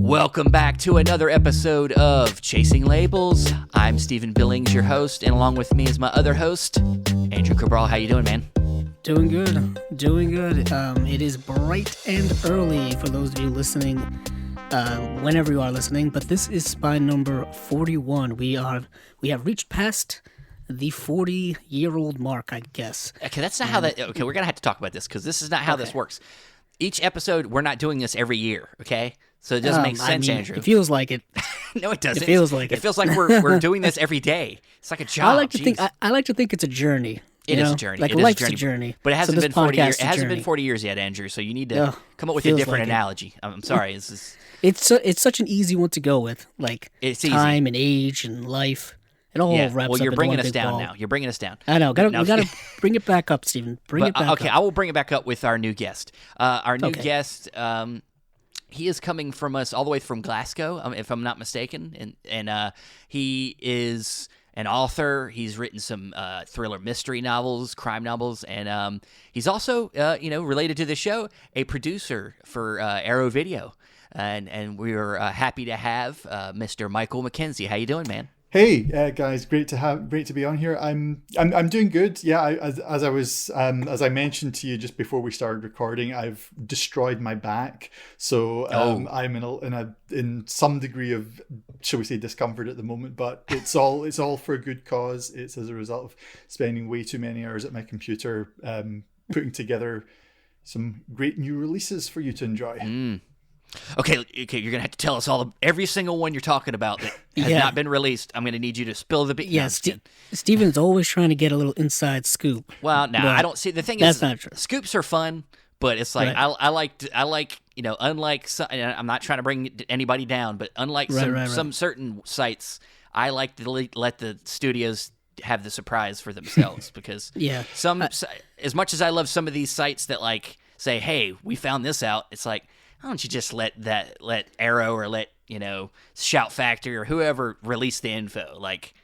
Welcome back to another episode of Chasing Labels. I'm Stephen Billings, your host, and along with me is my other host, Andrew Cabral. How you doing, man? Doing good. It is bright and early for those of you listening, whenever you are listening, but this is spine number 41. We have reached past the 40-year-old mark, I guess. Okay, that's not how that... Okay, we're going to have to talk about this, because this is not how this works. Each episode, we're not doing this every year, okay? So it doesn't make sense, Andrew. It feels like it. No, it doesn't. It feels like it feels like we're doing this every day. It's like a job. I like to think it's a journey. It is a journey. Like life's a journey. But it hasn't been 40 years. It hasn't been 40 years yet, Andrew. So you need to come up with a different analogy. I'm sorry. It's such an easy one to go with. Like it's time easy. And age and life. It all wraps up. Well, you're into bringing one us big down ball. now. You're bringing us down. I know. We gotta bring it back up, Stephen. Bring it back up. Okay, I will bring it back up with our new guest. Our new guest. He is coming from us all the way from Glasgow, if I'm not mistaken, and he is an author. He's written some thriller mystery novels, crime novels, and he's also, related to the show, a producer for Arrow Video, and we are happy to have Mr. Michael MacKenzie. How you doing, man? Hey guys, great to be on here. I'm doing good. Yeah, as I mentioned to you just before we started recording, I've destroyed my back, so I'm in some degree of, shall we say, discomfort at the moment. But it's all for a good cause. It's as a result of spending way too many hours at my computer putting together some great new releases for you to enjoy. Okay, you're gonna have to tell us every single one you're talking about that has not been released. I'm gonna need you to spill the beans. Yeah, Steven's always trying to get a little inside scoop. Well, no, I don't see. The thing is, scoops are fun, but it's like I like unlike some, I'm not trying to bring anybody down, but unlike some certain sites, I like to let the studios have the surprise for themselves because as much as I love some of these sites that like say, hey, we found this out, it's like, why don't you just let Arrow or let Shout Factory or whoever release the info? Like,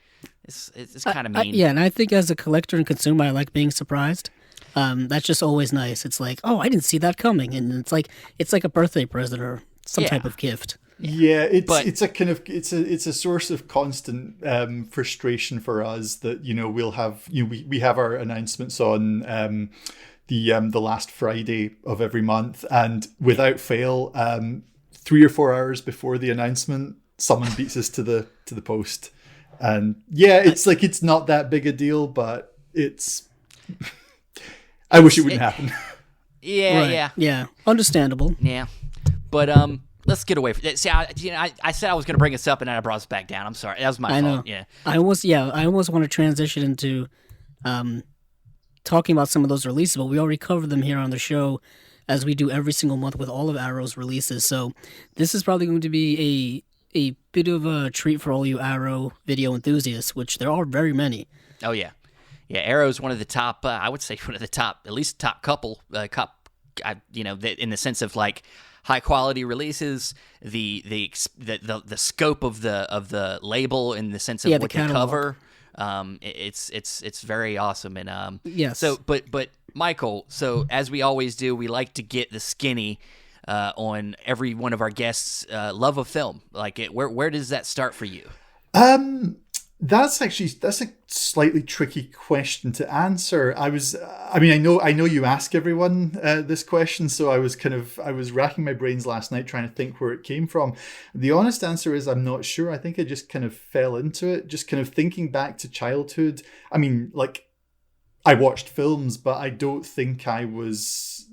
it's kind of mean. And I think as a collector and consumer, I like being surprised. That's just always nice. It's like, oh, I didn't see that coming, and it's like a birthday present or some type of gift. Yeah, it's a source of constant frustration for us that we'll have we have our announcements on. The last Friday of every month, and without fail, 3 or 4 hours before the announcement, someone beats us to the post. And it's not that big a deal, but it's. I wish it wouldn't happen. Yeah, understandable. Yeah, but let's get away from it. See, I said I was going to bring us up, and then I brought us back down. I'm sorry, that was my fault. Yeah, I almost want to transition into talking about some of those releases, but we already covered them here on the show as we do every single month with all of Arrow's releases. So this is probably going to be a bit of a treat for all you Arrow video enthusiasts, which there are very many. Oh, yeah. Yeah, Arrow's one of the top, I would say one of the top, at least top couple, in the sense of like high quality releases, the scope of the label in the sense of what they cover. It's very awesome, and yes. So, but Michael, so as we always do, we like to get the skinny on every one of our guests' love of film. Like, where does that start for you? That's a slightly tricky question to answer. I know you ask everyone this question, so I was racking my brains last night trying to think where it came from. The honest answer is I'm not sure. I think I just kind of fell into it, just kind of thinking back to childhood. I mean, like, I watched films, but I don't think I was,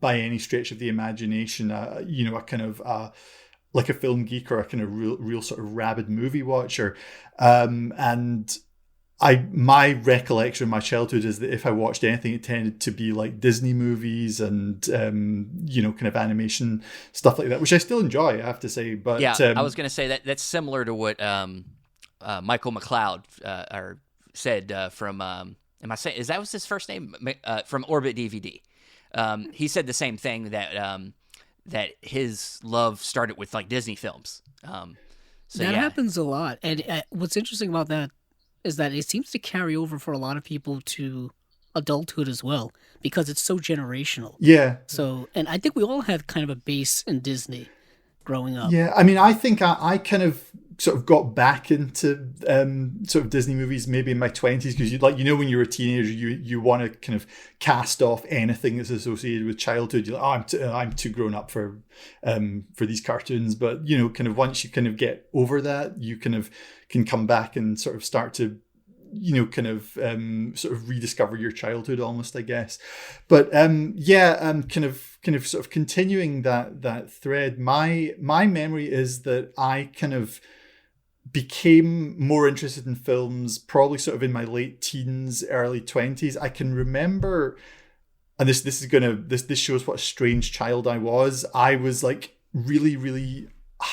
by any stretch of the imagination, a kind of like a film geek or a kind of real sort of rabid movie watcher. And my recollection of my childhood is that if I watched anything, it tended to be like Disney movies and, kind of animation stuff like that, which I still enjoy, I have to say. But yeah, I was going to say that's similar to what Michael MacLeod said from, am I saying, that was his first name? From Orbit DVD. He said the same thing that his love started with like Disney films. That happens a lot. And what's interesting about that is that it seems to carry over for a lot of people to adulthood as well, because it's so generational. Yeah. So, and I think we all had kind of a base in Disney. growing up? Yeah, I mean, I think I kind of sort of got back into sort of Disney movies maybe in my 20s, because when you're a teenager, you want to kind of cast off anything that's associated with childhood. You're like, oh, I'm too grown up for these cartoons. But kind of once you kind of get over that, you kind of can come back and sort of start to kind of sort of rediscover your childhood almost, I guess. But kind of sort of continuing that thread, my memory is that I kind of became more interested in films probably sort of in my late teens, early 20s. I can remember, and this shows what a strange child I was. I was like really, really,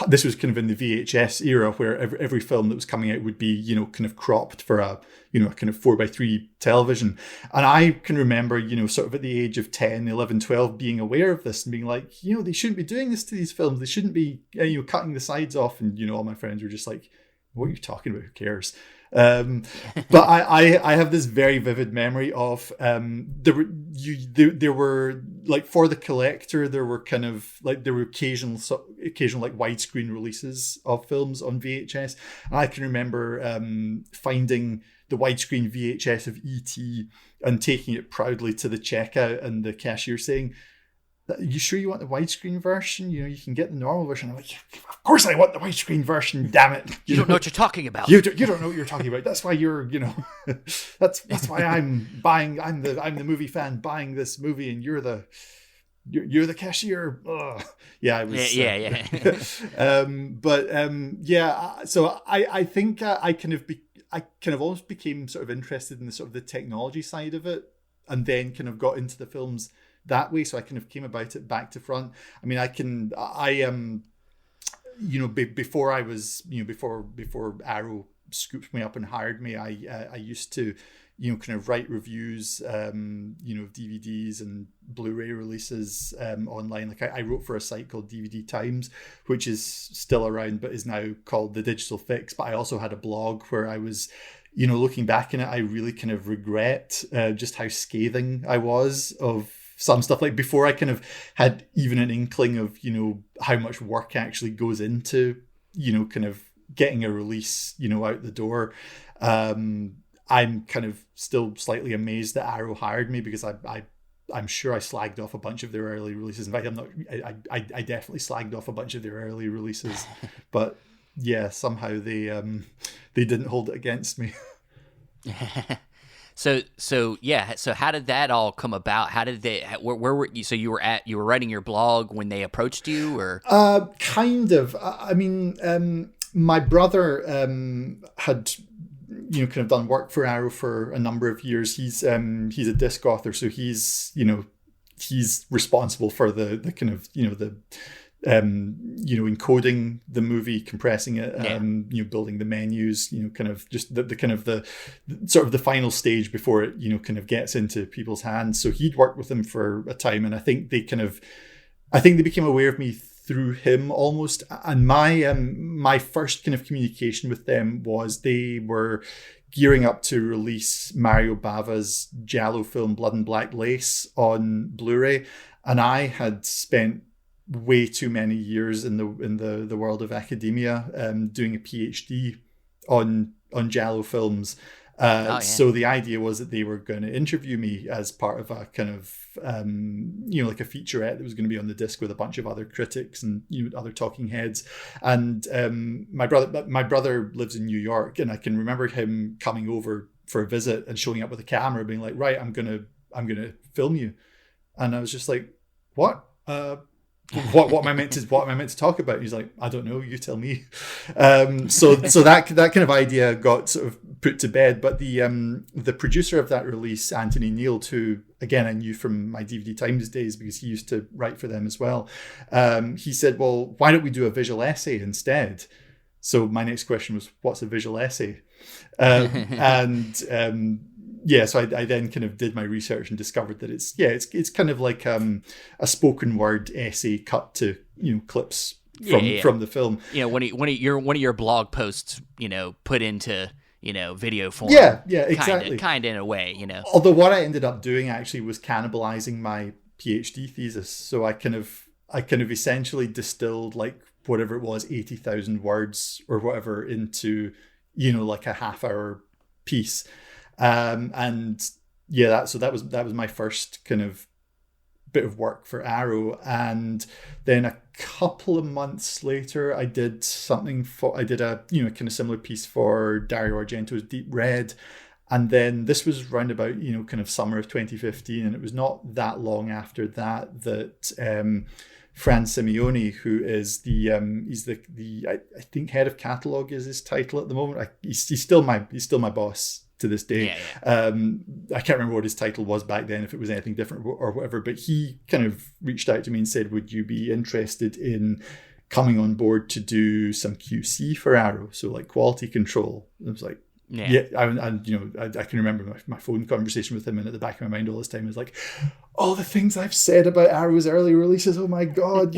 this was kind of in the VHS era, where every film that was coming out would be, kind of cropped for a kind of 4:3 television. And I can remember, sort of at the age of 10, 11, 12, being aware of this and being like, they shouldn't be doing this to these films. They shouldn't be, cutting the sides off. And, all my friends were just like, what are you talking about? Who cares? But I have this very vivid memory of there were like, for the collector, there were occasional like widescreen releases of films on VHS, and I can remember finding the widescreen VHS of E.T. and taking it proudly to the checkout, and the cashier saying, "Are you sure you want the widescreen version? You can get the normal version." I'm like, "Of course I want the widescreen version, damn it." You don't know what you're talking about. You don't know what you're talking about. That's why you're, that's why I'm the movie fan buying this movie, and you're the cashier. Ugh. Yeah, I was. Yeah. So I think I kind of almost became sort of interested in the sort of the technology side of it, and then kind of got into the films that way. So I kind of came about it back to front. I mean, before I was, before Arrow scooped me up and hired me, I used to, kind of write reviews, DVDs and Blu-ray releases online. Like I wrote for a site called DVD Times, which is still around, but is now called The Digital Fix. But I also had a blog where I was, looking back in it, I really kind of regret just how scathing I was of some stuff. Like, before I kind of had even an inkling of, how much work actually goes into, kind of getting a release, out the door. I'm kind of still slightly amazed that Arrow hired me, because I'm sure I slagged off a bunch of their early releases. In fact, I definitely slagged off a bunch of their early releases, but yeah, somehow they didn't hold it against me. So how did that all come about? How did they? Where were you? So you were writing your blog when they approached you, or kind of. I mean, my brother had, kind of done work for Arrow for a number of years. He's a disc author, so he's responsible for the kind of, the encoding the movie, compressing it, building the menus, kind of just the kind of the sort of the final stage before it, kind of gets into people's hands. So he'd worked with them for a time, and I think they became aware of me through him almost. And my first kind of communication with them was they were gearing up to release Mario Bava's Giallo film Blood and Black Lace on Blu-ray, and I had spent way too many years in the world of academia doing a PhD on Giallo films. So the idea was that they were going to interview me as part of a kind of, like a featurette that was going to be on the disc with a bunch of other critics and other talking heads. And my brother lives in New York, and I can remember him coming over for a visit and showing up with a camera, being like, "Right, I'm gonna film you," and I was just like, "What? What am I meant to talk about?" He's like, "I don't know, you tell me." So that kind of idea got sort of put to bed. But the producer of that release, Anthony Neild, who again I knew from my DVD Times days because he used to write for them as well, he said, "Well, why don't we do a visual essay instead?" So my next question was, "What's a visual essay?" So I then kind of did my research and discovered that it's kind of like a spoken word essay cut to clips from the film. One of your blog posts, put into video form. Yeah, exactly. Kind of in a way, Although what I ended up doing actually was cannibalizing my PhD thesis. So I kind of essentially distilled like whatever it was, 80,000 words or whatever into, like a half-hour piece. And yeah, that was my first kind of bit of work for Arrow. And then a couple of months later, I did a kind of similar piece for Dario Argento's Deep Red. And then this was round about, kind of summer of 2015. And it was not that long after that Fran Simeone, who is he's the I think head of catalog is his title at the moment. He's still my boss to this day. Yeah. I can't remember what his title was back then, if it was anything different or whatever, but he kind of reached out to me and said, would you be interested in coming on board to do some QC for Arrow? So like quality control. And I was like, yeah. I can remember my phone conversation with him, and at the back of my mind all this time is like, all the things I've said about Arrow's early releases, oh my God,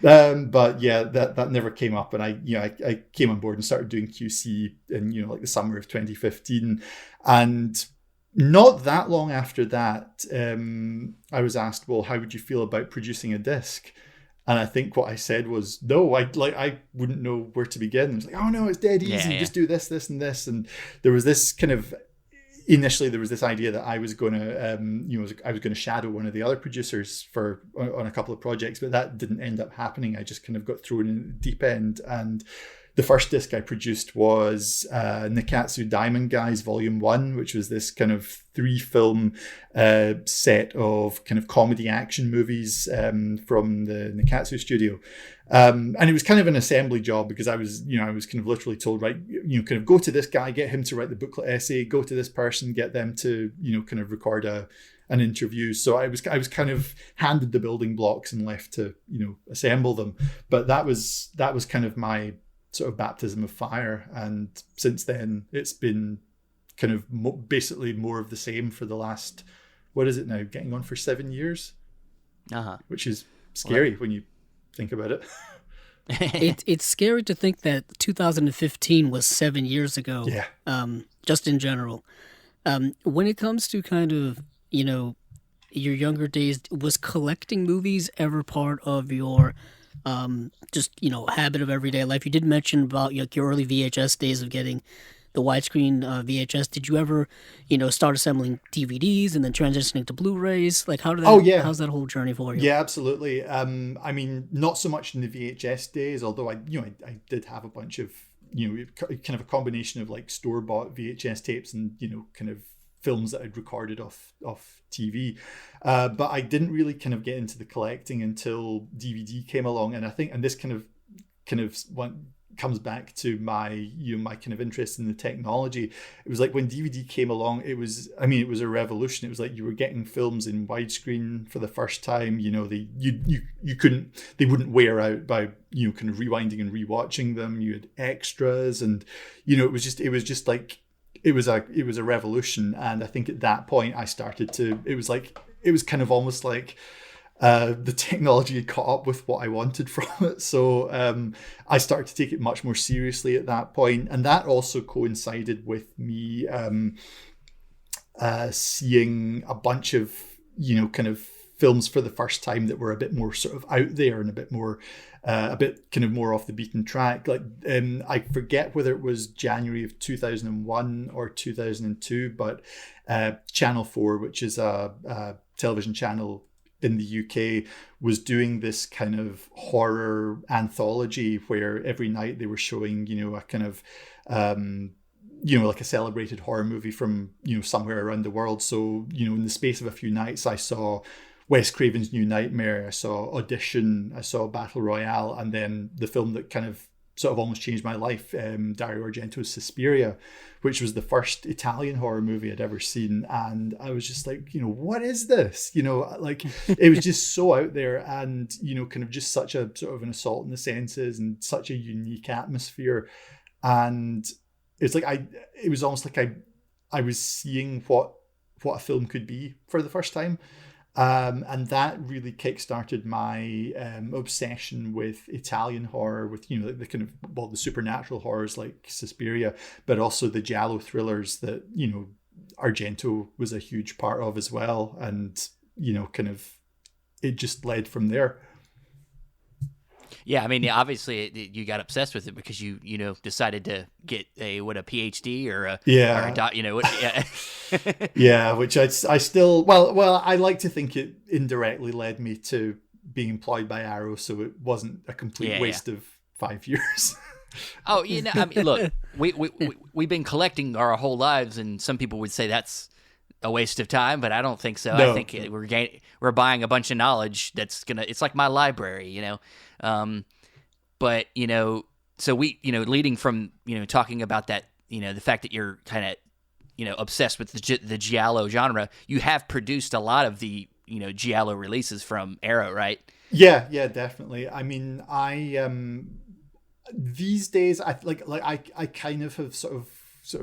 but yeah, that never came up. And I came on board and started doing QC in, like the summer of 2015. And not that long after that, I was asked, well, how would you feel about producing a disc? And I think what I said was, no, I wouldn't know where to begin. It was like, oh no, it's dead easy. Just do this, this, and this. And there was this kind of, initially there was this idea that I was going to shadow one of the other producers on a couple of projects, but that didn't end up happening. I just kind of got thrown in the deep end. And the first disc I produced was Nikatsu Diamond Guys Volume 1, which was this kind of 3-film set of kind of comedy action movies from the Nikatsu studio. And it was kind of an assembly job, because I was kind of literally told, right, kind of go to this guy, get him to write the booklet essay, go to this person, get them to, kind of record an interview. So I was kind of handed the building blocks and left to, assemble them. But that was kind of my sort of baptism of fire. And since then it's been kind of basically more of the same for the last, what is it now, getting on for 7 years, which is scary when you think about it. It's scary to think that 2015 was 7 years ago. Yeah. Just in general, when it comes to kind of, your younger days, was collecting movies ever part of your just habit of everyday life? You did mention about your early VHS days of getting the widescreen VHS. Did you ever start assembling DVDs and then transitioning to Blu-rays? Like, how's that whole journey for you? Yeah, absolutely. I mean, not so much in the VHS days, although I did have a bunch of kind of a combination of like store-bought VHS tapes and kind of films that I'd recorded off TV. But I didn't really kind of get into the collecting until DVD came along. And I think, and this kind of comes back to my my kind of interest in the technology. It was like when DVD came along, it was a revolution. It was like you were getting films in widescreen for the first time. They wouldn't wear out by kind of rewinding and rewatching them. You had extras, and it was a revolution. And I think at that point I started to, it was kind of almost like the technology had caught up with what I wanted from it. So I started to take it much more seriously at that point. And that also coincided with me seeing a bunch of, kind of films for the first time that were a bit more sort of out there and a bit more off the beaten track. Like I forget whether it was January of 2001 or 2002, but Channel 4, which is a television channel in the UK, was doing this kind of horror anthology where every night they were showing, a kind of, like a celebrated horror movie from, somewhere around the world. So, in the space of a few nights, I saw Wes Craven's New Nightmare, I saw Audition, I saw Battle Royale, and then the film that kind of sort of almost changed my life, Dario Argento's Suspiria, which was the first Italian horror movie I'd ever seen. And I was just like, what is this? Like it was just so out there, and, kind of just such a sort of an assault on the senses and such a unique atmosphere. And it's like, it was almost like I was seeing what a film could be for the first time. And that really kickstarted my obsession with Italian horror, with the kind of the supernatural horrors like Suspiria, but also the giallo thrillers that Argento was a huge part of as well, and kind of it just led from there. Yeah, I mean, obviously you got obsessed with it because you decided to get a PhD or a yeah. Yeah, which I still I like to think it indirectly led me to being employed by Arrow, so it wasn't a complete waste of 5 years. Oh, I mean, look, we've been collecting our whole lives, and some people would say that's a waste of time, but I don't think so. No. I think we're buying a bunch of knowledge that's it's like my library, but so we leading from talking about that, the fact that you're kind of obsessed with the giallo genre, you have produced a lot of the giallo releases from Arrow, right? Yeah, definitely. I mean, these days I kind of have sort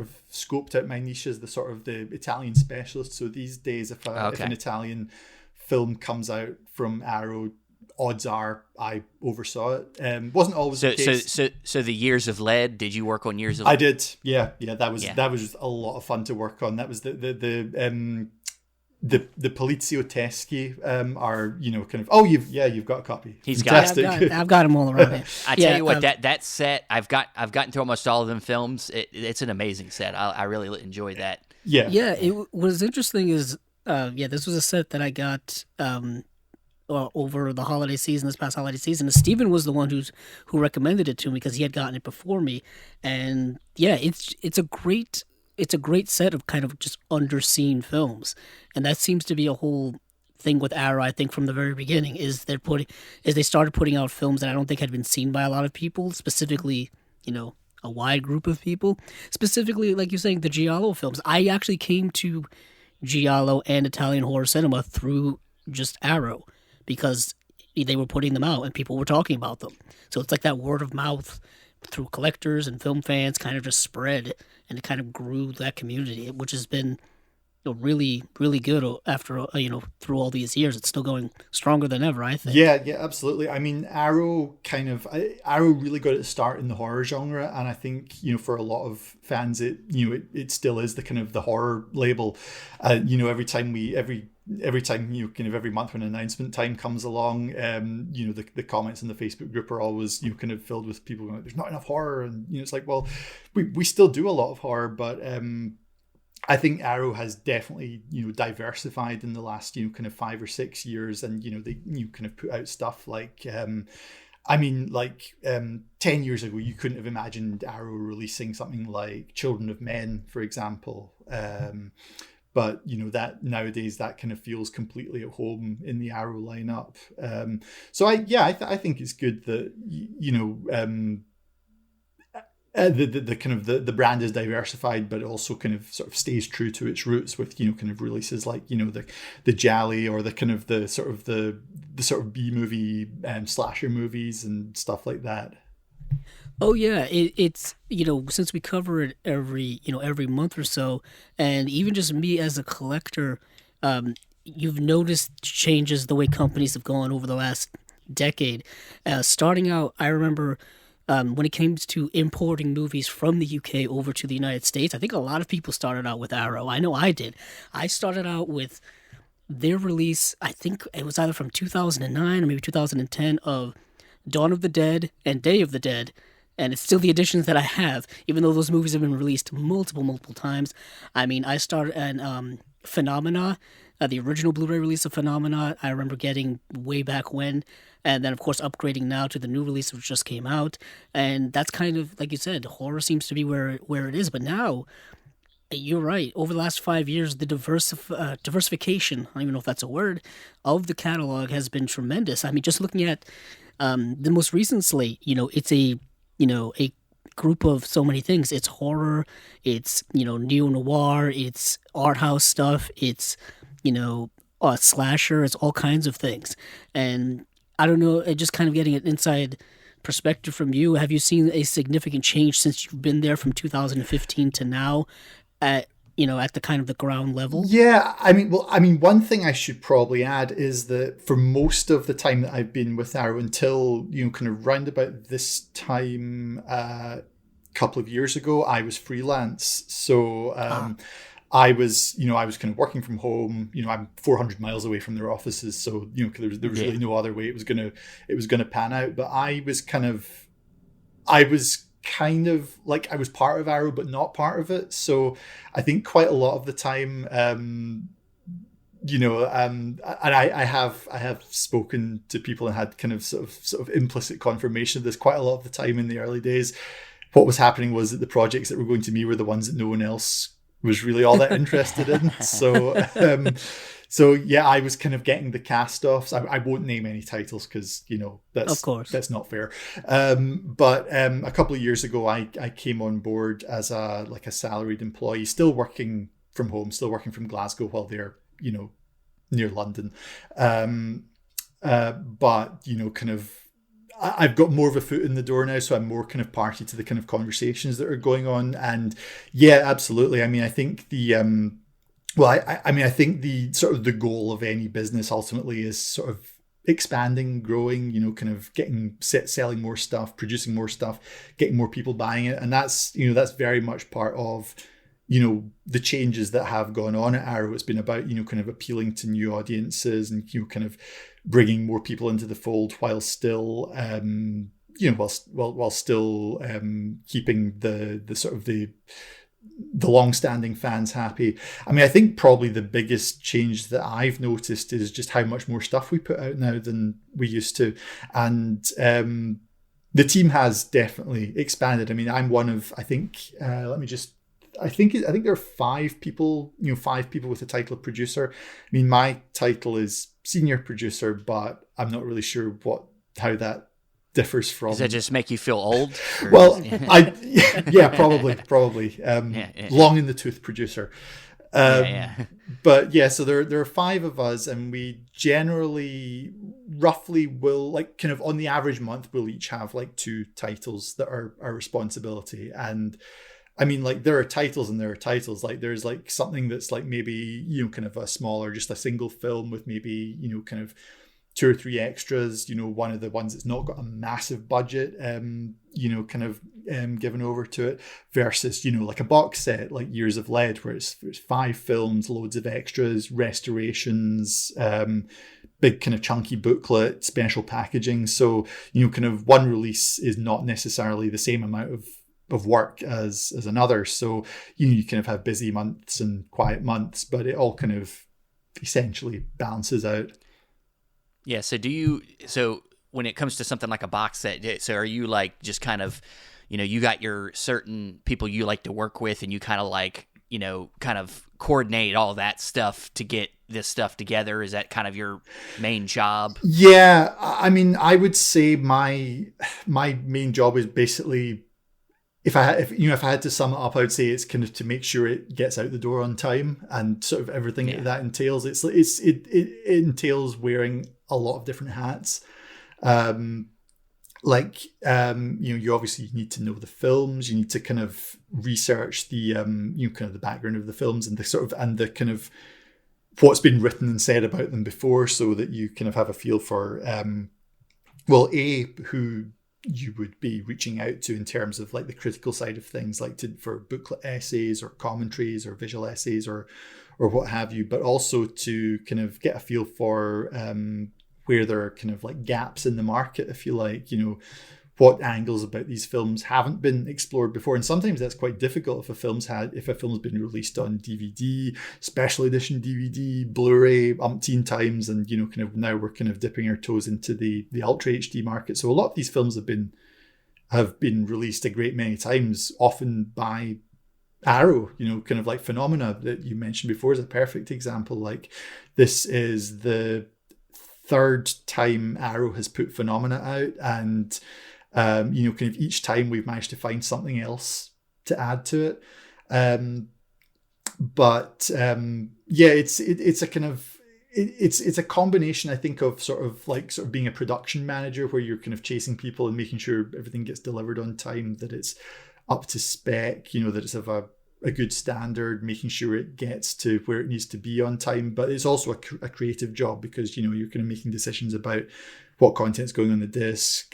of scoped out my niche as the sort of the Italian specialist. So these days, if an Italian film comes out from Arrow, odds are I oversaw it. Wasn't always the case. So the Years of Lead, did you work on Years of Lead? I did. Yeah. That was a lot of fun to work on. That was the Polizio Teschi are kind of you've got a copy. He's got I've got them all around here. I tell you what, that set I've gotten through almost all of them films. It's an amazing set. I really enjoyed that. Yeah. It was interesting is this was a set that I got over the holiday season, this past holiday season. Steven was the one who recommended it to me because he had gotten it before me, and it's a great set of kind of just underseen films, and that seems to be a whole thing with Arrow. I think from the very beginning is they started putting out films that I don't think had been seen by a lot of people, specifically a wide group of people. Specifically, like you're saying, the giallo films. I actually came to giallo and Italian horror cinema through just Arrow, because they were putting them out and people were talking about them. So it's like that word of mouth through collectors and film fans kind of just spread, and it kind of grew that community, which has been really, really good after through all these years. It's still going stronger than ever, I think. Yeah, absolutely. I mean, Arrow really got its start in the horror genre, and I think for a lot of fans, it still is the kind of the horror label. Every month when announcement time comes along, the comments in the Facebook group are always kind of filled with people going, there's not enough horror, and it's like, well, we still do a lot of horror, but I think Arrow has definitely diversified in the last kind of 5 or 6 years, and they kind of put out stuff like 10 years ago you couldn't have imagined Arrow releasing something like Children of Men, for example. But that nowadays that kind of feels completely at home in the Arrow lineup. So I think it's good that the kind of the brand is diversified, but also kind of sort of stays true to its roots with kind of releases like the Jolly or the kind of the sort of B movie slasher movies and stuff like that. Oh yeah, it's since we cover it every month or so, and even just me as a collector, you've noticed changes the way companies have gone over the last decade. Starting out, I remember when it came to importing movies from the UK over to the United States, I think a lot of people started out with Arrow. I know I did. I started out with their release, I think it was either from 2009 or maybe 2010, of Dawn of the Dead and Day of the Dead. And it's still the editions that I have, even though those movies have been released multiple times. I mean, I started at Phenomena, the original Blu-ray release of Phenomena, I remember getting way back when. And then, of course, upgrading now to the new release which just came out. And that's kind of, like you said, horror seems to be where it is. But now, you're right. Over the last 5 years, the diversification, I don't even know if that's a word, of the catalog has been tremendous. I mean, just looking at the most recent slate, it's a group of so many things. It's horror, it's, neo-noir, it's art house stuff, it's, slasher, it's all kinds of things. And I don't know, just kind of getting an inside perspective from you, have you seen a significant change since you've been there from 2015 to now at the kind of the ground level? Yeah, I mean, one thing I should probably add is that for most of the time that I've been with Arrow until, kind of round about this time a couple of years ago, I was freelance. So I was kind of working from home. I'm 400 miles away from their offices, so there was really no other way it was gonna pan out. But I was kind of like, I was part of Arrow but not part of it. So I think quite a lot of the time, and I have spoken to people and had kind of sort of implicit confirmation of this quite a lot of the time in the early days. What was happening was that the projects that were going to me were the ones that no one else was really all that interested in. So yeah, I was kind of getting the cast-offs. I won't name any titles because that's not fair. But a couple of years ago, I came on board as a salaried employee, still working from home, still working from Glasgow while they're near London. But kind of, I've got more of a foot in the door now, so I'm more kind of party to the kind of conversations that are going on. And yeah, absolutely. I mean, I think I think the sort of the goal of any business ultimately is sort of expanding, growing, kind of selling more stuff, producing more stuff, getting more people buying it. And that's very much part of, the changes that have gone on at Arrow. It's been about, kind of appealing to new audiences and, kind of bringing more people into the fold while still, while still keeping the sort of the long-standing fans happy. I mean, I think probably the biggest change that I've noticed is just how much more stuff we put out now than we used to. And the team has definitely expanded. I mean, I'm one of, I think, I think there are 5 people, 5 people with the title of producer. I mean, my title is senior producer, but I'm not really sure how that differs from. Does that just make you feel old? Well, probably. Long in the tooth producer. But yeah, so there are 5 of us, and we generally roughly will, like, kind of on the average month, we'll each have like 2 titles that are our responsibility. And I mean, like, there are titles and there are titles. Like, there's like something that's like maybe, kind of a smaller, just a single film with maybe, kind of 2 or 3 extras, one of the ones that's not got a massive budget, kind of given over to it, versus, like a box set like Years of Lead, where it's 5 films, loads of extras, restorations, big kind of chunky booklet, special packaging. So, kind of one release is not necessarily the same amount of work as another. So you kind of have busy months and quiet months, but it all kind of essentially balances out. Yeah. So when it comes to something like a box set, so are you like just kind of, you got your certain people you like to work with, and you kind of like, kind of coordinate all that stuff to get this stuff together? Is that kind of your main job? Yeah. I mean, I would say my main job is basically, if I had to sum it up, I would say it's kind of to make sure it gets out the door on time, and sort of everything that entails. It entails wearing a lot of different hats. You obviously need to know the films. You need to kind of research the kind of the background of the films and the kind of what's been written and said about them before, so that you kind of have a feel for who you would be reaching out to in terms of like the critical side of things, like for booklet essays or commentaries or visual essays or what have you, but also to kind of get a feel for where there are kind of like gaps in the market, if you like, what angles about these films haven't been explored before. And sometimes that's quite difficult if a film's been released on DVD, special edition DVD, Blu-ray umpteen times, and kind of now we're kind of dipping our toes into the Ultra HD market. So a lot of these films have been released a great many times, often by Arrow, kind of like Phenomena that you mentioned before is a perfect example. Like, this is the 3rd time Arrow has put Phenomena out, and kind of each time we've managed to find something else to add to it. It's a kind of, it's a combination, I think, of sort of being a production manager, where you're kind of chasing people and making sure everything gets delivered on time, that it's up to spec, that it's of a good standard, making sure it gets to where it needs to be on time. But it's also a creative job, because you're kind of making decisions about what content's going on the disc,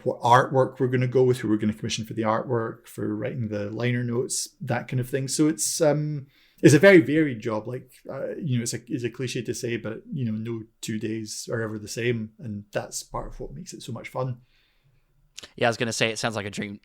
what artwork we're going to go with, who we're going to commission for the artwork, for writing the liner notes, that kind of thing. So it's a very varied job. Like it's a cliche to say, but no 2 days are ever the same, and that's part of what makes it so much fun. Yeah, I was gonna say it sounds like a dream.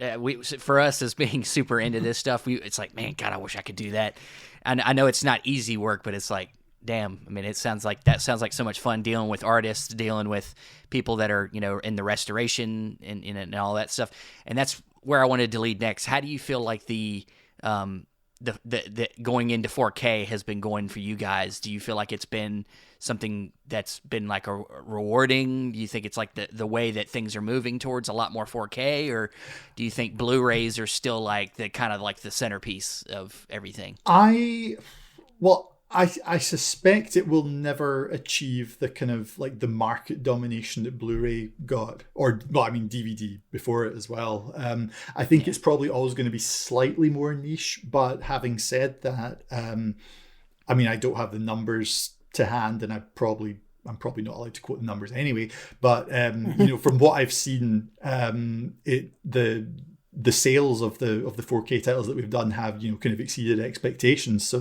For us as being super into this stuff, it's like, man, God, I wish I could do that. And I know it's not easy work, but it's like, damn. I mean, it sounds like so much fun, dealing with artists, dealing with people that are in the restoration and all that stuff. And that's where I wanted to lead next. How do you feel like the going into 4K has been going for you guys? Do you feel like it's been something that's been like a rewarding? Do you think it's like the way that things are moving towards a lot more 4K, or do you think Blu-rays are still like the kind of like the centerpiece of everything? I suspect it will never achieve the kind of like the market domination that Blu-ray got, DVD before it as well. I think it's probably always going to be slightly more niche, but having said that, I don't have the numbers to hand, and I'm probably not allowed to quote the numbers anyway, but from what I've seen, the sales of the 4K titles that we've done have kind of exceeded expectations. So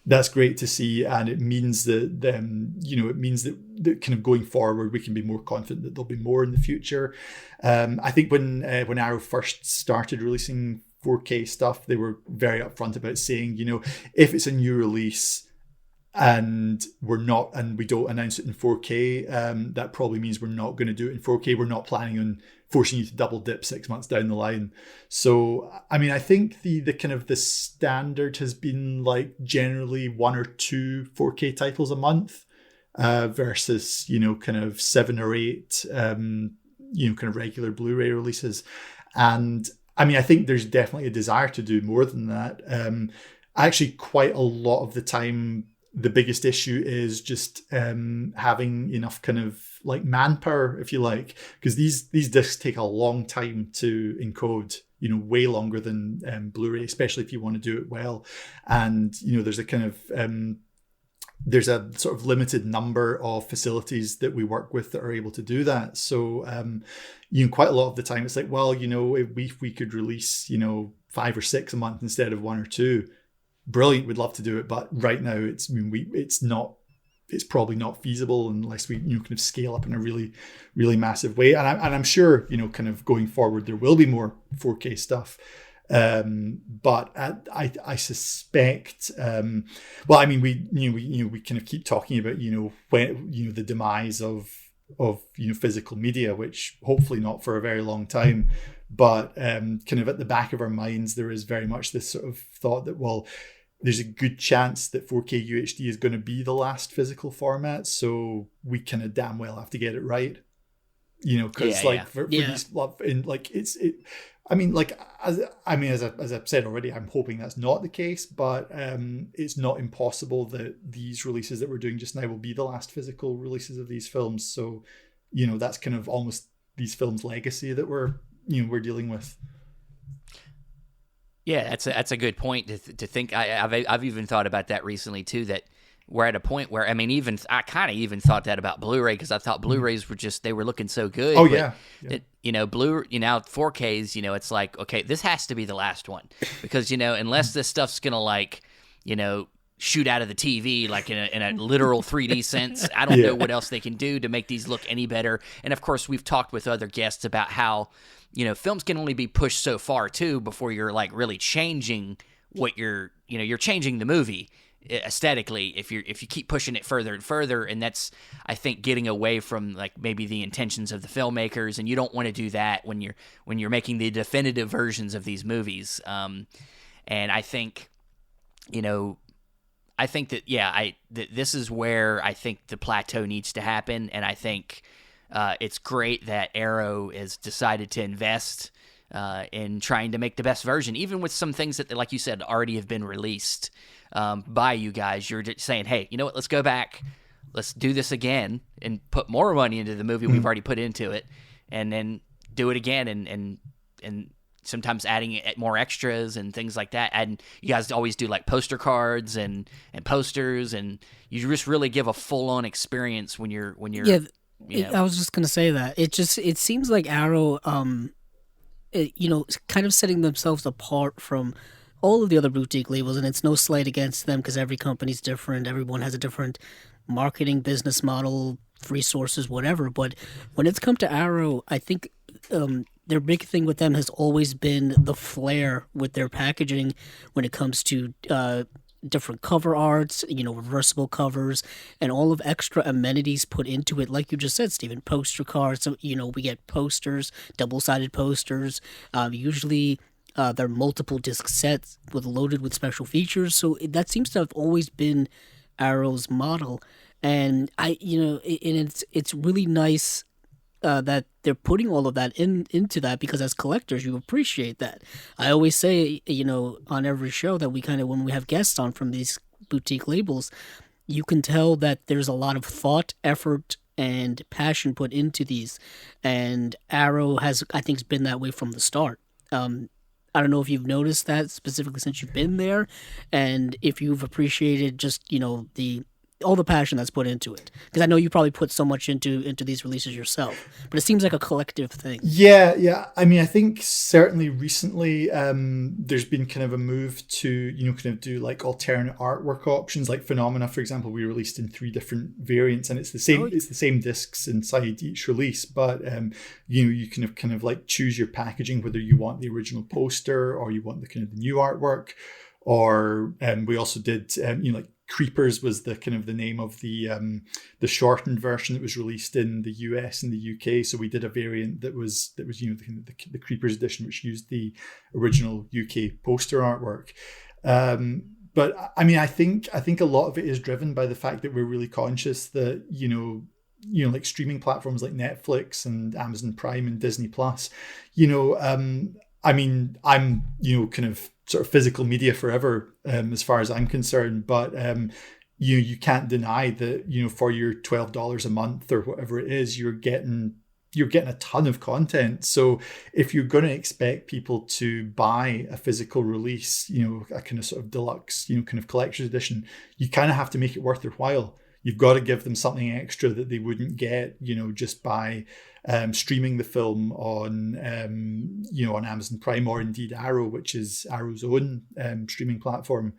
that's great to see, and it means that that kind of going forward we can be more confident that there'll be more in the future. I think when Arrow first started releasing 4K stuff, they were very upfront about saying, if it's a new release and we don't announce it in 4K, that probably means we're not going to do it in 4K. We're not planning on forcing you to double dip 6 months down the line. So, I think the kind of the standard has been like generally 1 or 2 4K titles a month, versus, kind of 7 or 8, kind of regular Blu-ray releases. And I think there's definitely a desire to do more than that. Actually, quite a lot of the time, the biggest issue is just having enough kind of like manpower, if you like, because these discs take a long time to encode, way longer than Blu-ray, especially if you want to do it well. And there's a kind of there's a sort of limited number of facilities that we work with that are able to do that. So quite a lot of the time it's like, well, if we could release 5 or 6 a month instead of 1 or 2. Brilliant, we'd love to do it, but right now it's probably not feasible unless we kind of scale up in a really, really massive way. And I'm sure kind of going forward there will be more 4K stuff, but I suspect we kind of keep talking about when the demise of physical media, which hopefully not for a very long time. But kind of at the back of our minds, there is very much this sort of thought that, well, there's a good chance that 4K UHD is going to be the last physical format. So we kind of damn well have to get it right. Because for these, as I've said already, I'm hoping that's not the case, but it's not impossible that these releases that we're doing just now will be the last physical releases of these films. So, that's kind of almost these films' legacy that we're dealing with. Yeah, that's a good point to think. I've even thought about that recently too. That we're at a point where I kind of even thought that about Blu-ray, because I thought Blu-rays were they were looking so good. Oh yeah. Now 4Ks. It's like, okay, this has to be the last one, because unless this stuff's gonna shoot out of the TV like in a literal 3D sense, I don't know what else they can do to make these look any better. And of course, we've talked with other guests about how films can only be pushed so far too before you're like really changing what you're changing the movie aesthetically if you keep pushing it further and further. And that's, I think, getting away from like maybe the intentions of the filmmakers, and you don't want to do that when you're making the definitive versions of these movies. And I think that this is where I think the plateau needs to happen, and I think it's great that Arrow has decided to invest in trying to make the best version, even with some things that, like you said, already have been released by you guys. You're just saying, hey, you know what? Let's go back, let's do this again, and put more money into the movie we've already put into it, and then do it again, and sometimes adding more extras and things like that. And you guys always do like poster cards and posters, and you just really give a full-on experience when you're I was just gonna say that it seems like Arrow, kind of setting themselves apart from all of the other boutique labels, and it's no slight against them because every company's different. Everyone has a different marketing business model, resources, whatever. But when it's come to Arrow, I think their big thing with them has always been the flair with their packaging when it comes to different cover arts, reversible covers, and all of extra amenities put into it. Like you just said, Stephen, poster cards. So, we get posters, double-sided posters. Usually they're multiple disc sets loaded with special features. So that seems to have always been Arrow's model. And it's really nice that they're putting all of that into that, because as collectors, you appreciate that. I always say, on every show that when we have guests on from these boutique labels, you can tell that there's a lot of thought, effort, and passion put into these. And Arrow has, I think, been that way from the start. I don't know if you've noticed that specifically since you've been there, and if you've appreciated just, all the passion that's put into it, because I know you probably put so much into these releases yourself, but it seems like a collective thing. Yeah. I mean, I think certainly recently there's been kind of a move to kind of do like alternate artwork options. Like Phenomena, for example, we released in 3 different variants, and it's the same discs inside each release, but you can kind of like choose your packaging, whether you want the original poster or you want the kind of the new artwork, or we also did like Creepers was the kind of the name of the shortened version that was released in the US and the UK. So we did a variant that was the Creepers edition, which used the original UK poster artwork. But I mean, I think a lot of it is driven by the fact that we're really conscious that like streaming platforms like Netflix and Amazon Prime and Disney Plus, I mean, I'm kind of sort of physical media forever as far as I'm concerned, but you can't deny that for your $12 a month or whatever it is, you're getting a ton of content. So if you're going to expect people to buy a physical release, a kind of sort of deluxe, kind of collector's edition, you kind of have to make it worth their while. You've got to give them something extra that they wouldn't get, just by streaming the film on, on Amazon Prime, or indeed Arrow, which is Arrow's own streaming platform,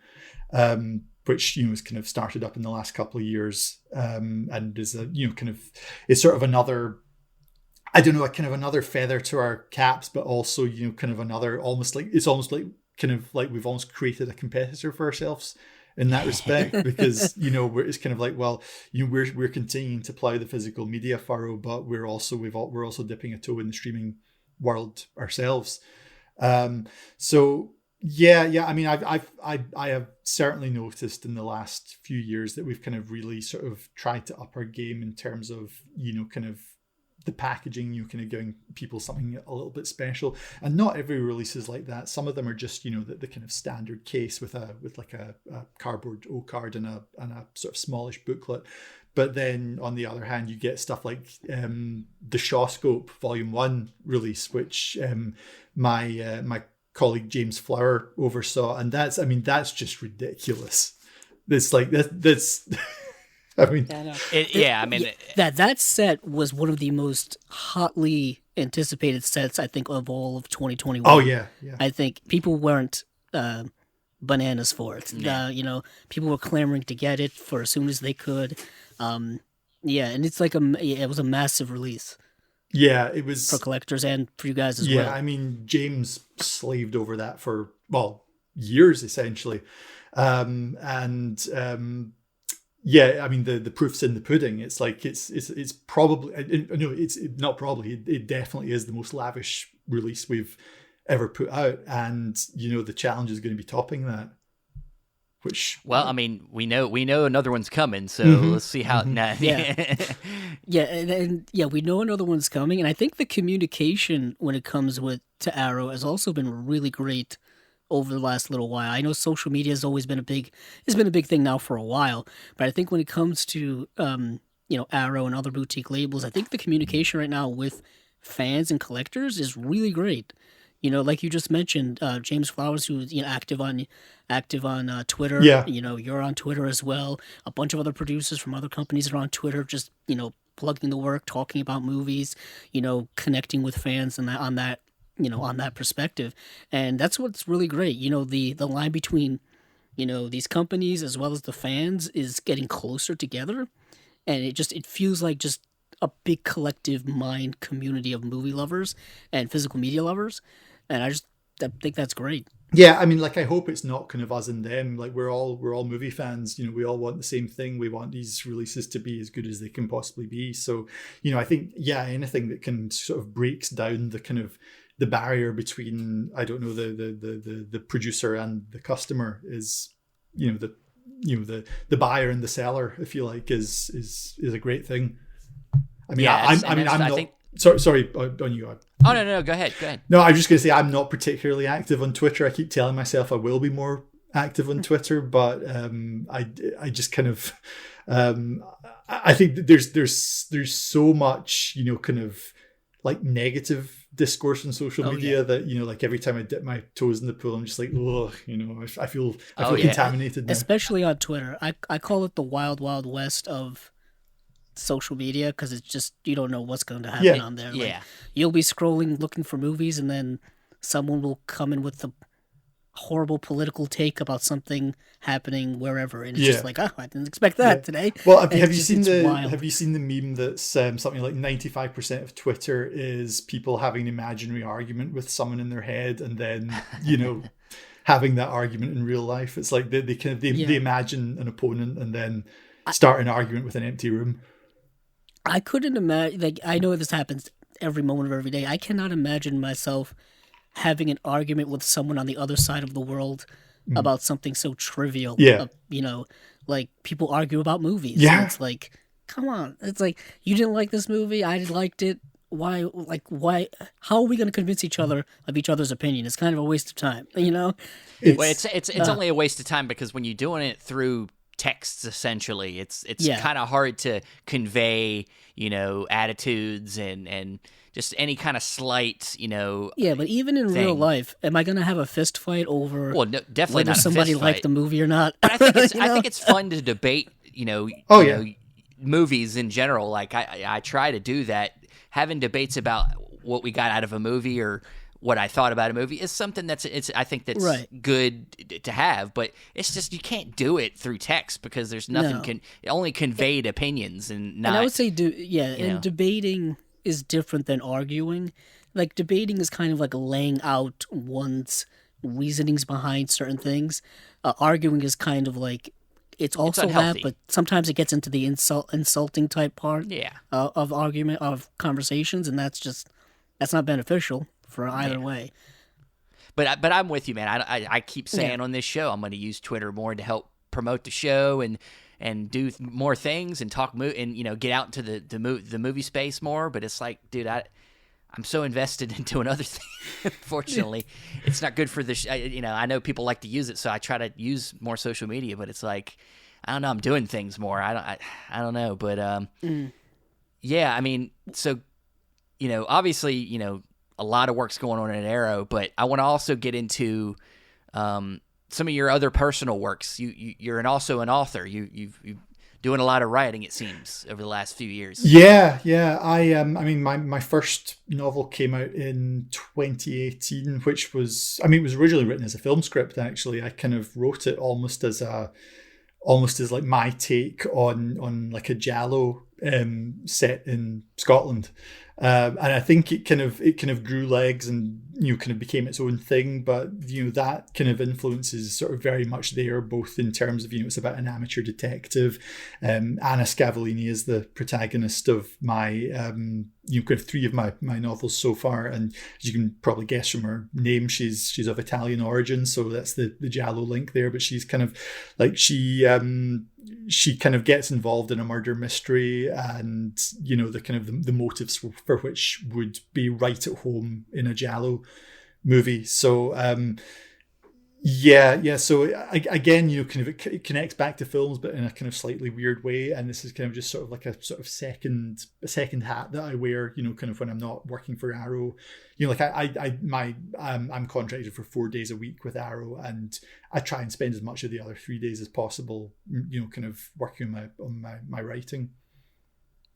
which is kind of started up in the last couple of years, and is is sort of another, I don't know, kind of another feather to our caps, but also kind of another almost like we've almost created a competitor for ourselves in that respect, because it's kind of like, well, we're continuing to plow the physical media furrow, but we're also dipping a toe in the streaming world ourselves. So yeah. I mean, I have certainly noticed in the last few years that we've kind of really sort of tried to up our game in terms of kind of the packaging, kind of giving people something a little bit special. And not every release is like that. Some of them are just the kind of standard case with like a cardboard O card and a sort of smallish booklet. But then on the other hand, you get stuff like the Shawscope Volume 1 release, which my colleague James Flower oversaw, and that's just ridiculous. It's like that's I mean, that set was one of the most hotly anticipated sets, I think, of all of 2021. Oh yeah. I think people weren't bananas for it. Yeah. People were clamoring to get it for as soon as they could. And it's like it was a massive release. Yeah, it was for collectors and for you guys as well. Yeah, I mean, James slaved over that for years essentially, yeah, I mean the proof's in the pudding. It's like it's probably it definitely is the most lavish release we've ever put out, and the challenge is going to be topping that. Which, well, I mean, we know another one's coming, so let's see how. Mm-hmm. Yeah, we know another one's coming, and I think the communication when it comes to Arrow has also been really great over the last little while. I know social media has always been a big thing now for a while, but I think when it comes to Arrow and other boutique labels, I think the communication right now with fans and collectors is really great. Like you just mentioned, James Flowers, who's active on Twitter. Yeah. You're on Twitter as well. A bunch of other producers from other companies are on Twitter, just plugging the work, talking about movies, connecting with fans and on that perspective. And that's what's really great. The line between, these companies as well as the fans is getting closer together. And it feels like just a big collective mind community of movie lovers and physical media lovers. And I think that's great. Yeah, I mean, like, I hope it's not kind of us and them. Like, we're all movie fans. We all want the same thing. We want these releases to be as good as they can possibly be. So, I think, anything that can sort of breaks down the kind of the barrier between, I don't know, the producer and the customer is, the buyer and the seller, if you like, is a great thing. I mean, I'm not. Sorry, on you. Oh, no, go ahead. No, I was just going to say I'm not particularly active on Twitter. I keep telling myself I will be more active on Twitter, but I just kind of I think that there's so much kind of like negative discourse on social media that like every time I dip my toes in the pool, I'm just like, ugh, I feel contaminated now. Especially on Twitter, I call it the wild west of social media, because it's just, you don't know what's going to happen on there. Like, you'll be scrolling looking for movies, and then someone will come in with the horrible political take about something happening wherever, and it's just like, I didn't expect that today. Well, have you seen the meme that's something like 95% of Twitter is people having an imaginary argument with someone in their head, and then having that argument in real life? It's like they imagine an opponent and then start an argument with an empty room. I couldn't imagine, like, I know this happens every moment of every day. I cannot imagine myself having an argument with someone on the other side of the world about something so trivial. Yeah. Like, people argue about movies. Yeah. And it's like, come on. It's like, you didn't like this movie, I liked it. Why? How are we going to convince each other of each other's opinion? It's kind of a waste of time, It's only a waste of time because when you're doing it through texts, essentially, it's kind of hard to convey attitudes and just any kind of slight but even in real life, am I going to have a fist fight over definitely whether not somebody liked the movie or not? But I think it's fun to debate movies in general. Like, I try to do that. Having debates about what we got out of a movie or what I thought about a movie is something I think that's good to have, but it's just, you can't do it through text because there's nothing only conveyed opinions and not. And I would say, and debating is different than arguing. Like, debating is kind of like laying out one's reasonings behind certain things. Arguing is kind of like, it's also that, but sometimes it gets into the insulting type part of argument, of conversations, and that's not beneficial for either way. But I'm with you, man. I keep saying on this show I'm going to use Twitter more to help promote the show and do more things and talk and get out into the movie space more. But it's like, dude, I'm so invested in doing other things. Unfortunately, it's not good for the I know people like to use it, so I try to use more social media. But it's like, I don't know. I'm doing things more. I don't know. But I mean, so obviously, a lot of work's going on at Arrow, but I want to also get into some of your other personal works. You're also an author. You've doing a lot of writing, it seems, over the last few years. Yeah. I mean, my first novel came out in 2018, which was, it was originally written as a film script. Actually, I kind of wrote it almost as like my take on like a giallo set in Scotland. And I think it kind of grew legs and kind of became its own thing, but that kind of influence is sort of very much there, both in terms of it's about an amateur detective. Anna Scavallini is the protagonist of my kind of three of my novels so far, and as you can probably guess from her name, she's of Italian origin, so that's the giallo link there. But she's kind of like she kind of gets involved in a murder mystery, and the kind of the motives for which would be right at home in a giallo movie. So so again, kind of it connects back to films, but in a kind of slightly weird way, and this is kind of just sort of like a sort of second hat that I wear, kind of when I'm not working for Arrow. Like I'm contracted for 4 days a week with Arrow, and I try and spend as much of the other 3 days as possible, kind of working on my writing.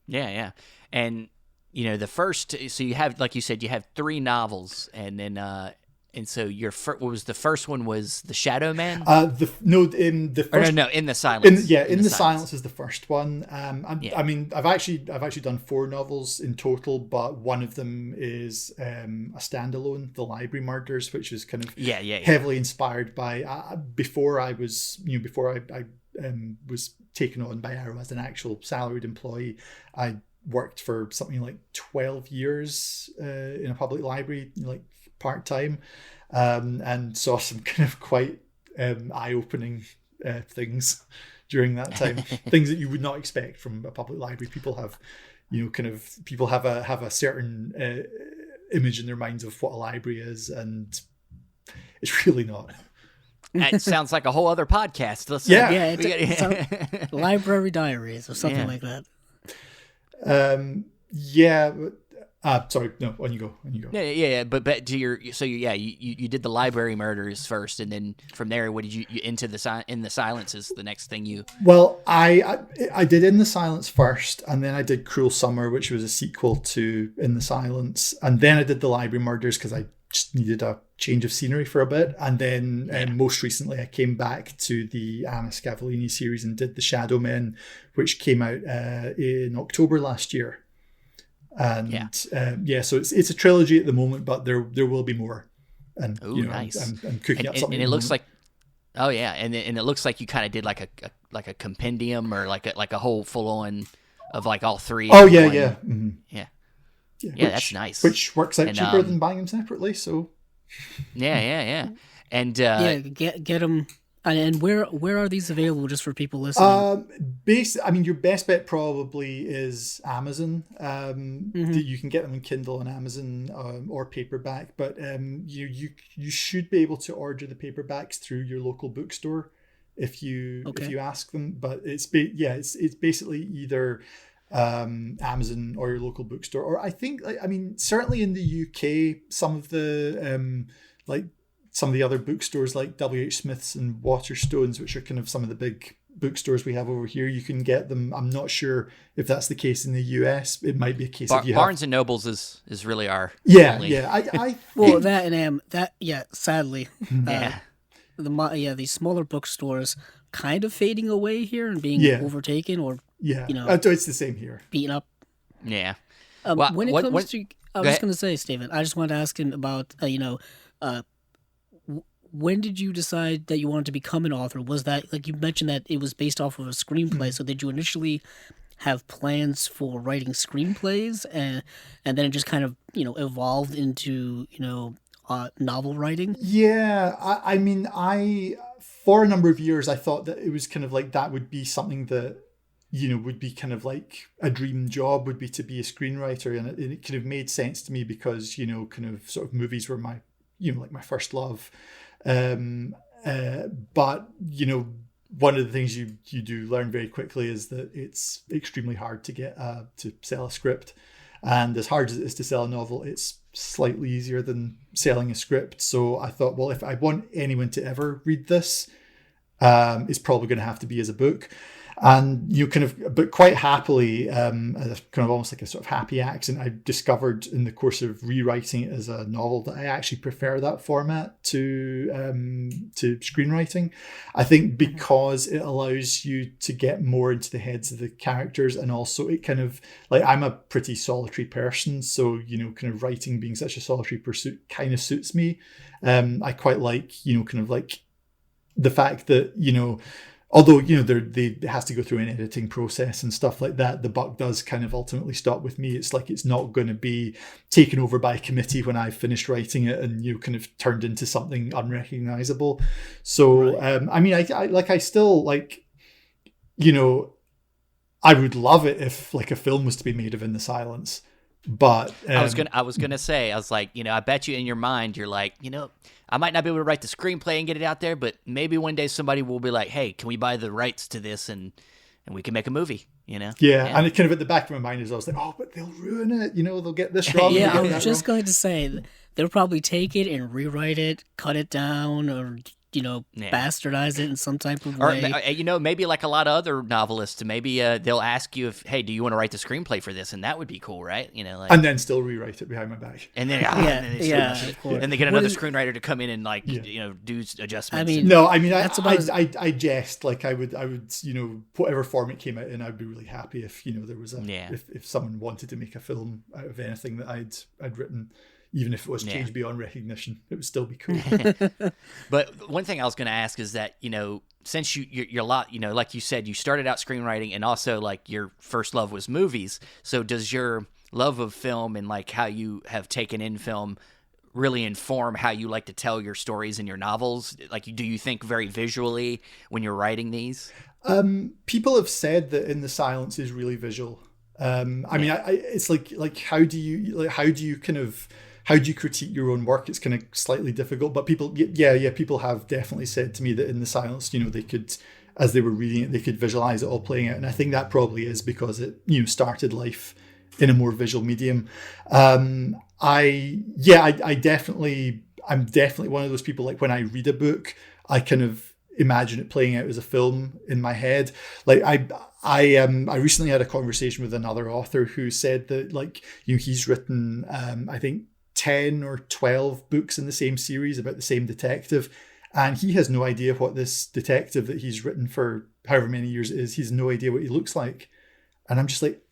Yeah. And, the first, so you have, like you said, you have 3 novels, and then, and so what was the first one was The Shadow Man? In the first, In the Silence. In the Silence is the first one. I mean, I've actually done 4 novels in total, but one of them is a standalone, The Library Murders, which is kind of heavily inspired by before I was was taken on by Arrow as an actual salaried employee. I worked for something like 12 years in a public library, like part-time, and saw some kind of quite eye-opening things during that time. Things that you would not expect from a public library. People have a certain image in their minds of what a library is, and it's really not. It sounds like a whole other podcast. Library Diaries or something like that. Sorry, no, on you go. Yeah. But to you did The Library Murders first, and then from there, what did you into In the Silence is the next thing you? Well, I did In the Silence first, and then I did Cruel Summer, which was a sequel to In the Silence, and then I did The Library Murders because I just needed a change of scenery for a bit, and then most recently I came back to the Anna Scavolini series and did The Shadow Men, which came out in October last year. And so it's a trilogy at the moment, but there will be more. And nice. I'm cooking up something. And it looks like, and it looks like you kind of did like a compendium or like a whole full on of like all 3. Oh yeah, yeah. Mm-hmm. Yeah, that's nice. Which works out cheaper than buying them separately. So. Yeah. And get them. And where are these available, just for people listening? Your best bet probably is Amazon. You can get them on Kindle on Amazon or paperback, but you should be able to order the paperbacks through your local bookstore if you ask them. But it's basically either Amazon or your local bookstore, or I think certainly in the UK some of the some of the other bookstores like WH Smith's and Waterstones, which are kind of some of the big bookstores we have over here, you can get them. I'm not sure if that's the case in the US. It might be a case of Barnes and Nobles is really our only. Well, sadly, these smaller bookstores kind of fading away here and being overtaken or it's the same here, beaten up. Yeah. When it comes to, I was just going to say, Stephen, I just wanted to ask him about when did you decide that you wanted to become an author? Was that, like you mentioned, that it was based off of a screenplay? So did you initially have plans for writing screenplays, and then it just kind of evolved into novel writing? Yeah, I for a number of years I thought that it was kind of like that would be something that would be kind of like a dream job, would be to be a screenwriter, and it kind of made sense to me because kind of sort of movies were my like my first love. But one of the things you do learn very quickly is that it's extremely hard to get to sell a script, and as hard as it is to sell a novel, it's slightly easier than selling a script. So I thought, well, if I want anyone to ever read this, it's probably going to have to be as a book. And but quite happily, as a kind of almost like a sort of happy accident, I discovered in the course of rewriting it as a novel that I actually prefer that format to screenwriting. I think because it allows you to get more into the heads of the characters, and also it kind of like, I'm a pretty solitary person, so kind of writing being such a solitary pursuit kind of suits me. I quite like kind of like the fact that although it has to go through an editing process and stuff like that, the buck does kind of ultimately stop with me. It's like it's not going to be taken over by a committee when I've finished writing it and kind of turned into something unrecognizable. So right. I still like I would love it if like a film was to be made of In the Silence. But I was gonna say, I was like, I bet you in your mind you're like, I might not be able to write the screenplay and get it out there, but maybe one day somebody will be like, hey, can we buy the rights to this and we can make a movie, Yeah. And it kind of at the back of my mind is I was like, oh, but they'll ruin it, they'll get this wrong. I was just going to say, they'll probably take it and rewrite it, cut it down, or bastardize it in some type of or way. Maybe like a lot of other novelists, maybe they'll ask you if, hey, do you want to write the screenplay for this? And that would be cool, right? And then still rewrite it behind my back. And then of course. And they get another screenwriter to come in and do adjustments. I jest. Like I would whatever form it came out in, I'd be really happy if there was if someone wanted to make a film out of anything that I'd written. Even if it was changed beyond recognition, it would still be cool. But one thing I was going to ask is that, since you're a lot, like you said, you started out screenwriting and also like your first love was movies. So does your love of film and like how you have taken in film really inform how you like to tell your stories in your novels? Like, do you think very visually when you're writing these? People have said that In the Silence is really visual. It's like how do you critique your own work? It's kind of slightly difficult, but people have definitely said to me that In the Silence, they could, as they were reading it, they could visualize it all playing out. And I think that probably is because it, started life in a more visual medium. I'm definitely one of those people, like when I read a book, I kind of imagine it playing out as a film in my head. Like I recently had a conversation with another author who said that, like, he's written, I think 10 or 12 books in the same series about the same detective, and he has no idea what this detective that he's written for however many years it is, he's no idea what he looks like. And I'm just like,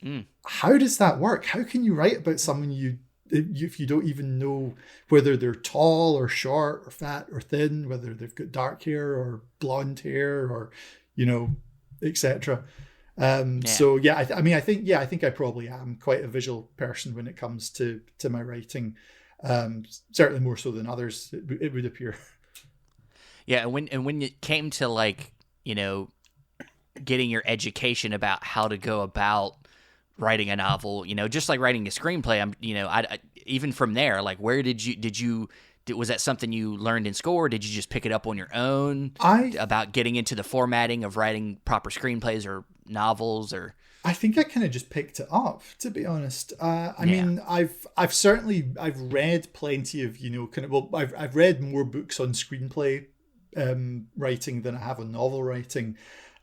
how does that work? How can you write about someone if you don't even know whether they're tall or short or fat or thin, whether they've got dark hair or blonde hair or, etc. So yeah, I think I probably am quite a visual person when it comes to my writing. Certainly more so than others, it would appear. Yeah, and when it came to, like, getting your education about how to go about writing a novel, just like writing a screenplay, I even from there, like, where was that something you learned in school, or did you just pick it up on your own about getting into the formatting of writing proper screenplays or novels? Or I think I kind of just picked it up, to be honest. I mean, I've read plenty of, I've read more books on screenplay writing than I have on novel writing.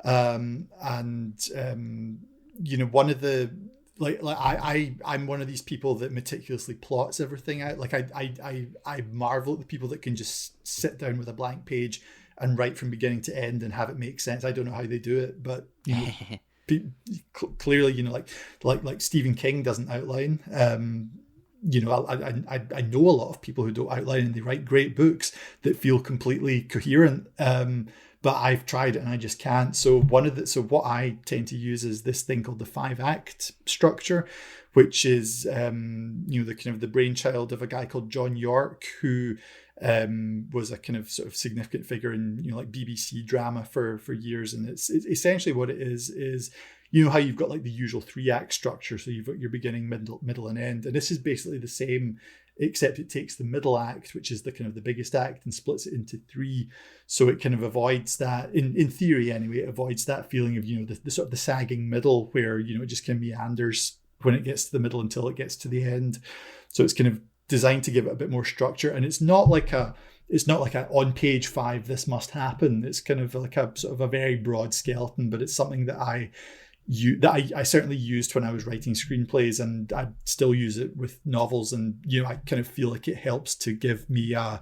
One of the, I'm one of these people that meticulously plots everything out. Like I marvel at the people that can just sit down with a blank page and write from beginning to end and have it make sense. I don't know how they do it, but clearly, like Stephen King doesn't outline. I know a lot of people who don't outline, and they write great books that feel completely coherent. But I've tried it and I just can't. So what I tend to use is this thing called the 5-act structure, which is the kind of the brainchild of a guy called John York, who was a kind of sort of significant figure in like BBC drama for years. And it's essentially what it is how you've got like the usual 3-act structure. So you've got your beginning, middle and end. And this is basically the same, except it takes the middle act, which is the kind of the biggest act, and splits it into 3. So it kind of avoids that, in theory anyway, it avoids that feeling of, the sort of the sagging middle where, it just kind of meanders when it gets to the middle until it gets to the end. So it's kind of designed to give it a bit more structure. And it's not like a on page 5, this must happen. It's kind of like a sort of a very broad skeleton, but it's something that I certainly used when I was writing screenplays, and I still use it with novels. And I kind of feel like it helps to give me a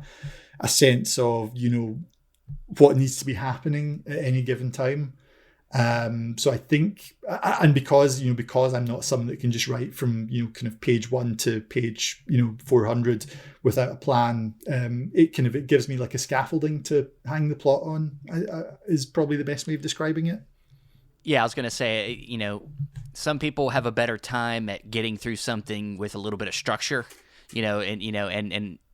sense of what needs to be happening at any given time. So I think, and because I'm not someone that can just write from kind of page 1 to page 400 without a plan, it gives me like a scaffolding to hang the plot on. Is probably the best way of describing it. Yeah, I was going to say, some people have a better time at getting through something with a little bit of structure, I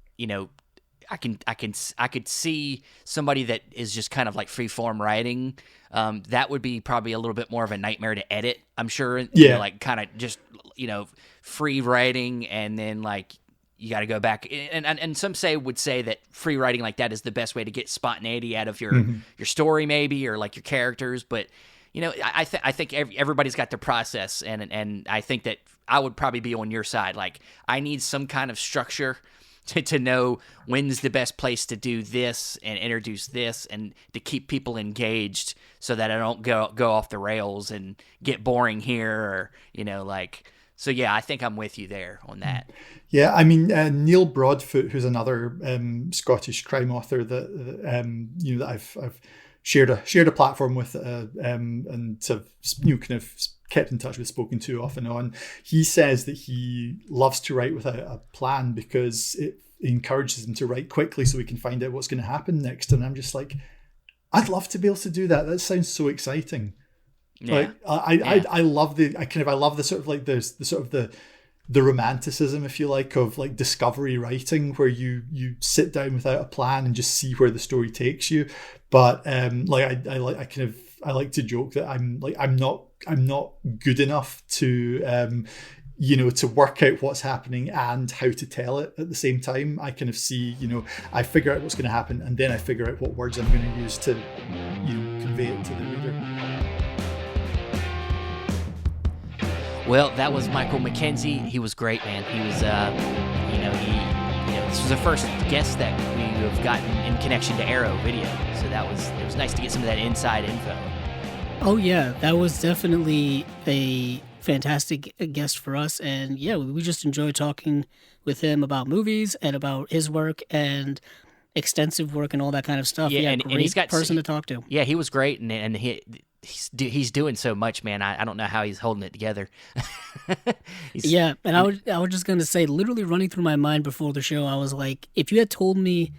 could see somebody that is just kind of like free form writing. That would be probably a little bit more of a nightmare to edit, I'm sure. Yeah. Like kind of just, free writing, and then like you got to go back. And some would say that free writing like that is the best way to get spontaneity out of your story, maybe, or like your characters. But I think everybody's got their process, and I think that I would probably be on your side. Like, I need some kind of structure to know when's the best place to do this and introduce this, and to keep people engaged so that I don't go off the rails and get boring here, or So yeah, I think I'm with you there on that. Yeah, I mean Neil Broadfoot, who's another Scottish crime author that I've shared a platform with and have kind of kept in touch with, spoken to off and on. He says that he loves to write without a plan because it encourages him to write quickly so he can find out what's going to happen next. And I'm just like, I'd love to be able to do that. That sounds so exciting. Yeah. Like I love the sort of like the romanticism, if you like, of like discovery writing, where you sit down without a plan and just see where the story takes you. But I like to joke that I'm not good enough to to work out what's happening and how to tell it at the same time. I kind of see, I figure out what's going to happen, and then I figure out what words I'm going to use to convey it to the reader. Well, that was Michael MacKenzie. He was great, man. He was, this was the first guest that we have gotten in connection to Arrow Video. So it was nice to get some of that inside info. Oh yeah, that was definitely a fantastic guest for us, and yeah, we just enjoyed talking with him about movies and about his work and extensive work and all that kind of stuff. Yeah, and he's got person to talk to. Yeah, he was great, and he's doing so much, man. I don't know how he's holding it together. Yeah, and I was just gonna say, literally running through my mind before the show, I was like, if you had told me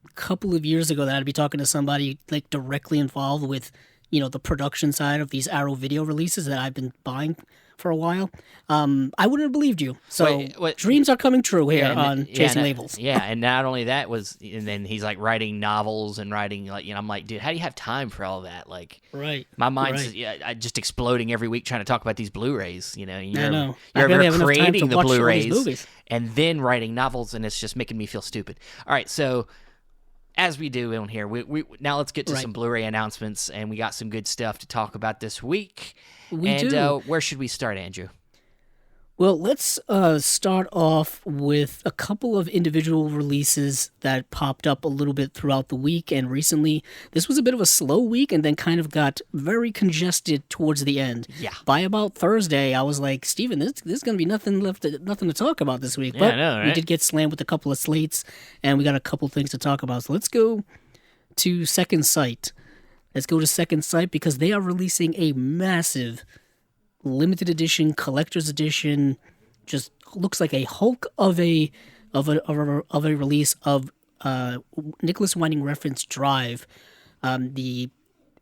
a couple of years ago that I'd be talking to somebody like directly involved with, the production side of these Arrow Video releases that I've been buying for a while, I wouldn't have believed you. So dreams are coming true here on Chasing Labels. Yeah, and not only that and then he's like writing novels and writing I'm like, dude, how do you have time for all that? Like, right? My mind's just exploding every week trying to talk about these Blu-rays. I know. You're creating the Blu-rays and then writing novels, and it's just making me feel stupid. All right, so as we do on here, we now let's get to some Blu-ray announcements, and we got some good stuff to talk about this week. We do. Where should we start, Andrew? Well, let's start off with a couple of individual releases that popped up a little bit throughout the week and recently. This was a bit of a slow week and then kind of got very congested towards the end. Yeah. By about Thursday, I was like, Steven, there's going to be nothing to talk about this week. Yeah, but I know, right? We did get slammed with a couple of slates, and we got a couple things to talk about. So let's go to Second Sight. Let's go to Second Sight because they are releasing a massive limited edition, collector's edition, just looks like a Hulk of a release of Nicholas Winding Refn's Drive, the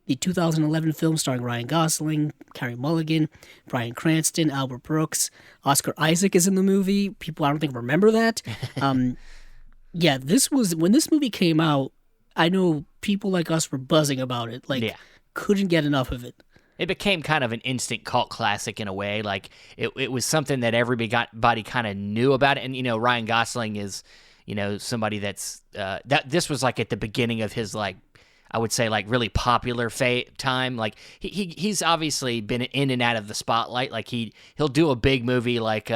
2011 film starring Ryan Gosling, Carey Mulligan, Bryan Cranston, Albert Brooks, Oscar Isaac is in the movie. People I don't think remember that. Yeah, when this movie came out, I know people like us were buzzing about it, couldn't get enough of it. It became kind of an instant cult classic in a way. Like it was something that everybody kind of knew about it. And Ryan Gosling is, somebody that's that this was like at the beginning of his I would say really popular time. Like he's obviously been in and out of the spotlight. Like he'll do a big movie like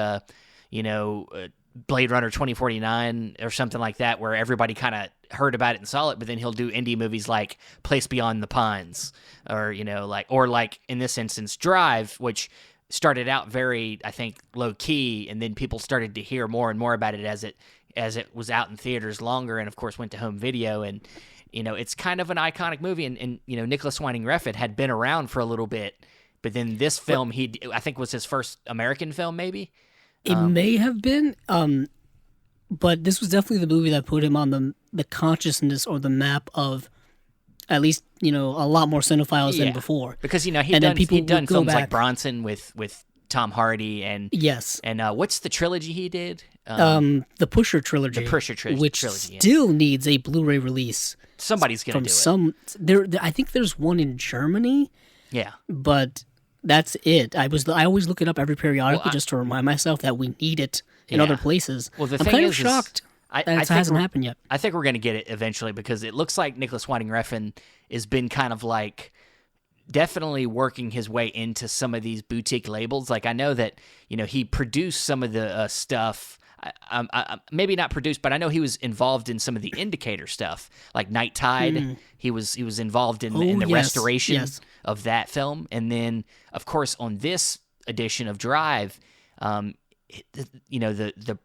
Blade Runner 2049 or something like that, where everybody kind of heard about it and saw it, but then he'll do indie movies like Place Beyond the Pines, or in this instance Drive, which started out very, I think, low key, and then people started to hear more and more about it as it was out in theaters longer, and of course went to home video, and it's kind of an iconic movie, and Nicholas Winding Refn had been around for a little bit, but then this film I think was his first American film, maybe. It may have been, but this was definitely the movie that put him on the consciousness or the map of at least, a lot more cinephiles than before. Because, he'd done films like Bronson with Tom Hardy and... Yes. And what's the trilogy he did? The Pusher trilogy. The Pusher trilogy. Which still needs a Blu-ray release. Somebody's going to do it. I think there's one in Germany. Yeah. But... that's it. I always look it up every periodically just to remind myself that we need it in other places. Well, I'm kind of shocked that it hasn't happened yet. I think we're going to get it eventually because it looks like Nicholas Winding Refn has been kind of definitely working his way into some of these boutique labels. Like I know that he produced some of the stuff. maybe not produced, but I know he was involved in some of the indicator stuff, like Night Tide. He was involved in the restoration of that film, and then of course on this edition of Drive, the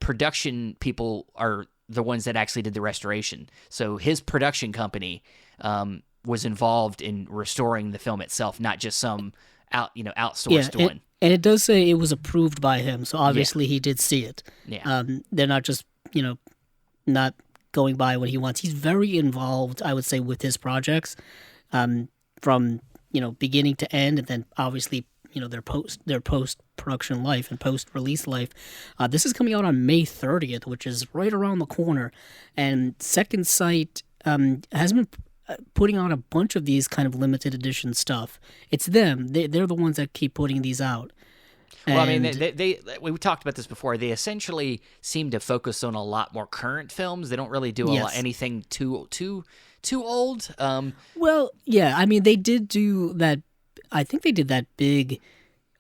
production people are the ones that actually did the restoration. So his production company was involved in restoring the film itself, not just some outsourced one. And it does say it was approved by him, so obviously he did see it. Yeah. They're not just, not going by what he wants. He's very involved, I would say, with his projects, from, beginning to end, and then obviously, their post-production life and post-release life. This is coming out on May 30th, which is right around the corner. And Second Sight has been putting out a bunch of these kind of limited edition stuff. It's them. They're the ones that keep putting these out. Well, I mean, we talked about this before. They essentially seem to focus on a lot more current films. They don't really do anything too old. Well, yeah. I mean, they did do that. I think they did that big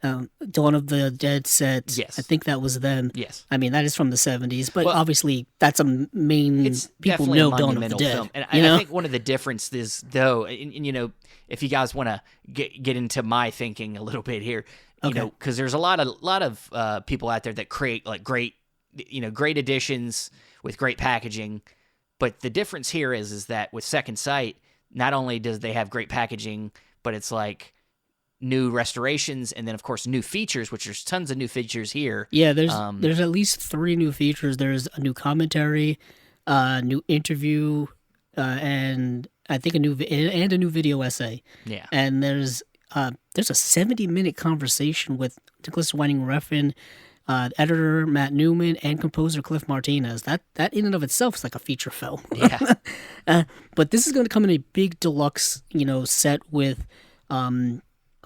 Dawn of the Dead set. Yes. I think that was them. Yes. I mean, that is from the 70s, but obviously that's a main, people know Dawn of the Dead. Film. And I think one of the differences, though, if you guys want to get into my thinking a little bit here, because there's a lot of people out there that create like great editions with great packaging, but the difference here is that with Second Sight, not only does they have great packaging, but it's like new restorations, and then of course new features, which there's tons of new features here. Yeah, there's at least 3 new features. There's a new commentary, new interview, and I think a new video essay. Yeah, and there's a 70-minute conversation with Nicholas Winding Refn, editor Matt Newman, and composer Cliff Martinez. That in and of itself is like a feature film. Yeah, but this is going to come in a big deluxe, set with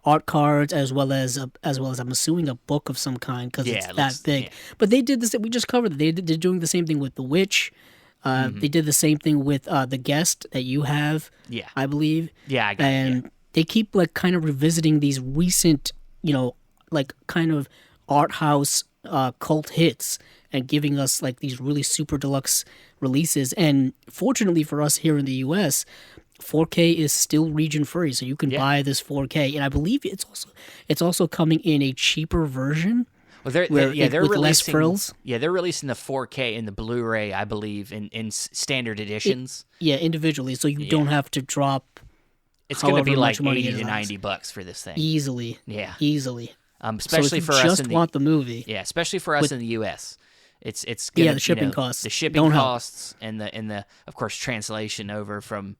art cards as well as I'm assuming a book of some kind, because it's that big. Yeah. But they did this. We just covered it. They're doing the same thing with The Witch. They did the same thing with The Guest that you have. Yeah, I believe. Yeah, I got it. And they keep like kind of revisiting these recent, like kind of art house cult hits and giving us like these really super deluxe releases. And fortunately for us here in the U.S., 4K is still region free, so you can buy this 4K, and I believe it's also coming in a cheaper version. Well, they're with releasing less frills. Yeah, they're releasing the 4K and the Blu-ray, I believe, in standard editions. Individually, so you don't have to drop. It's going to be like $80 to $90 for this thing. Easily. Yeah. Easily. Especially so for us just want the movie. Yeah, especially for us in the U.S. It's gonna, the shipping costs. The shipping costs and the of course translation over from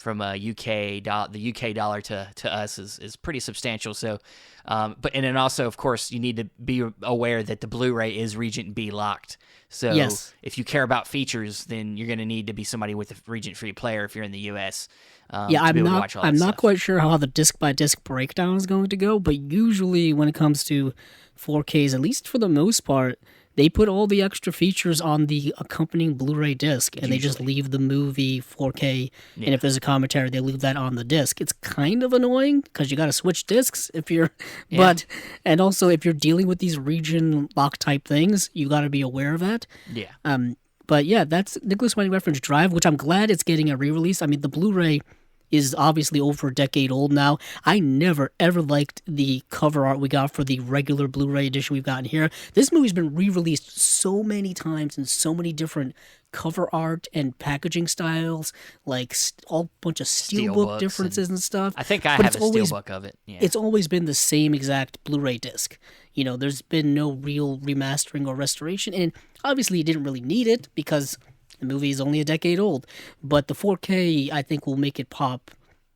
the UK dollar to us is pretty substantial. So, but then also of course you need to be aware that the Blu-ray is Regent B locked. So if you care about features, then you're going to need to be somebody with a Regent free player if you're in the US. I'm not quite sure how the disc by disc breakdown is going to go, but usually when it comes to 4Ks, at least for the most part, they put all the extra features on the accompanying Blu-ray disc, and they just leave the movie 4K. Yeah. And if there's a commentary, they leave that on the disc. It's kind of annoying because you got to switch discs if you're, and also if you're dealing with these region lock type things, you got to be aware of that. Yeah. But yeah, that's Nicholas Winding Refn's Drive, which I'm glad it's getting a re-release. I mean, the Blu-ray is obviously over a decade old now. I never, ever liked the cover art we got for the regular Blu-ray edition we've gotten here. This movie's been re-released so many times in so many different cover art and packaging styles, like all bunch of steelbook differences and stuff. I think I have a steelbook of it. Yeah. It's always been the same exact Blu-ray disc. You know, there's been no real remastering or restoration, and obviously you didn't really need it because the movie is only a decade old, but the 4K, I think, will make it pop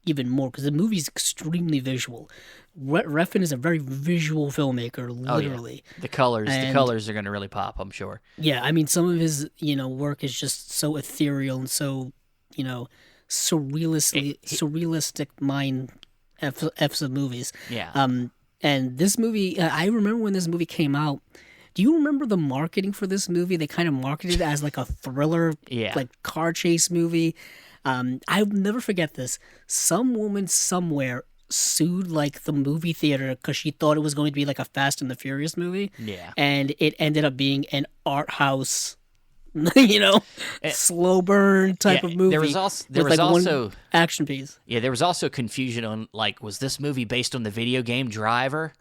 even more because the movie's extremely visual. Refn is a very visual filmmaker, literally. Oh, yeah. The colors are going to really pop, I'm sure. Yeah, I mean, some of his, work is just so ethereal and so, surrealistic mind F's of movies. Yeah. And this movie, I remember when this movie came out. Do you remember the marketing for this movie? They kind of marketed it as like a thriller, like car chase movie. I'll never forget this. Some woman somewhere sued like the movie theater because she thought it was going to be like a Fast and the Furious movie. Yeah. And it ended up being an art house, slow burn type of movie. There was also one action piece. Yeah, there was also confusion on like, was this movie based on the video game Driver?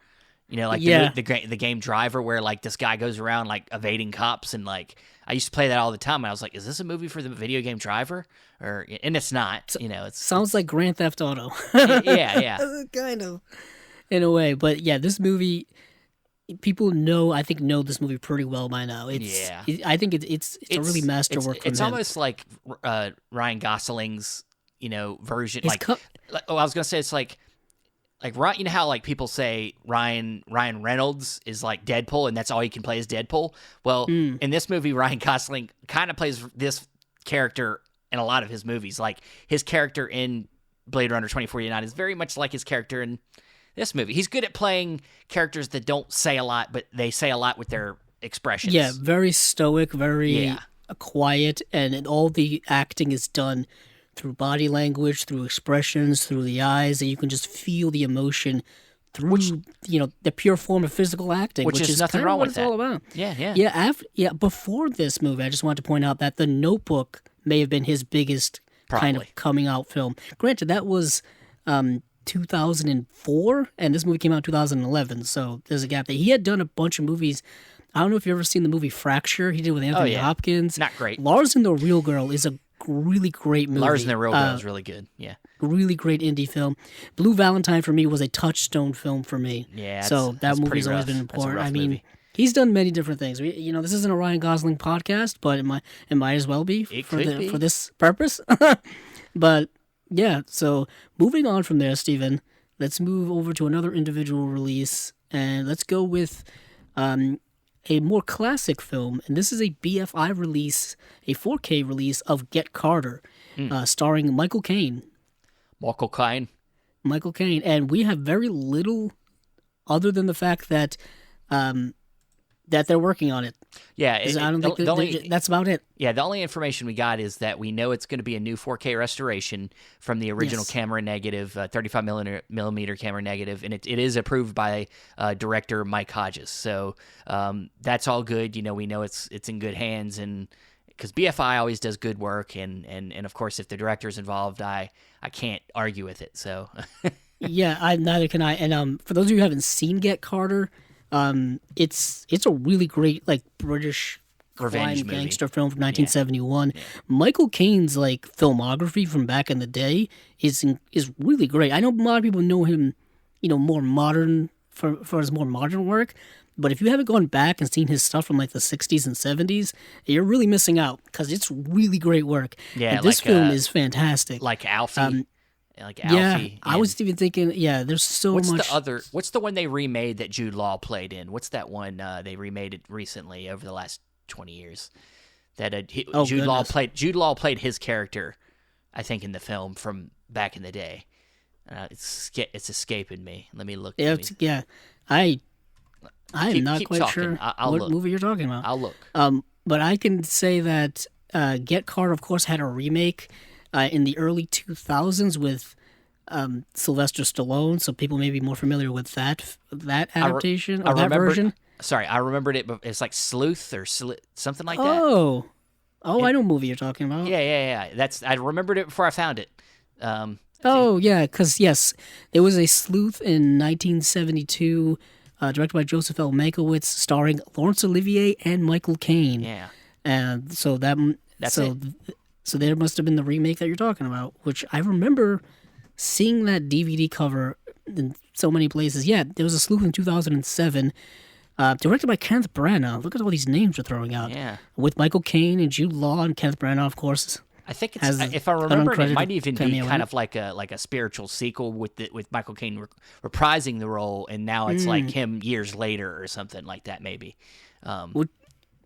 The game Driver, where like this guy goes around like evading cops, and like I used to play that all the time. And I was like, is this a movie for the video game Driver? And it's not. It sounds like Grand Theft Auto. yeah, kind of, in a way. But yeah, this movie, people know this movie pretty well by now. I think it's a really masterwork. It's almost like Ryan Gosling's version. I was gonna say it's like Ryan, you know how like people say Ryan Reynolds is like Deadpool and that's all he can play is Deadpool? Well, in this movie, Ryan Gosling kind of plays this character in a lot of his movies. Like his character in Blade Runner 2049 is very much like his character in this movie. He's good at playing characters that don't say a lot, but they say a lot with their expressions. Yeah, very stoic, very quiet, and all the acting is done through body language, through expressions, through the eyes, and you can just feel the emotion through the pure form of physical acting, which is nothing wrong what with it's all about. Yeah. Before this movie, I just wanted to point out that The Notebook may have been his biggest kind of coming out film. Granted, that was 2004, and this movie came out in 2011, so there's a gap there. He had done a bunch of movies. I don't know if you've ever seen the movie Fracture. He did with Anthony Hopkins. Not great. Lars and the Real Girl is a really great movie. Lars and the Real Girl is really good. Yeah. Really great indie film. Blue Valentine for me was a touchstone film for me. Yeah. So that movie's always been important. I mean, he's done many different things. This isn't a Ryan Gosling podcast, but it might as well be for this purpose. But yeah, so moving on from there, Stephen, let's move over to another individual release, and let's go with a more classic film, and this is a BFI release, a 4K release of Get Carter, starring Michael Caine. Michael Caine, and we have very little other than the fact that that they're working on it. Yeah, I don't think that's about it. Yeah, the only information we got is that we know it's going to be a new 4K restoration from the original camera negative, 35 millimeter camera negative, and it is approved by director Mike Hodges. So that's all good. We know it's in good hands, and because BFI always does good work, and of course if the director's involved, I can't argue with it. So yeah, neither can I. And for those of you who haven't seen Get Carter, it's a really great like British revenge crime gangster film from 1971. Yeah. Michael Caine's like filmography from back in the day is really great. I know a lot of people know him, more modern for his more modern work. But if you haven't gone back and seen his stuff from like the 60s and 70s, you're really missing out because it's really great work. Yeah, and this film is fantastic. Like Alfie. I was even thinking, there's so much. What's the one they remade that Jude Law played in? What's that one they remade it recently over the last 20 years? That Jude Law played his character, I think, in the film from back in the day. It's escaping me. Let me look. I'm not quite sure what movie you're talking about. I'll look. But I can say that Get Carter, of course, had a remake in the early 2000s with Sylvester Stallone, so people may be more familiar with that adaptation or that version. Sorry, I remembered it, but it's like Sleuth or something like that. Oh, I know what movie you're talking about. Yeah. I remembered it before I found it. Because yes, there was a Sleuth in 1972. Directed by Joseph L. Mankiewicz, starring Laurence Olivier and Michael Caine. Yeah, and so so there must have been the remake that you're talking about, which I remember seeing that DVD cover in so many places. Yeah, there was a Sleuth in 2007, directed by Kenneth Branagh. Look at all these names we're throwing out. Yeah, with Michael Caine and Jude Law and Kenneth Branagh, of course. I think it's, if I remember, it might even be kind of like a spiritual sequel with Michael Caine reprising the role, and now it's like him years later or something like that, maybe.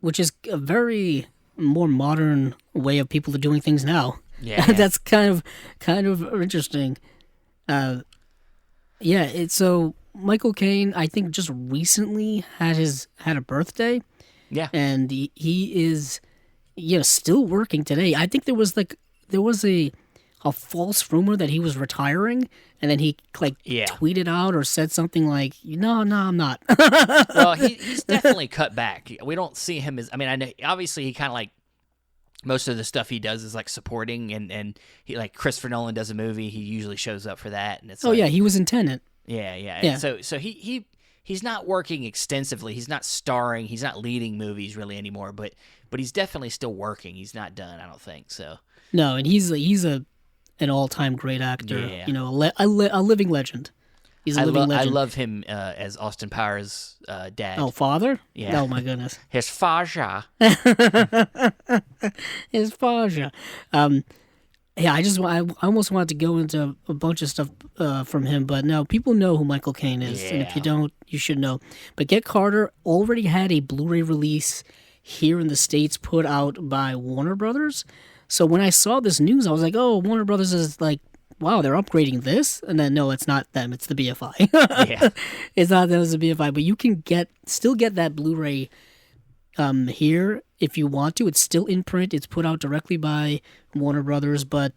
Which is a very more modern way of people doing things now. Yeah, that's kind of interesting. So Michael Caine, I think, just recently had a birthday. Yeah, and he is. Still working today. I think there was a a false rumor that he was retiring, and then he tweeted out or said something like, "No, I'm not." Well, he's definitely cut back. We don't see him as. I mean, I know obviously he kind of like most of the stuff he does is like supporting, and he like Christopher Nolan does a movie, he usually shows up for that, and it's he was in Tenet. Yeah. So he's not working extensively. He's not starring. He's not leading movies really anymore. But he's definitely still working. He's not done, I don't think so. No, and he's an all-time great actor. Yeah. You know, a living legend. He's a living legend. I love him as Austin Powers' dad. Oh, father? Yeah. Oh my goodness. His Faja. His Faja. Yeah, I almost wanted to go into a bunch of stuff from him, but no, people know who Michael Caine is, and if you don't, you should know. But Get Carter already had a Blu-ray release here in the States put out by Warner Brothers. So when I saw this news, I was like, oh, Warner Brothers is like, wow, they're upgrading this? And then, no, it's not them, it's the BFI. Yeah. It's not them, it's the BFI, but you can still get that Blu-ray here if you want to. It's still in print. It's put out directly by Warner Brothers, but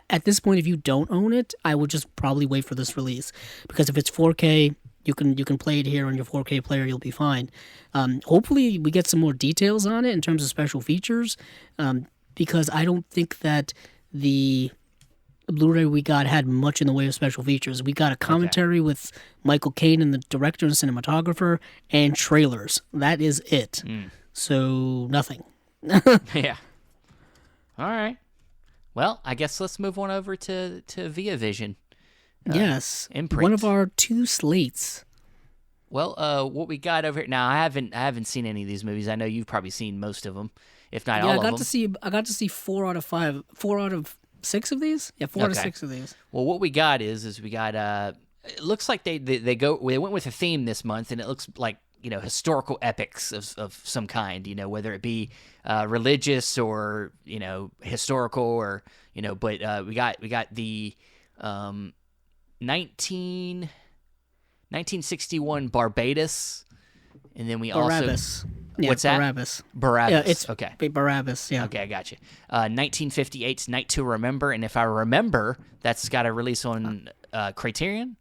at this point, if you don't own it, I would just probably wait for this release, because if it's 4K, you can play it here on your 4K player. You'll be fine. Hopefully, we get some more details on it in terms of special features, because I don't think that the Blu-ray we got had much in the way of special features. We got a commentary with Michael Caine and the director and cinematographer, and trailers. That is it. So nothing. Yeah. All right. Well, I guess let's move on over to Via Vision. Yes. Imprint. One of our 2 slates. Well, what we got over here now, I haven't seen any of these movies. I know you've probably seen most of them, if not all of them. I got to see 4 out of 6 of these. Yeah, 4 out of 6 of these. Well, what we got is we got it looks like they went with a theme this month, and it looks like, you know, historical epics of some kind, you know, whether it be religious or, you know, historical, or, you know, but we got the 1961 Barbados, and then we Barabbas. also Yeah, what's that? Barabbas. Barabbas. Yeah, it's okay. Barabbas. Yeah. Okay, I got you. 1958's Night to Remember, and if I remember, that's got a release on Criterion.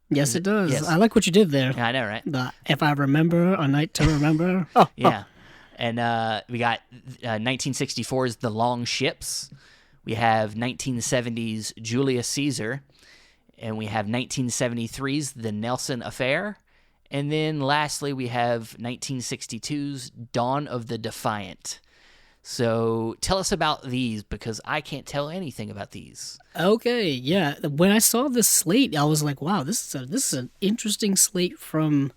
Yes, it does. Yes. I like what you did there. Yeah, I know, right? If I remember, A Night to Remember. Yeah. And we got 1964's The Long Ships. We have 1970's Julius Caesar. And we have 1973's The Nelson Affair. And then lastly, we have 1962's Dawn of the Defiant. So tell us about these, because I can't tell anything about these. Okay, yeah. When I saw this slate, I was like, wow, this is an interesting slate from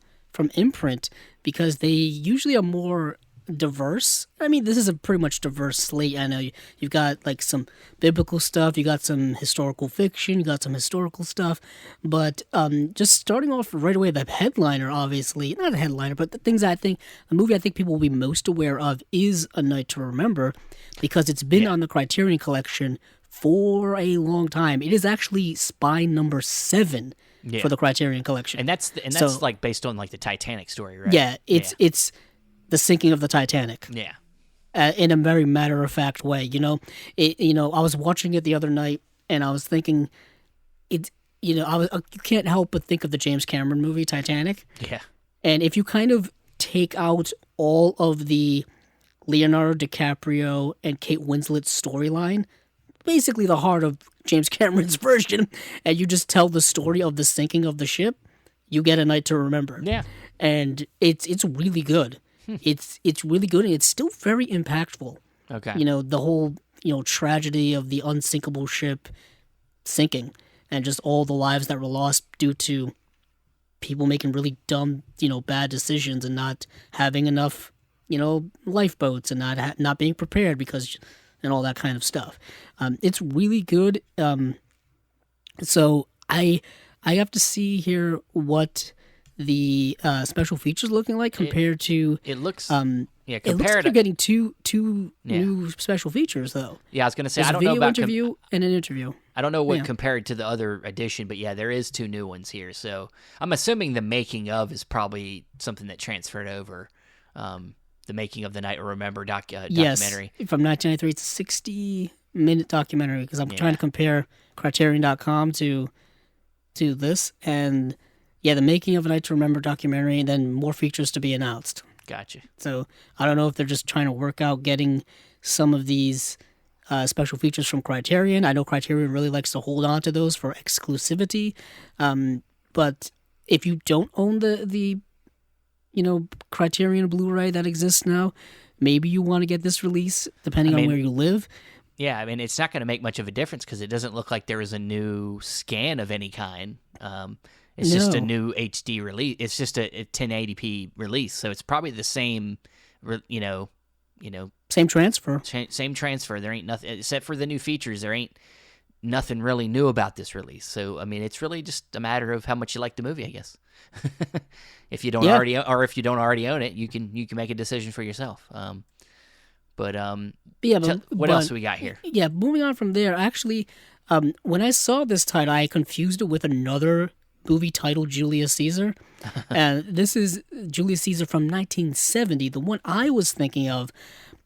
Imprint, because they usually are more diverse. I mean, this is a pretty much diverse slate. I know you've got like some biblical stuff, you got some historical fiction, you got some historical stuff, but just starting off right away, the headliner, obviously, not a headliner, but the movie I think people will be most aware of is A Night to Remember, because it's been on the Criterion Collection for a long time. It is actually spine number 7 for the Criterion Collection, and that's like based on like the Titanic story, right? Yeah, it's the sinking of the Titanic. Yeah. In a very matter-of-fact way, you know. I was watching it the other night, and I was thinking, you can't help but think of the James Cameron movie Titanic. Yeah. And if you kind of take out all of the Leonardo DiCaprio and Kate Winslet storyline, basically the heart of James Cameron's version, and you just tell the story of the sinking of the ship, you get A Night to Remember. Yeah. And it's really good. It's really good, and it's still very impactful. Okay. You know, the whole, tragedy of the unsinkable ship sinking, and just all the lives that were lost due to people making really dumb, bad decisions, and not having enough, lifeboats, and not being prepared and all that kind of stuff. It's really good. So I have to see here what the special features looking like compared to it looks compared it looks like to you're getting two new special features though. Yeah, I was gonna say There's I don't know about interview and an interview. I don't know what compared to the other edition, but yeah, there is 2 new ones here. So I'm assuming the making of is probably something that transferred over. The making of the Night to Remember documentary. Yes, from 1993, it's a minute documentary because I'm trying to compare Criterion.com to this, and the making of a Night to Remember documentary, and then more features to be announced. Gotcha. So I don't know if they're just trying to work out getting some of these special features from Criterion. I know Criterion really likes to hold on to those for exclusivity, but if you don't own the Criterion Blu-ray that exists now, maybe you want to get this release depending on where you live. Yeah, I mean, it's not going to make much of a difference because it doesn't look like there is a new scan of any kind. It's just a new HD release. It's just a 1080p release, so it's probably the same, same transfer. Same transfer. There ain't nothing except for the new features. There ain't nothing really new about this release. So I mean, it's really just a matter of how much you like the movie, I guess. If you don't already, or if you don't already own it, you can make a decision for yourself. What else do we got here? Yeah, moving on from there. Actually, when I saw this title, I confused it with another movie titled Julius Caesar. And this is Julius Caesar from 1970. The one I was thinking of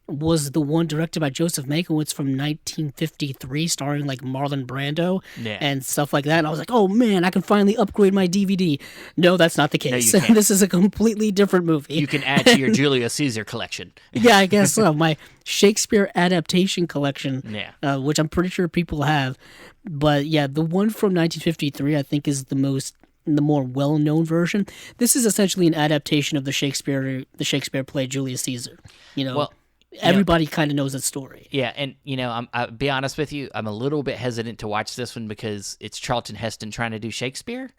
was the one directed by Joseph Mankiewicz from 1953, starring like Marlon Brando and stuff like that. And I was like, oh man, I can finally upgrade my DVD. No, that's not the case. No, this is a completely different movie. You can add to your Julius Caesar collection. Yeah, I guess so. My Shakespeare adaptation collection, which I'm pretty sure people have. But yeah, the one from 1953, I think, is the more well-known version. This is essentially an adaptation of the Shakespeare play Julius Caesar. Everybody kind of knows that story. Yeah, and I'll be honest with you, I'm a little bit hesitant to watch this one because it's Charlton Heston trying to do Shakespeare.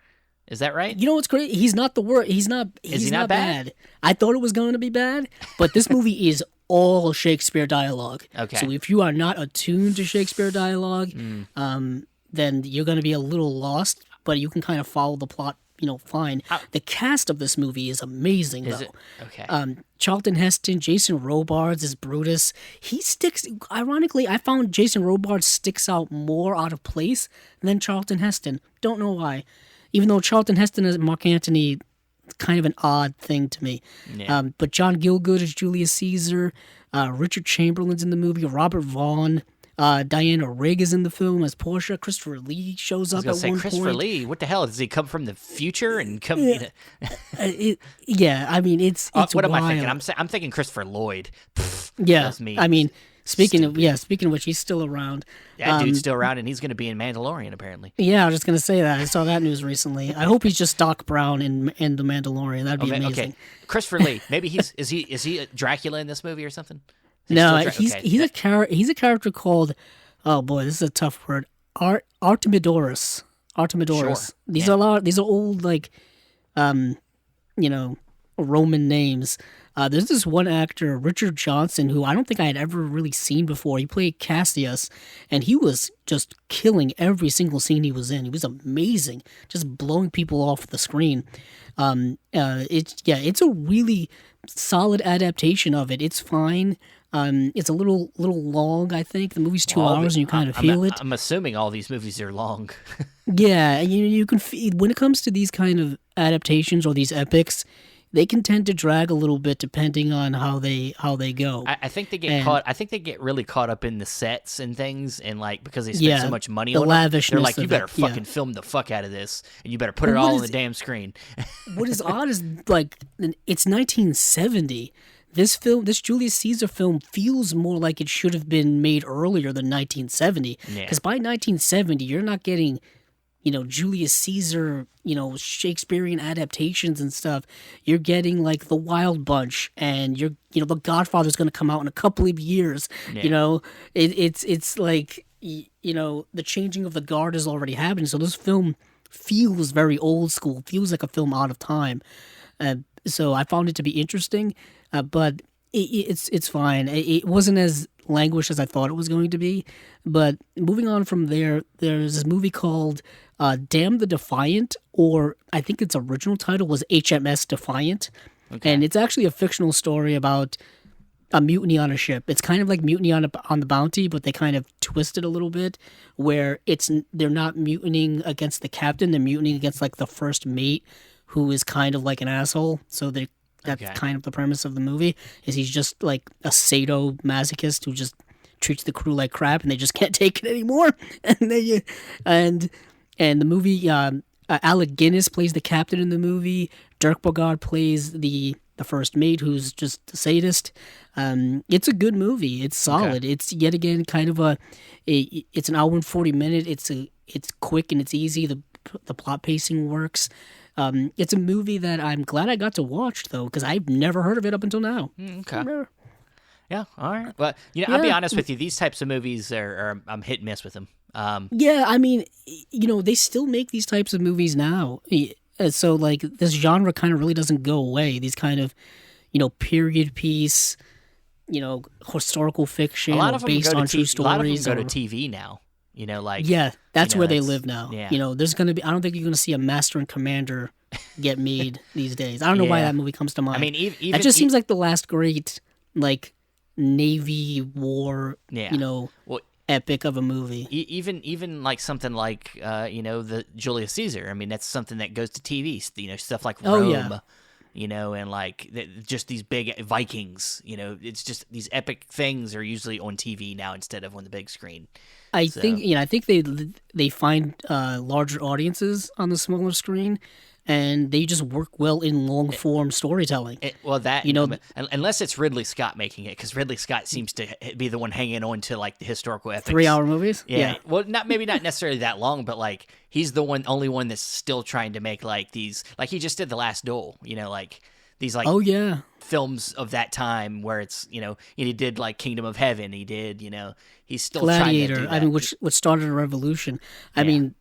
Is that right? You know what's great? He's not the word. He's not bad. I thought it was going to be bad, but this movie is all Shakespeare dialogue. Okay. So if you are not attuned to Shakespeare dialogue, then you're going to be a little lost, but you can kind of follow the plot fine. The cast of this movie is amazing, though. Is it? Okay. Charlton Heston, Jason Robards is Brutus. Ironically, I found Jason Robards sticks out more out of place than Charlton Heston. Don't know why. Even though Charlton Heston as Mark Antony, kind of an odd thing to me. Yeah. But John Gielgud is Julius Caesar. Richard Chamberlain's in the movie. Robert Vaughn. Diana Rigg is in the film as Portia. Christopher Lee shows up at one point. Christopher Lee? What the hell? Does he come from the future and come? Yeah, I mean it's what wild. am I thinking? I'm thinking Christopher Lloyd. That's me. I mean, speaking of which, he's still around. That dude's still around, and he's going to be in Mandalorian apparently. Yeah, I was just going to say that. I saw that news recently. I hope he's just Doc Brown in the Mandalorian. That'd be amazing. Okay, Christopher Lee. Maybe is he a Dracula in this movie or something? No, he's a character called, oh boy, this is a tough word. Artemidorus. Sure. These are old Roman names. There's this one actor, Richard Johnson, who I don't think I had ever really seen before. He played Cassius, and he was just killing every single scene he was in. He was amazing, just blowing people off the screen. It's a really solid adaptation of it. It's fine. It's a little long, I think. The movie's 2 hours, and you kind of feel it. I'm assuming all these movies are long. Yeah, you can when it comes to these kind of adaptations or these epics, they can tend to drag a little bit depending on how they go. I think they get caught. I think they get really caught up in the sets and things, and because they spend so much money on it, they're like, you better fucking film the fuck out of this, and you better put it all on the damn screen. What is odd is it's 1970. This Julius Caesar film feels more like it should have been made earlier than 1970. Because by 1970, you're not getting, Julius Caesar, Shakespearean adaptations and stuff. You're getting The Wild Bunch, and The Godfather's going to come out in a couple of years. Yeah. It's like, the changing of the guard has already happened. So this film feels very old school, feels like a film out of time. So I found it to be interesting, but it's fine. It wasn't as languished as I thought it was going to be. But moving on from there, there's this movie called Damn the Defiant, or I think its original title was HMS Defiant. Okay. And it's actually a fictional story about a mutiny on a ship. It's kind of like Mutiny on the Bounty, but they kind of twist it a little bit, where they're not mutinying against the captain, they're mutinying against the first mate, who is kind of like an asshole. So that's kind of the premise of the movie, is he's just a sadomasochist who just treats the crew like crap, and they just can't take it anymore. And the movie, Alec Guinness plays the captain in the movie. Dirk Bogarde plays the first mate, who's just a sadist. It's a good movie. It's solid. Okay. It's yet again kind of it's an hour and 40 minutes. It's quick and it's easy. The plot pacing works. It's a movie that I'm glad I got to watch, though, because I've never heard of it up until now. Okay. Yeah, all right. Well, I'll be honest with you. These types of movies are I'm hit and miss with them. Yeah, I mean, they still make these types of movies now. So, like, this genre kind of really doesn't go away. These kind of, period piece, historical fiction based on true stories. A lot of them go to TV now. That's where they live now. Yeah. There's going to be, I don't think you're going to see a Master and Commander get made these days. I don't know why that movie comes to mind. I mean, even, it just seems like the last great, like, Navy war, epic of a movie. Even like something like, the Julius Caesar. I mean, that's something that goes to TV, stuff like Rome. And like just these big Vikings, it's just these epic things are usually on TV now instead of on the big screen. I think they find larger audiences on the smaller screen, and they just work well in long form storytelling. Unless it's Ridley Scott making it, because Ridley Scott seems to be the one hanging on to like the historical epics. 3-hour movies. Yeah. Well, maybe not necessarily that long, but like he's the only one that's still trying to make like these. Like he just did The Last Duel. Like these like films of that time where it's he did like Kingdom of Heaven. He did he's still Gladiator. trying to do that. I mean, which started a revolution. I mean,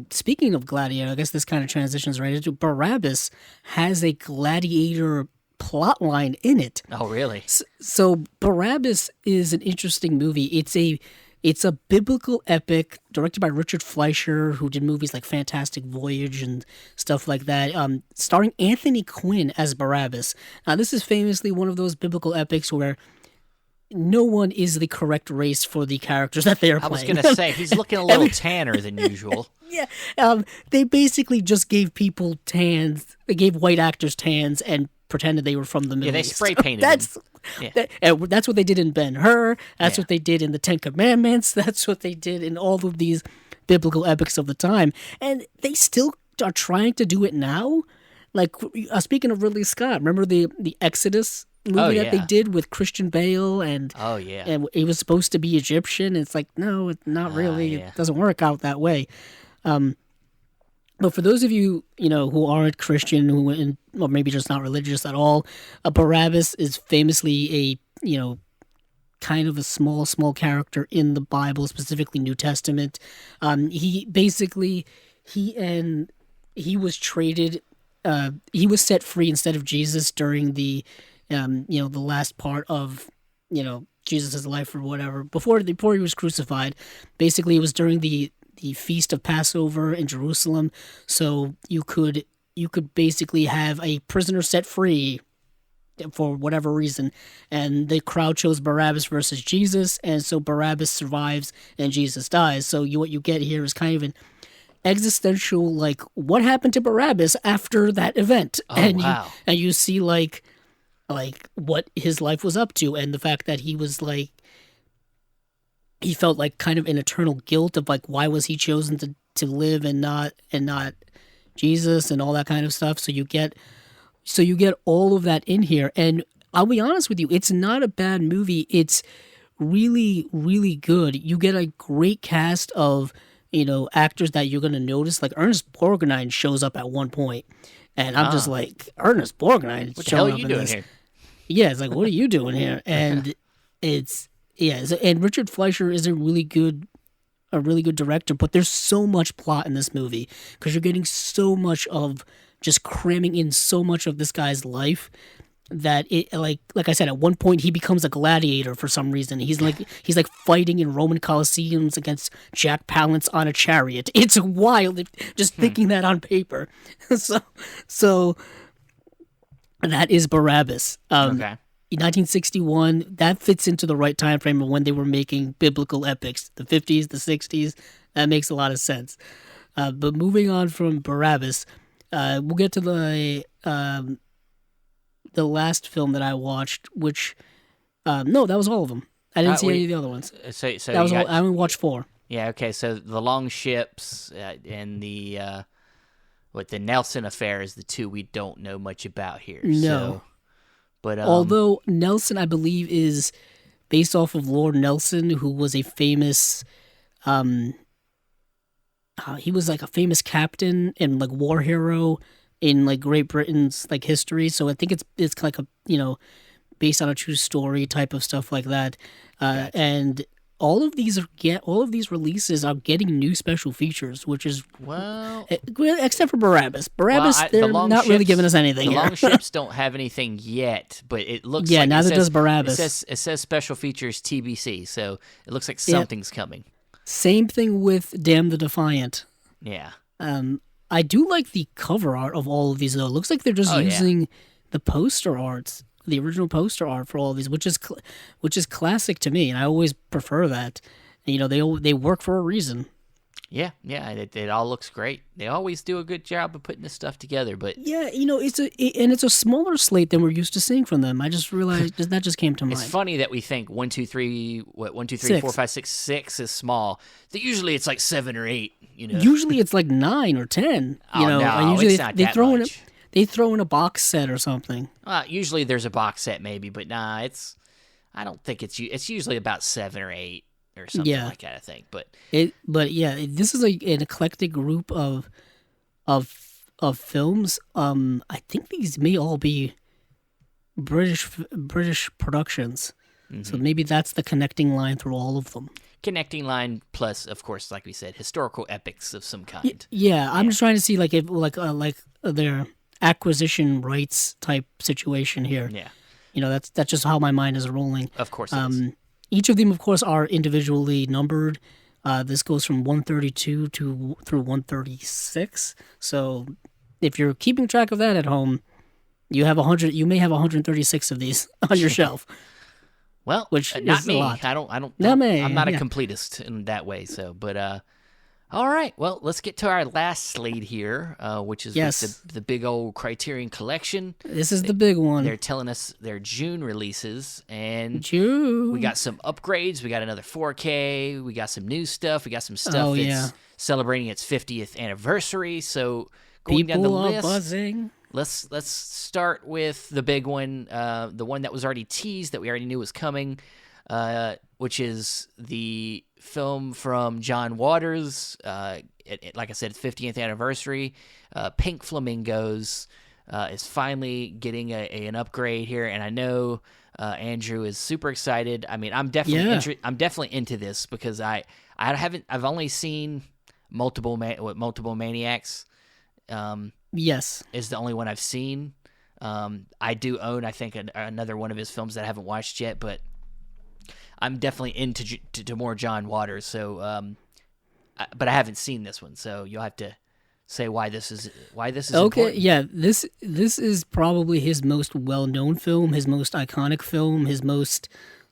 speaking of Gladiator, I guess this kind of transitions right into Barabbas has a gladiator plot line in it. Oh, really? So Barabbas is an interesting movie. It's a biblical epic directed by Richard Fleischer, who did movies like Fantastic Voyage and stuff like that, starring Anthony Quinn as Barabbas. Now, this is famously one of those biblical epics where no one is the correct race for the characters that they are playing. I was going to say, he's looking a little tanner than usual. Yeah. They basically just gave people tans. They gave white actors tans and pretended they were from the Middle East. Yeah, they spray painted them. That's what they did in Ben-Hur. That's what they did in the Ten Commandments. That's what they did in all of these biblical epics of the time. And they still are trying to do it now. Like, speaking of Ridley Scott, remember the Exodus movie that they did with Christian Bale? And he was supposed to be Egyptian. It's like, no, it's not really. It doesn't work out that way. But for those of you, who aren't Christian, or maybe just not religious at all, Barabbas is famously a, kind of a small character in the Bible, specifically New Testament. He was traded, he was set free instead of Jesus during the last part of, Jesus' life or whatever, before he was crucified. Basically, it was during the Feast of Passover in Jerusalem, so you could basically have a prisoner set free for whatever reason, and the crowd chose Barabbas versus Jesus, and so Barabbas survives and Jesus dies. So what you get here is kind of an existential, like, what happened to Barabbas after that event? You see like what his life was up to, and the fact that he was like, he felt like kind of an eternal guilt of like, why was he chosen to live and not Jesus and all that kind of stuff. So you get all of that in here. And I'll be honest with you, it's not a bad movie. It's really, really good. You get a great cast of, actors that you're going to notice. Like Ernest Borgnine shows up at one point, and I'm just like, Ernest Borgnine, what the hell are you doing here? Yeah, it's like, what are you doing here? And and Richard Fleischer is a really good director, but there's so much plot in this movie because you're getting so much of just cramming in so much of this guy's life that it like I said, at one point he becomes a gladiator for some reason. He's like fighting in Roman Colosseums against Jack Palance on a chariot. It's wild just thinking that on paper. So that is Barabbas. Okay. 1961, that fits into the right time frame of when they were making biblical epics, the 50s, the 60s. That makes a lot of sense. But moving on from Barabbas, we'll get to the last film that I watched, which no, that was all of them. I didn't see any of the other ones. So that was all, I only watched 4. Yeah, okay. So the Long Ships and the the Nelson Affair is the 2 we don't know much about here. No, so, but although Nelson, I believe, is based off of Lord Nelson, who was a famous. He was like a famous captain and like war hero in like Great Britain's like history. So I think it's like a based on a true story type of stuff like that. Gotcha. And all of these releases are getting new special features, which is except for Barabbas. They're not really giving us anything. The Long Ships don't have anything yet, but it looks like neither does Barabbas. It says special features TBC, so it looks like something's coming. Same thing with Damn the Defiant. Yeah. I do like the cover art of all of these, though. It looks like they're just using the poster arts, the original poster art for all of these, which is classic to me, and I always prefer that. They work for a reason. Yeah, it all looks great. They always do a good job of putting this stuff together, but it's a smaller slate than we're used to seeing from them. I just realized that just came to mind. It's funny that we think 1, 2, 3, 4, 5, 6, 6 is small. Usually it's like 7 or 8. Usually it's like 9 or 10. No, and usually it's not that much. They throw in a box set or something. Usually there's a box set maybe, but I don't think it's usually about 7 or 8. Or something like that, I think. But this is an eclectic group of films. I think these may all be British productions. Mm-hmm. So maybe that's the connecting line through all of them. Connecting line plus, of course, like we said, historical epics of some kind. I'm just trying to see like their acquisition rights type situation here. Yeah, that's just how my mind is rolling. Of course, it is. Each of them, of course, are individually numbered. This goes from 132 through 136. So, if you're keeping track of that at home, you may have 136 of these on your shelf. Well, which not is me. A lot. I'm not a completist in that way. So, but all right. Well, let's get to our last slate here, which is the big old Criterion Collection. This is the big one. They're telling us their June releases, and June. We got some upgrades. We got another 4K. We got some new stuff. We got some stuff that's celebrating its 50th anniversary. So going down the list, buzzing. Let's start with the big one, the one that was already teased that we already knew was coming, which is the film from John Waters. Like I said, it's 50th anniversary. Pink Flamingos is finally getting an upgrade here, and I know Andrew is super excited. I mean, I'm definitely into this because I've only seen Multiple Maniacs. Yes, is the only one I've seen. I do own, I think, another one of his films that I haven't watched yet, but I'm definitely into more John Waters. So, but I haven't seen this one, so you'll have to say why this is okay. Important. Yeah, this is probably his most well-known film, his most iconic film, his most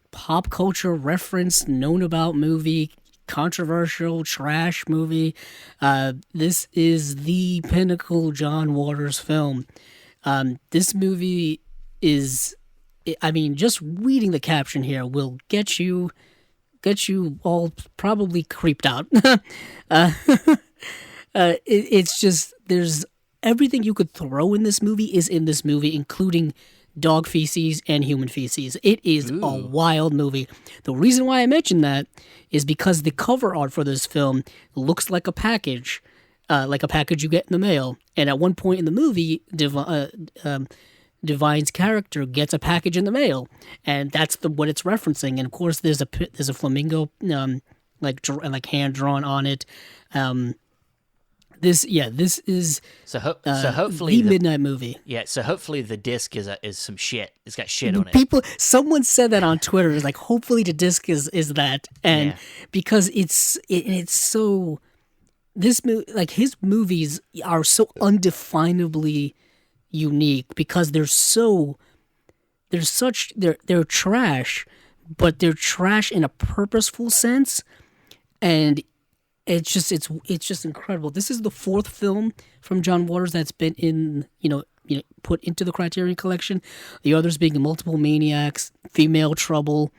pop culture reference, known about movie. Controversial trash movie. This is the pinnacle John Waters film. This movie is, I mean, just reading the caption here will get you all probably creeped out. It's just, there's everything you could throw in this movie is in this movie, including dog feces and human feces. It is a wild movie. The reason why I mentioned that is because the cover art for this film looks like a package you get in the mail. And at one point in the movie, Divine's character gets a package in the mail, and that's what it's referencing. And of course, there's a flamingo like hand drawn on it. This is hopefully the midnight movie. Yeah, so hopefully the disc is some shit. It's got shit on it. Someone said that on Twitter. It's like, hopefully the disc is that, and because it's so, this like his movies are so undefinably unique because they're trash, but they're trash in a purposeful sense, and it's just incredible. This is the 4th film from John Waters that's been in put into the Criterion Collection. The others being Multiple Maniacs, Female Trouble,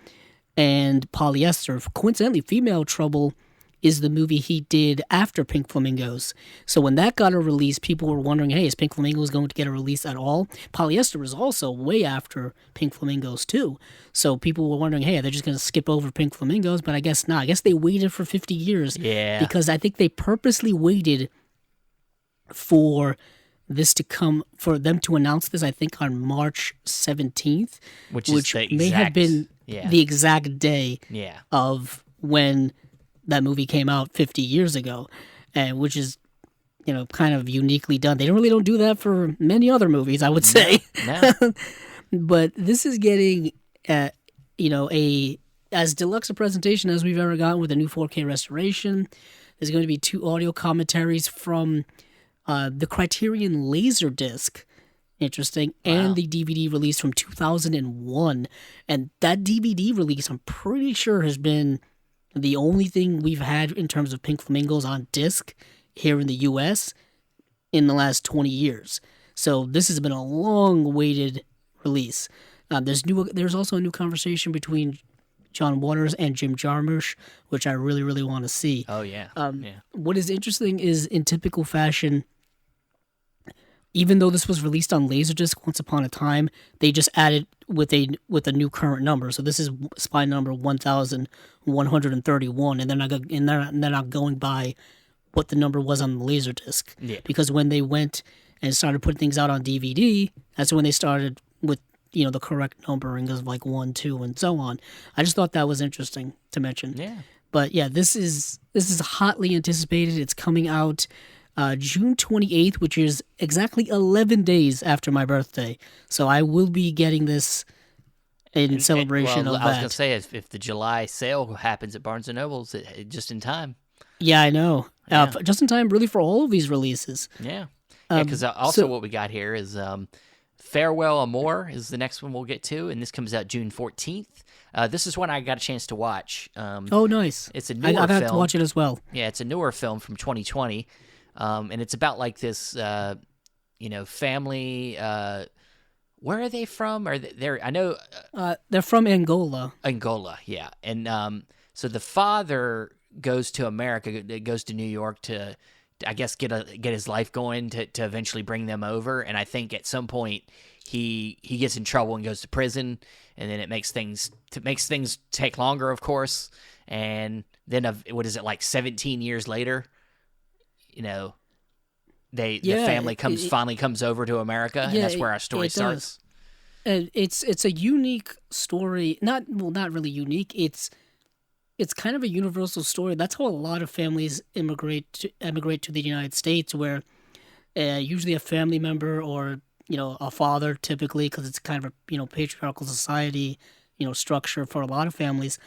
and Polyester. Coincidentally, Female Trouble is the movie he did after Pink Flamingos. So when that got a release, people were wondering, hey, is Pink Flamingos going to get a release at all? Polyester was also way after Pink Flamingos too. So people were wondering, hey, are they just going to skip over Pink Flamingos? But I guess not. I guess they waited for 50 years. Yeah. Because I think they purposely waited for this to come, for them to announce this, I think, on March 17th. Which may have been the exact day of when that movie came out 50 years ago, and which is, kind of uniquely done. They don't do that for many other movies, I would say. No. But this is getting, a as deluxe a presentation as we've ever gotten with a new 4K restoration. There's going to be 2 audio commentaries from the Criterion Laserdisc, interesting, and the DVD release from 2001. And that DVD release, I'm pretty sure, has been the only thing we've had in terms of Pink Flamingos on disc here in the U.S. in the last 20 years. So this has been a long-awaited release. There's also a new conversation between John Waters and Jim Jarmusch, which I really, really want to see. Oh, yeah. What is interesting is, in typical fashion, even though this was released on Laserdisc once upon a time, they just added with a new current number. So this is spine number 1131, and they're not going by what the number was on the Laserdisc. Yeah. Because when they went and started putting things out on DVD, that's when they started with the correct numbering of like 1, 2, and so on. I just thought that was interesting to mention. Yeah. But yeah, this is hotly anticipated. It's coming out June 28th, which is exactly 11 days after my birthday. So I will be getting this in celebration of that. I was going to say, if the July sale happens at Barnes & Noble's, just in time. Yeah, I know. Yeah. Just in time, really, for all of these releases. Yeah. Because what we got here is Farewell Amore is the next one we'll get to, and this comes out June 14th. This is one I got a chance to watch. Oh, nice. It's a newer film. I got to watch it as well. Yeah, it's a newer film from 2020. And it's about like this, family. Where are they from? I know they're from Angola. Angola, yeah. And so the father goes to America, goes to New York to I guess, get his life going to eventually bring them over. And I think at some point he gets in trouble and goes to prison, and then it makes things take longer, of course. And then what is it, like 17 years later? The family finally comes over to America, and that's where our story starts. And it's a unique story. Not really unique. It's kind of a universal story. That's how a lot of families emigrate to the United States, where usually a family member or a father, typically, because it's kind of a patriarchal society structure for a lot of families,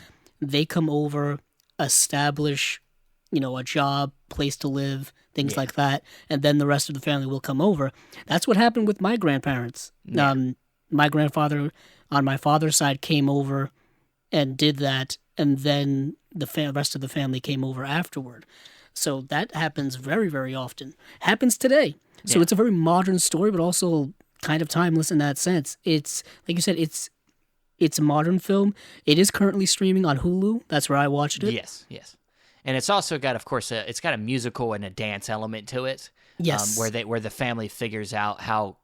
they come over, establish a job, place to live, things like that, and then the rest of the family will come over. That's what happened with my grandparents. Yeah. My grandfather on my father's side came over and did that, and then the rest of the family came over afterward. So that happens very, very often. Happens today. So it's a very modern story, but also kind of timeless in that sense. It's, like you said, it's a modern film. It is currently streaming on Hulu. That's where I watched it. Yes. And it's also got, of course, it's got a musical and a dance element to it. Yes. Where the family figures out how,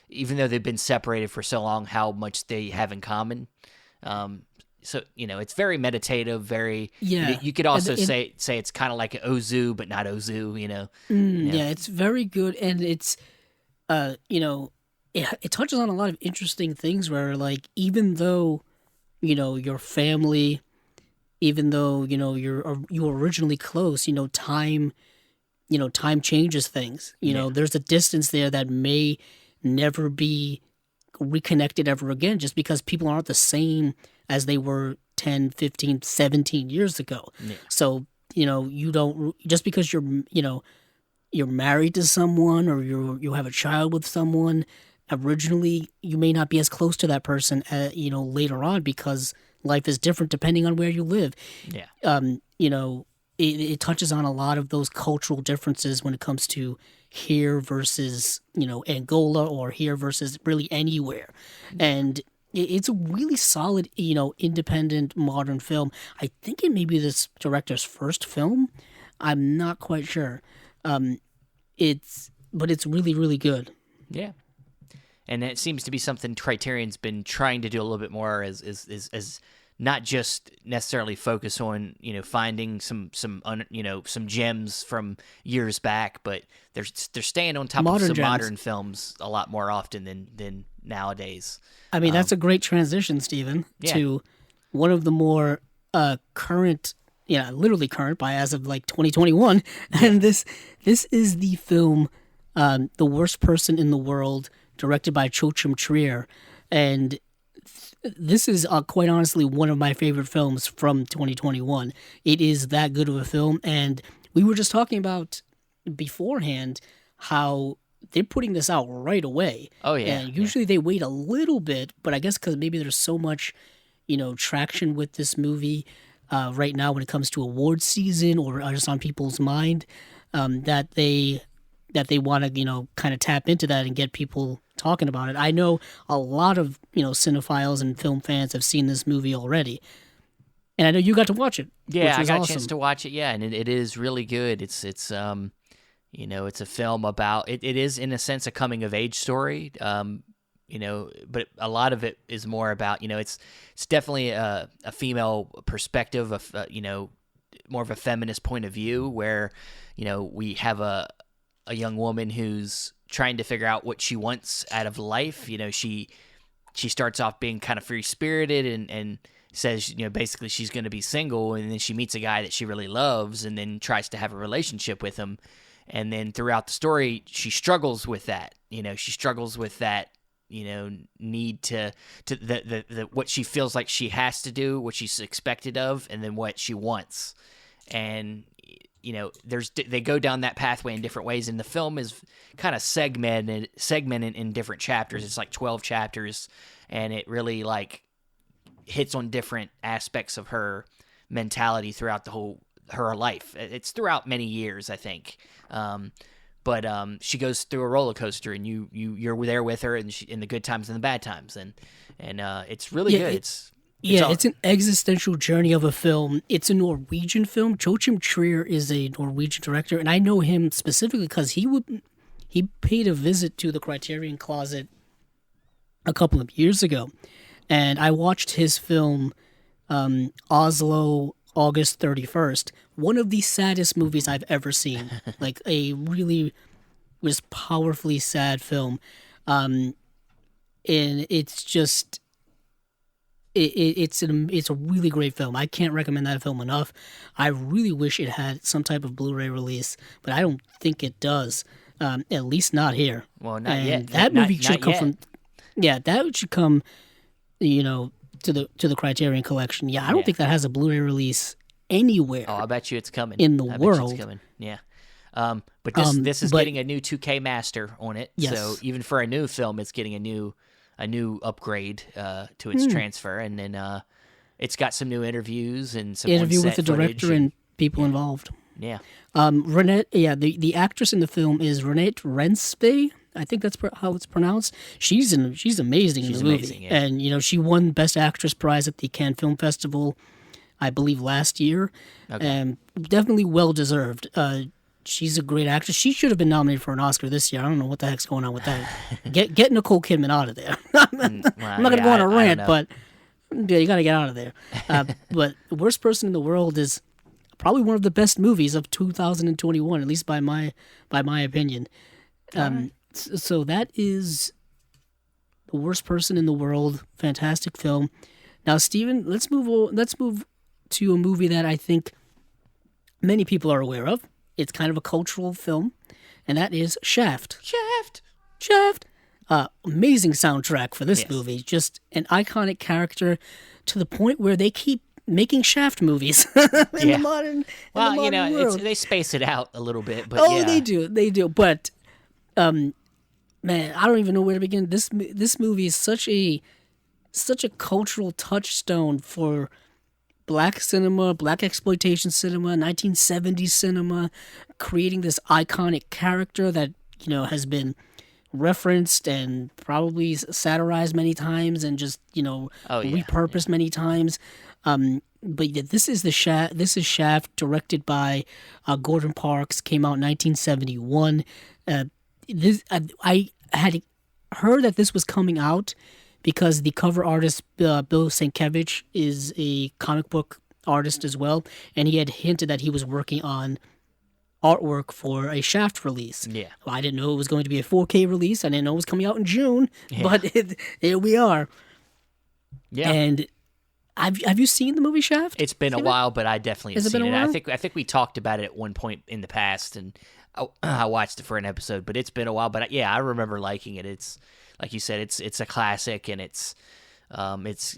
even though they've been separated for so long, how much they have in common. So, it's very meditative, very... Yeah. You could also say it's kind of like Ozu, but not Ozu, Yeah, it's very good, and it's, it touches on a lot of interesting things where, like, even though, your family, even though, you were originally close, time changes things. There's a distance there that may never be reconnected ever again, just because people aren't the same as they were 10, 15, 17 years ago. Yeah. So, you don't, just because you're married to someone or you have a child with someone, originally you may not be as close to that person, later on, because life is different depending on where you live. Yeah. It touches on a lot of those cultural differences when it comes to here versus, Angola, or here versus really anywhere. And it's a really solid, independent modern film. I think it may be this director's first film. I'm not quite sure. But it's really, really good. Yeah. And it seems to be something Criterion's been trying to do a little bit more as not just necessarily focus on, finding some gems from years back, but they're staying on top of some modern films a lot more often than nowadays. I mean, that's a great transition, Stephen, to one of the more current, literally current by as of like 2021. And this is the film The Worst Person in the World, directed by Joachim Trier. And this is quite honestly one of my favorite films from 2021. It is that good of a film. And we were just talking about beforehand how they're putting this out right away. Oh, yeah. And usually they wait a little bit, but I guess because maybe there's so much, traction with this movie right now when it comes to award season or just on people's mind, that they want to, kind of tap into that and get people talking about it. I know a lot of, cinephiles and film fans have seen this movie already. And I know you got to watch it. Yeah, I got awesome. a chance to watch it, and it is really good. It's it's a film about, it is in a sense a coming of age story, but a lot of it is more about, it's definitely a female perspective of, more of a feminist point of view where, we have a young woman who's trying to figure out what she wants out of life. She starts off being kind of free-spirited and says, basically she's going to be single, and then she meets a guy that she really loves and then tries to have a relationship with him. And then throughout the story, she struggles with that. She struggles with that, need to the what she feels like she has to do, what she's expected of, and then what she wants. And they go down that pathway in different ways, and the film is kind of segmented in different chapters. It's like 12 chapters, and it really like hits on different aspects of her mentality throughout her life. It's throughout many years, I think. But she goes through a roller coaster, and you're there with her in the good times and the bad times, and it's really good. It's an existential journey of a film. It's a Norwegian film. Joachim Trier is a Norwegian director, and I know him specifically because he paid a visit to the Criterion Closet a couple of years ago, and I watched his film Oslo August 31st, one of the saddest movies I've ever seen. Like a really was powerfully sad film. And it's just it's a really great film. I can't recommend that film enough. I really wish it had some type of Blu-ray release, but I don't think it does. At least not here. Well, not yet. That movie should come from that should come, to the Criterion Collection. Yeah, I don't think that has a Blu-ray release anywhere. Oh, I bet you it's coming in the world. Bet you it's coming. Yeah. But this is getting a new 2K master on it. Yes. So even for a new film, it's getting a new upgrade to its transfer, and then it's got some new interviews and some interview with the director and people involved. Yeah. Renette. Yeah, the actress in the film is Renette Reinsve. I think that's how it's pronounced. She's amazing in the movie, yeah. And she won Best Actress prize at the Cannes Film Festival, I believe last year, and definitely well deserved. She's a great actress. She should have been nominated for an Oscar this year. I don't know what the heck's going on with that. Get Nicole Kidman out of there. I'm not going to go on a rant, but yeah, you got to get out of there. But The Worst Person in the World is probably one of the best movies of 2021, at least by my opinion. So that is The Worst Person in the World. Fantastic film. Now, Stephen, let's move to a movie that I think many people are aware of. It's kind of a cultural film, and that is Shaft. Shaft. Amazing soundtrack for this movie. Just an iconic character to the point where they keep making Shaft movies in the modern world. They space it out a little bit, but they do. But man, I don't even know where to begin. This movie is such a cultural touchstone for Black cinema, Black exploitation cinema, 1970s cinema, creating this iconic character that has been referenced and probably satirized many times and just repurposed many times. But yeah, this is Shaft, directed by Gordon Parks. Came out in 1971. I had heard that this was coming out because the cover artist Bill Sienkiewicz is a comic book artist as well, and he had hinted that he was working on artwork for a Shaft release. Yeah. Well, I didn't know it was going to be a 4K release. I didn't know it was coming out in June, but here we are. Yeah. And have you seen the movie Shaft? It's been a while, but I definitely have seen it. I think we talked about it at one point in the past, and I watched it for an episode, but it's been a while. But I remember liking it. It's like you said, it's a classic, and it's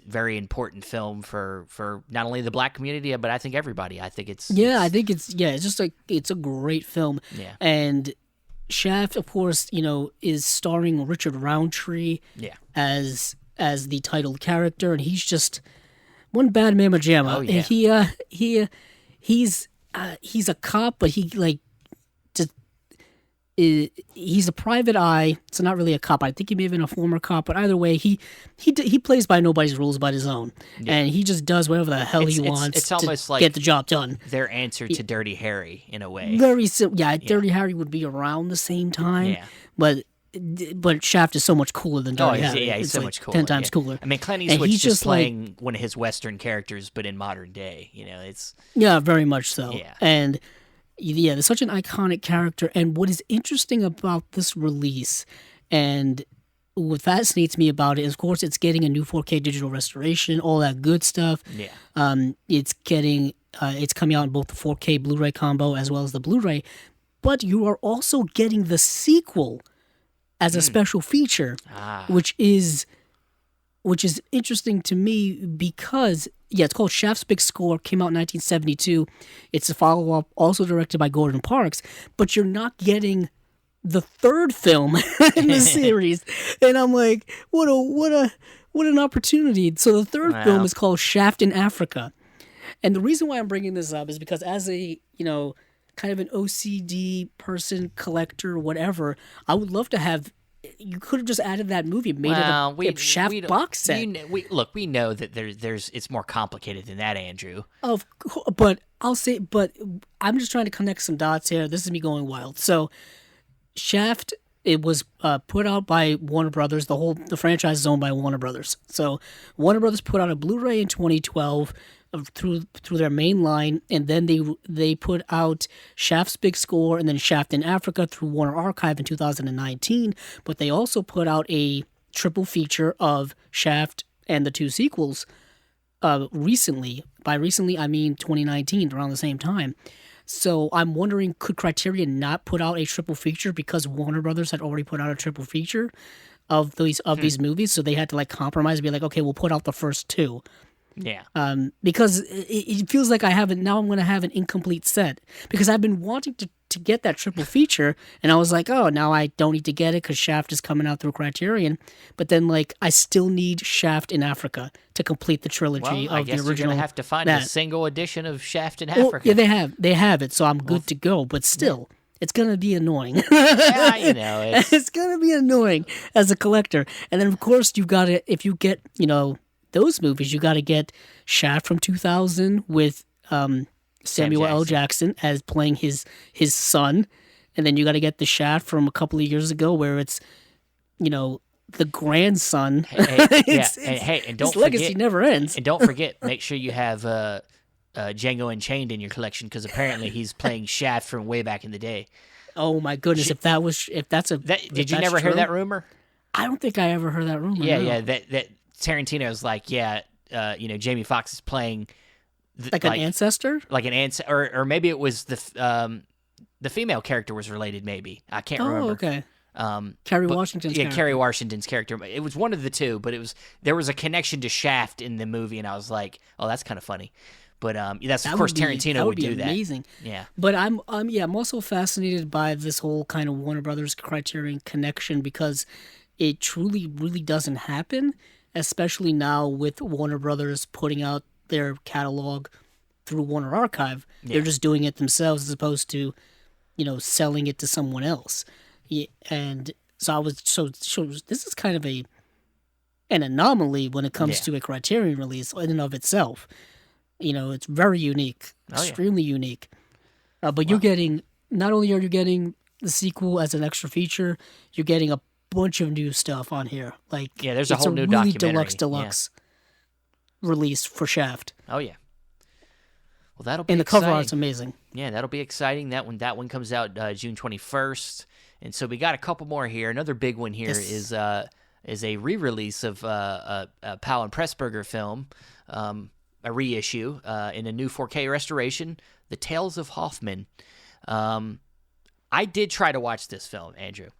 very important film for not only the Black community, but I think everybody. I think it's just it's a great film. Yeah. And Shaft, of course, is starring Richard Roundtree as the titled character, and he's just one bad mamma jamma. Oh, yeah. And he's a cop, but he's a private eye, so not really a cop. I think he may have been a former cop, but either way, he plays by nobody's rules but his own, and he just does whatever the hell he wants. It's almost like get the job done. Their answer to Dirty Harry, in a way. Very simple. Yeah, Dirty Harry would be around the same time, but Shaft is so much cooler than Dirty Harry. Yeah, he's so much cooler. 10 times cooler. I mean, Clint Eastwood's just playing one of his Western characters, but in modern day. It's very much so. Yeah, and. Yeah, there's such an iconic character, and what is interesting about this release, and what fascinates me about it is, of course, it's getting a new 4K digital restoration, all that good stuff. Yeah. It's coming out in both the 4K Blu-ray combo as well as the Blu-ray, but you are also getting the sequel as a special feature, which is interesting to me because. Yeah, it's called Shaft's Big Score, came out in 1972. It's a follow-up, also directed by Gordon Parks, but you're not getting the third film in the series. And I'm like, what an opportunity. So the third film is called Shaft in Africa. And the reason why I'm bringing this up is because as a, kind of an OCD person, collector, whatever, I would love to have. You could have just added that movie, made it a Shaft box set. We know that there's it's more complicated than that, Andrew. Of course, but I'm just trying to connect some dots here. This is me going wild. So, Shaft, it was put out by Warner Brothers. The franchise is owned by Warner Brothers. So, Warner Brothers put out a Blu-ray in 2012. Through their main line, and then they put out Shaft's Big Score and then Shaft in Africa through Warner Archive in 2019, but they also put out a triple feature of Shaft and the two sequels recently. By recently, I mean 2019, around the same time. So I'm wondering, could Criterion not put out a triple feature because Warner Brothers had already put out a triple feature of these movies, so they had to compromise and be like, okay, we'll put out the first two. Yeah. Because it feels like I'm going to have an incomplete set. Because I've been wanting to get that triple feature, and I was like, oh, now I don't need to get it because Shaft is coming out through Criterion. But then, I still need Shaft in Africa to complete the trilogy of the original. I guess you're going to have to find a single edition of Shaft in Africa. Yeah, they have it, so I'm good to go. But still, it's going to be annoying. It's going to be annoying as a collector. And then, of course, you've got to, if you get, those movies, you got to get Shaft from 2000 with Samuel L. Jackson as playing his son, and then you got to get the Shaft from a couple of years ago where it's the grandson. And don't his legacy never ends. And don't forget, make sure you have Django Unchained in your collection because apparently he's playing Shaft from way back in the day. Oh my goodness! Did you never hear that rumor? I don't think I ever heard that rumor. Yeah, that Tarantino's like, Jamie Foxx is playing an ancestor, or maybe it was the female character was related. Maybe I can't remember. Okay. Kerry Washington's character. Kerry Washington's character. It was one of the two, but there was a connection to Shaft in the movie, and I was like, oh, that's kind of funny. But Tarantino would do that. Amazing. Yeah. But I'm also fascinated by this whole kind of Warner Brothers Criterion connection because it truly really doesn't happen, especially now with Warner Brothers putting out their catalog through Warner Archive. Yeah. They're just doing it themselves as opposed to, selling it to someone else. Yeah, and So this is kind of an anomaly when it comes to a Criterion release in and of itself. It's very unique, extremely unique. But you're getting, not only are you getting the sequel as an extra feature, you're getting a bunch of new stuff on here. There's a whole new really documentary. deluxe release for Shaft. Oh yeah. Well, that'll be and the exciting. cover art's amazing. Yeah, that'll be exciting. That one comes out June 21st, and so we got a couple more here. Another big one here is a re-release of a Powell and Pressburger film, a reissue in a new 4K restoration, The Tales of Hoffman. I did try to watch this film, Andrew.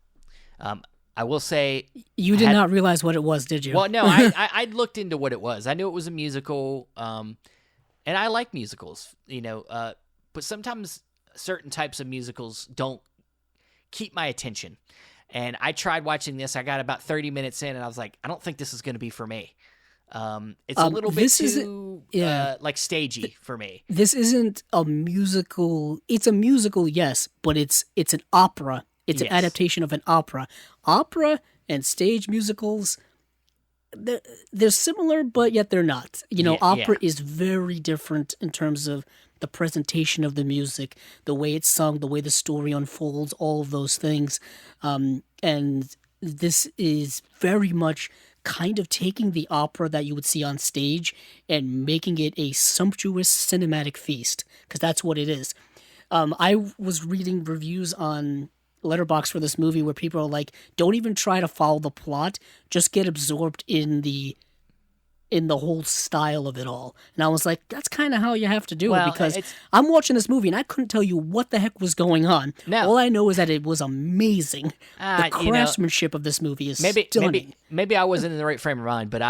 I will say you did not realize what it was, did you? Well, no, I looked into what it was. I knew it was a musical. And I like musicals, but sometimes certain types of musicals don't keep my attention. And I tried watching this. I got about 30 minutes in, and I was like, I don't think this is going to be for me. It's a little bit too stagey for me. This isn't a musical. It's a musical, yes, but it's an opera. It's an adaptation of an opera. Opera and stage musicals, they're similar, but yet they're not. Opera is very different in terms of the presentation of the music, the way it's sung, the way the story unfolds, all of those things. And this is very much kind of taking the opera that you would see on stage and making it a sumptuous cinematic feast, because that's what it is. I was reading reviews on Letterboxd for this movie where people are like, don't even try to follow the plot, just get absorbed in the whole style of it all. And I was like, that's kind of how you have to do it, because I'm watching this movie and I couldn't tell you what the heck was going on. No. All I know is that it was amazing. The craftsmanship of this movie is stunning. Maybe I wasn't in the right frame of mind, but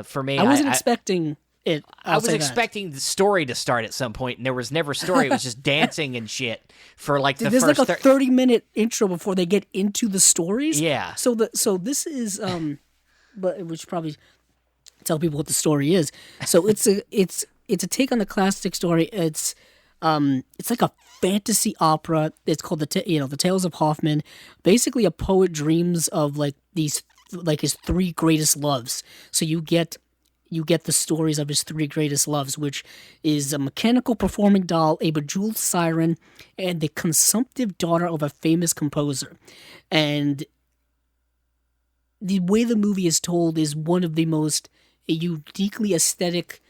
for me, I wasn't expecting it. I was expecting the story to start at some point, and there was never a story. It was just dancing and shit for the There's first. There's like a 30-minute intro before they get into the stories. Yeah. So this is but we should probably tell people what the story is. So it's a take on the classic story. It's like a fantasy opera. It's called the Tales of Hoffman. Basically, a poet dreams of his three greatest loves. So you get the stories of his three greatest loves, which is a mechanical performing doll, a bejeweled siren, and the consumptive daughter of a famous composer. And the way the movie is told is one of the most uniquely aesthetic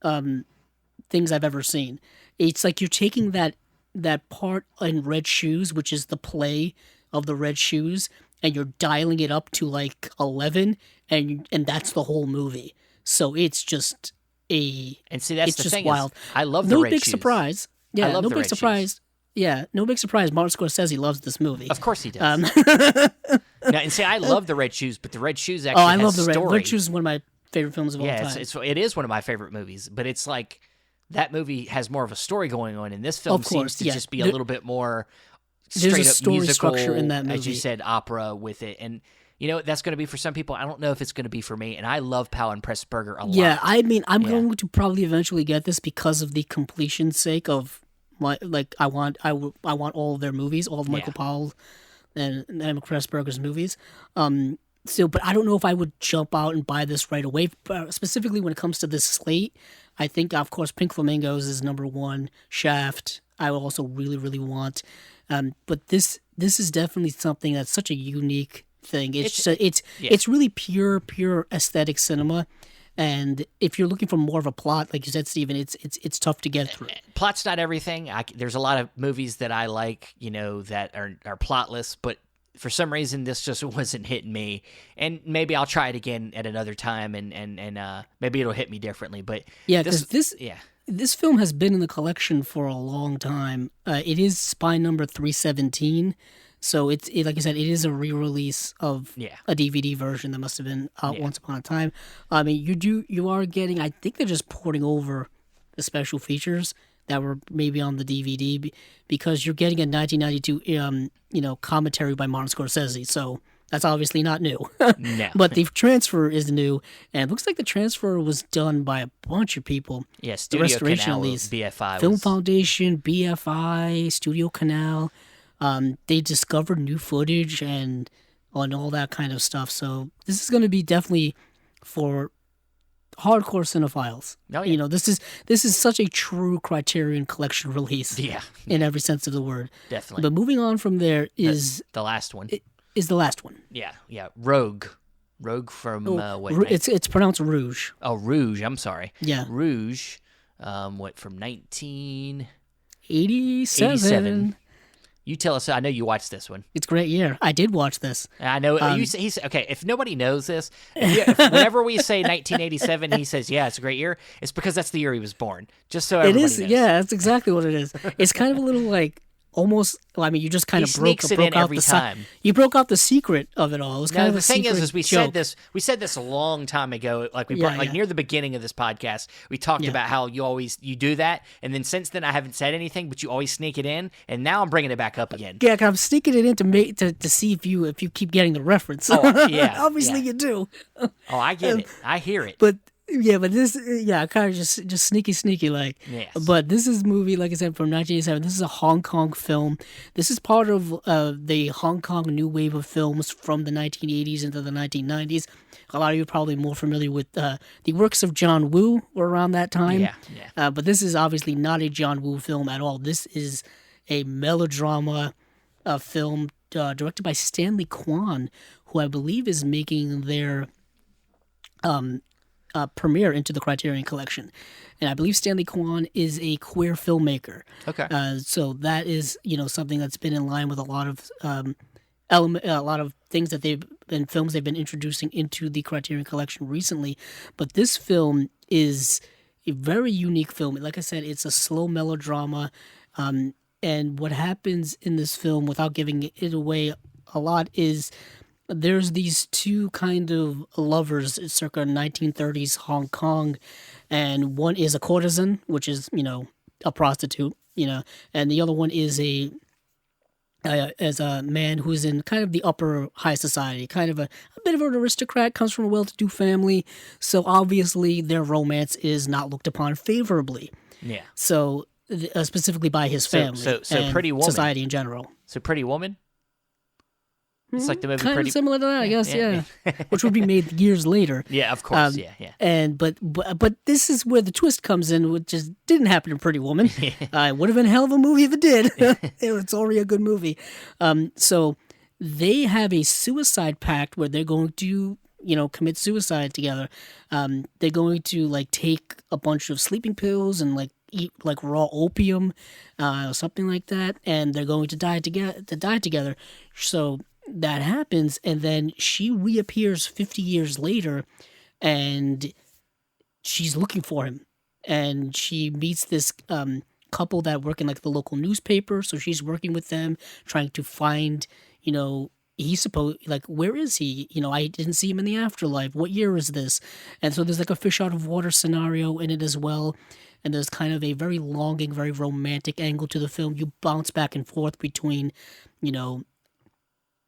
things I've ever seen. It's like you're taking that part in Red Shoes, which is the play of the Red Shoes, and you're dialing it up to 11, and that's the whole movie. So it's just that's the thing. Wild. I love the Red Shoes. No big surprise. Yeah, no big surprise. Yeah, no big surprise. Martin Scorsese loves this movie. Of course he does. I love the Red Shoes, but the Red Shoes actually I love the Red Shoes is one of my favorite films of all time. It is one of my favorite movies, but it's like that movie has more of a story going on, and this film seems to just be a little bit more straight there's a up story musical, structure in that movie. as you said, opera with it, and. That's going to be for some people. I don't know if it's going to be for me, and I love Powell and Pressburger a lot. Yeah, I mean, I'm going to probably eventually get this because of the completion's sake of I want all of their movies, all of Michael Powell and Pressburger's movies. But I don't know if I would jump out and buy this right away. Specifically when it comes to this slate, I think of course Pink Flamingos is number one. Shaft, I also really really want. But this is definitely something that's such a unique thing. It's really pure aesthetic cinema, and if you're looking for more of a plot, like you said, Steven, it's tough to get through. Plot's not everything. There's a lot of movies that I like, that are plotless, but for some reason this just wasn't hitting me, and maybe I'll try it again at another time, and maybe it'll hit me differently. But because this film has been in the collection for a long time. It is spine number 317. So like I said, it is a re-release of a DVD version that must have been out once upon a time. I mean, you are getting. I think they're just porting over the special features that were maybe on the DVD because you're getting a 1992 commentary by Martin Scorsese. So that's obviously not new. No. But the transfer is new, and it looks like the transfer was done by a bunch of people. Yeah, Studio Canal, BFI, Film Foundation, BFI, Studio Canal. They discovered new footage and and all that kind of stuff. So this is going to be definitely for hardcore cinephiles. Oh, yeah. This is such a true Criterion Collection release. Yeah. In every sense of the word. Definitely. But moving on from there is the last one. Is the last one. Yeah. Rogue from what? It's pronounced Rouge. Oh, Rouge. I'm sorry. Yeah. Rouge. What, from 1987? 87. You tell us. I know you watched this one. It's a great year. I did watch this. I know. He's okay. If nobody knows this, if whenever we say 1987, he says, "Yeah, it's a great year." It's because that's the year he was born. Just so everybody knows. Yeah, that's exactly what it is. It's kind of a little like almost. Well, I mean, you just kind of broke it in every time. You broke out the secret of it all. It was kind of the a thing secret is we joke. said this a long time ago. Like near the beginning of this podcast, we talked about how you do that, and then since then I haven't said anything, but you always sneak it in, and now I'm bringing it back up again. Yeah, I'm sneaking it in to see if you keep getting the reference. Oh yeah, obviously you do. Oh, I get it. I hear it. But this, kind of just sneaky like. Yes. But this is a movie, like I said, from 1987. This is a Hong Kong film. This is part of the Hong Kong new wave of films from the 1980s into the 1990s. A lot of you are probably more familiar with the works of John Woo were around that time. Yeah. But this is obviously not a John Woo film at all. This is a melodrama film directed by Stanley Kwan, who I believe is making their premiere into the Criterion Collection. And I believe Stanley Kwan is a queer filmmaker. Okay. So that is, something that's been in line with a lot of a lot of things that films they've been introducing into the Criterion Collection recently. But this film is a very unique film. Like I said, it's a slow melodrama. And what happens in this film, without giving it away a lot, is there's these two kind of lovers circa 1930s Hong Kong, and one is a courtesan, which is, a prostitute, and the other one is a man who's in kind of the upper high society, kind of a bit of an aristocrat, comes from a well-to-do family, so obviously their romance is not looked upon favorably. Yeah. So, specifically by his family so and Pretty Woman. Society in general. So Pretty Woman? It's like the movie kind Pretty... of similar to that, I guess, yeah. Which would be made years later. Yeah, of course, yeah. And but this is where the twist comes in, which just didn't happen in Pretty Woman. It would have been a hell of a movie if it did. It's already a good movie. So they have a suicide pact where they're going to, commit suicide together. They're going to take a bunch of sleeping pills and eat raw opium, something like that, and they're going to die together. So that happens, and then she reappears 50 years later, and she's looking for him, and she meets this couple that work in the local newspaper. So she's working with them, trying to find, he's supposed, where is he? I didn't see him in the afterlife. What year is this? And so there's a fish out of water scenario in it as well. And there's kind of a very longing, very romantic angle to the film. You bounce back and forth between,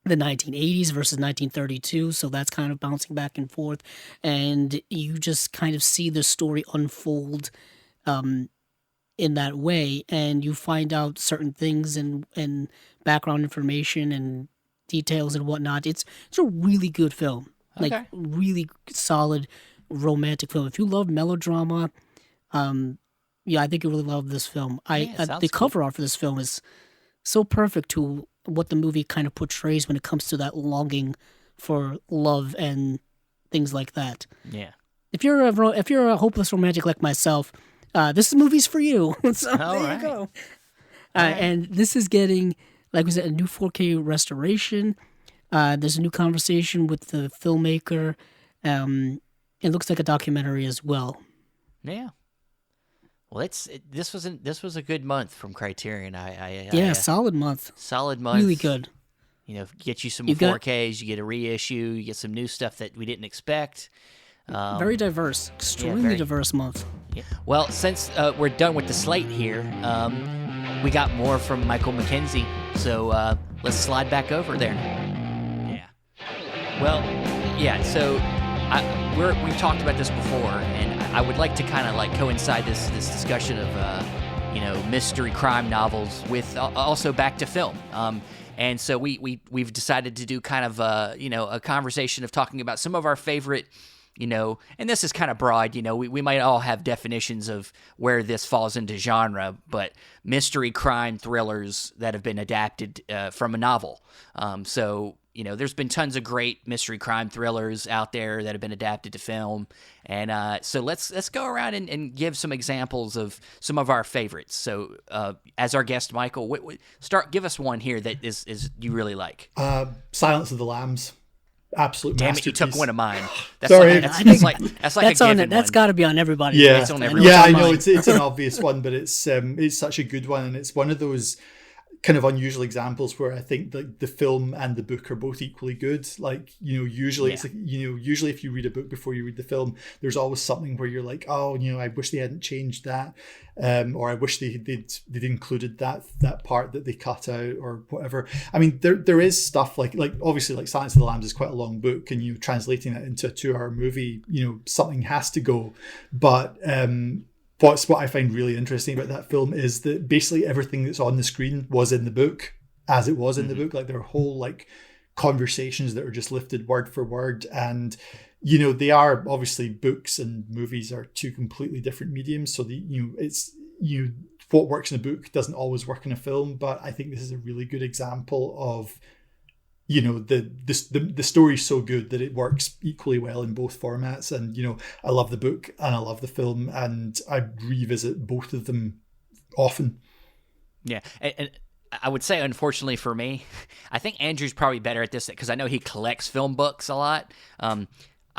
the 1980s versus 1932, so that's kind of bouncing back and forth, and you just kind of see the story unfold in that way, and you find out certain things and background information and details and whatnot. It's a really good film, really solid romantic film. If you love melodrama, I think you really love this film. The cover art for this film is so perfect to what the movie kind of portrays when it comes to that longing for love and things like that. Yeah. If you're a hopeless romantic like myself, this movie's for you. So you go. And this is getting, like we said, a new 4K restoration. There's a new conversation with the filmmaker. It looks like a documentary as well. Yeah. Well, this was a good month from Criterion. Solid month. Solid month. Really good. Get you some 4Ks. You get a reissue. You get some new stuff that we didn't expect. Very diverse. Extremely diverse month. Yeah. Well, since we're done with the slate here, we got more from Michael MacKenzie. So let's slide back over there. Yeah. Well, yeah. So we've talked about this before, and I would like to kind of coincide this discussion of mystery crime novels with also back to film. And so we've decided to do kind of a conversation of talking about some of our favorite, and this is kind of broad, we might all have definitions of where this falls into genre, but mystery, crime, thrillers that have been adapted from a novel. So there's been tons of great mystery, crime thrillers out there that have been adapted to film. And so let's go around and give some examples of some of our favorites. So as our guest, Michael, give us one here that is you really like. Silence of the Lambs. Absolute Damn masterpiece. It, you took one of mine. That's Sorry. That's got to be on everybody's list. I know it's an obvious one, but it's such a good one, and it's one of those kind of unusual examples where I think the film and the book are both equally good. Like, usually it's like, usually if you read a book before you read the film, there's always something where you're like, oh, I wish they hadn't changed that, or I wish they'd included that part that they cut out or whatever. I mean, there is stuff like obviously like Silence of the Lambs is quite a long book, and translating it into a 2-hour movie, something has to go. But what I find really interesting about that film is that basically everything that's on the screen was in the book, as it was in the book. Like, there are whole like conversations that are just lifted word for word, and they are obviously, books and movies are two completely different mediums. So what works in a book doesn't always work in a film. But I think this is a really good example of the story's so good that it works equally well in both formats. And I love the book and I love the film, and I revisit both of them often. Yeah, and I would say, unfortunately for me, I think Andrew's probably better at this because I know he collects film books a lot.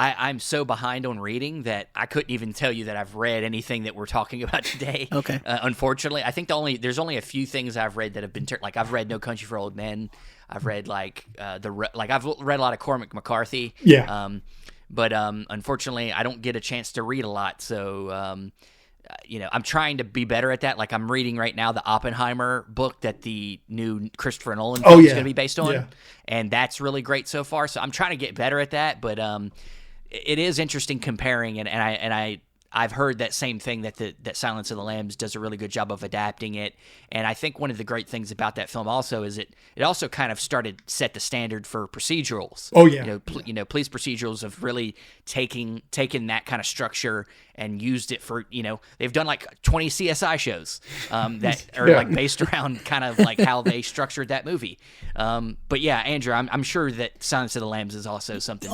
I'm so behind on reading that I couldn't even tell you that I've read anything that we're talking about today. Okay. Unfortunately, I think there's only a few things I've read that have been like I've read No Country for Old Men. I've read I've read a lot of Cormac McCarthy. Yeah. But unfortunately, I don't get a chance to read a lot. So I'm trying to be better at that. Like, I'm reading right now the Oppenheimer book that the new Christopher Nolan film is going to be based on, and that's really great so far. So I'm trying to get better at that. But it is interesting comparing, and I've heard that same thing, that Silence of the Lambs does a really good job of adapting it. And I think one of the great things about that film also is it also kind of set the standard for procedurals. Oh yeah. Police procedurals have really taken that kind of structure and used it for, they've done like 20 CSI shows that are like based around kind of like how they structured that movie. But yeah, Andrew, I'm sure that Silence of the Lambs is also something.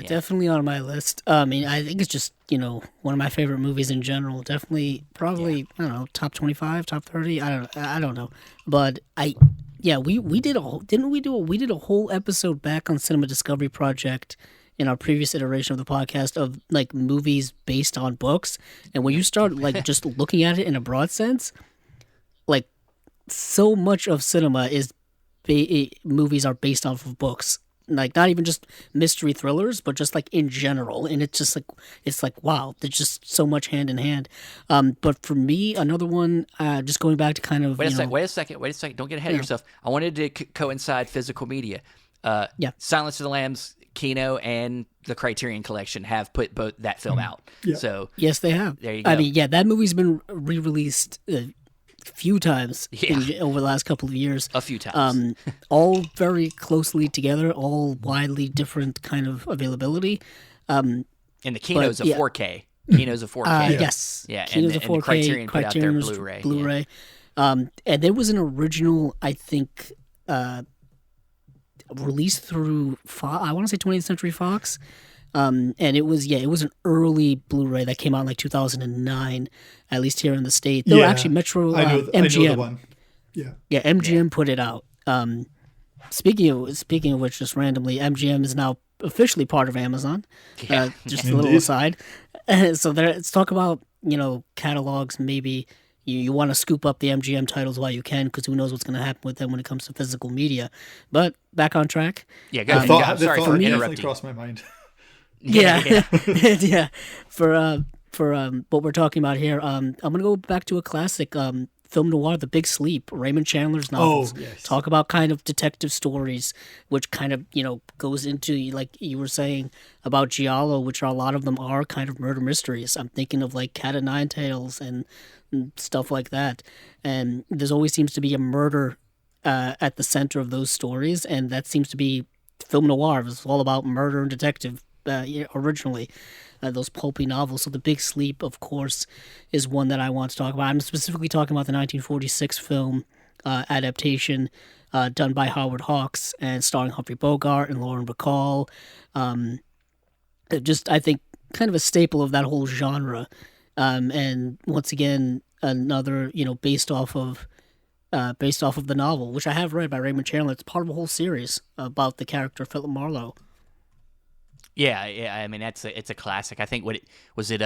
Definitely on my list. I mean, I think it's just, one of my favorite movies in general. Definitely, probably, I don't know, top 25, top 30. I don't know. But we did a whole episode back on Cinema Discovery Project in our previous iteration of the podcast of like movies based on books. And when you start like just looking at it in a broad sense, like so much of cinema is movies are based off of books. Like, not even just mystery thrillers, but just like in general. And it's just like, wow, there's just so much hand in hand. But for me, another one, just going back to kind of, Wait a second. Don't get ahead of yourself. I wanted to coincide physical media. Silence of the Lambs, Kino, and the Criterion Collection have put both that film out. Yeah. So yes, they have. There you go. I mean, that movie's been re-released a few times over the last couple of years. A few times. All very closely together, all widely different kind of availability. And the Kino's a 4K. Kino's a 4K. Yes. Yeah, Kino's a 4K. And Criterion put out their Blu-ray. Blu-ray. Yeah. And there was an original, I think, released through I want to say 20th Century Fox. And it was an early Blu-ray that came out in like 2009, at least here in the States. No, actually Metro MGM. I know the one. Yeah, MGM put it out. Speaking of which, just randomly, MGM is now officially part of Amazon. Just a little aside. So let's talk about catalogs. Maybe you want to scoop up the MGM titles while you can, because who knows what's going to happen with them when it comes to physical media. But back on track. Yeah, go ahead. Sorry for interrupting. Crossed my mind. Yeah. For what we're talking about here, I'm gonna go back to a classic film noir, The Big Sleep, Raymond Chandler's novels. Oh, yes. Talk about kind of detective stories, which kind of goes into, like you were saying about Giallo, which a lot of them are kind of murder mysteries. I'm thinking of like Cat o' Nine Tails and stuff like that. And there's always seems to be a murder at the center of those stories, and that seems to be film noir. It's all about murder and detective originally, those pulpy novels. So The Big Sleep, of course, is one that I want to talk about. I'm specifically talking about the 1946 film adaptation done by Howard Hawks and starring Humphrey Bogart and Lauren Bacall. Just, I think, kind of a staple of that whole genre. And once again, another, based off of the novel, which I have read by Raymond Chandler. It's part of a whole series about the character Philip Marlowe. Yeah. I mean, it's a classic. I think was it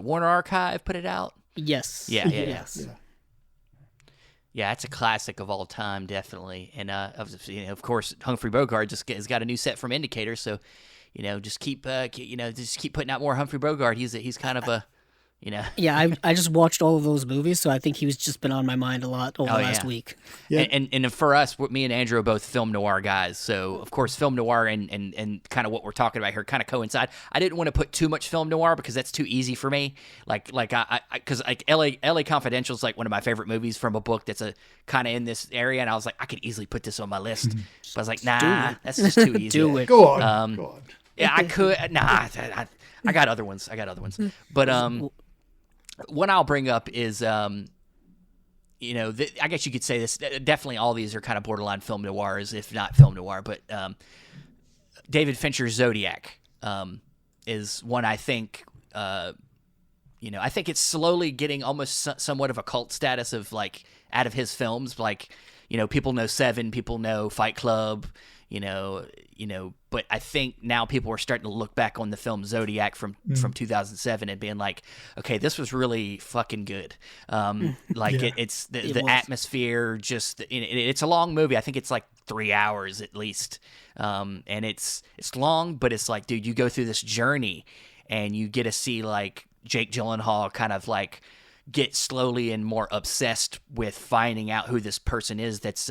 Warner Archive put it out? Yes. Yeah. Yes. Yeah, it's a classic of all time, definitely. And of course, Humphrey Bogart has got a new set from Indicator, so just keep putting out more Humphrey Bogart. He's kind of a Yeah, I just watched all of those movies, so I think he's just been on my mind a lot over the last week. Yeah. And for us, me and Andrew are both film noir guys, so of course film noir and kind of what we're talking about here kind of coincide. I didn't want to put too much film noir because that's too easy for me. Because LA Confidential is like one of my favorite movies from a book that's a kind of in this area, and I was like, I could easily put this on my list, but I was like, nah, that's just too easy. Do it. Go on. Yeah, I could. Nah, I got other ones. But one I'll bring up is, I guess you could say this. Definitely, all these are kind of borderline film noirs, if not film noir. But David Fincher's Zodiac is one I think. I think it's slowly getting almost somewhat of a cult status of like out of his films. Like, people know Seven, people know Fight Club. But I think now people are starting to look back on the film Zodiac from 2007 and being like, okay, this was really fucking good. It's the atmosphere, just it's a long movie. I think it's like 3 hours at least. And it's long, but it's like, dude, you go through this journey and you get to see like Jake Gyllenhaal kind of like get slowly and more obsessed with finding out who this person is that's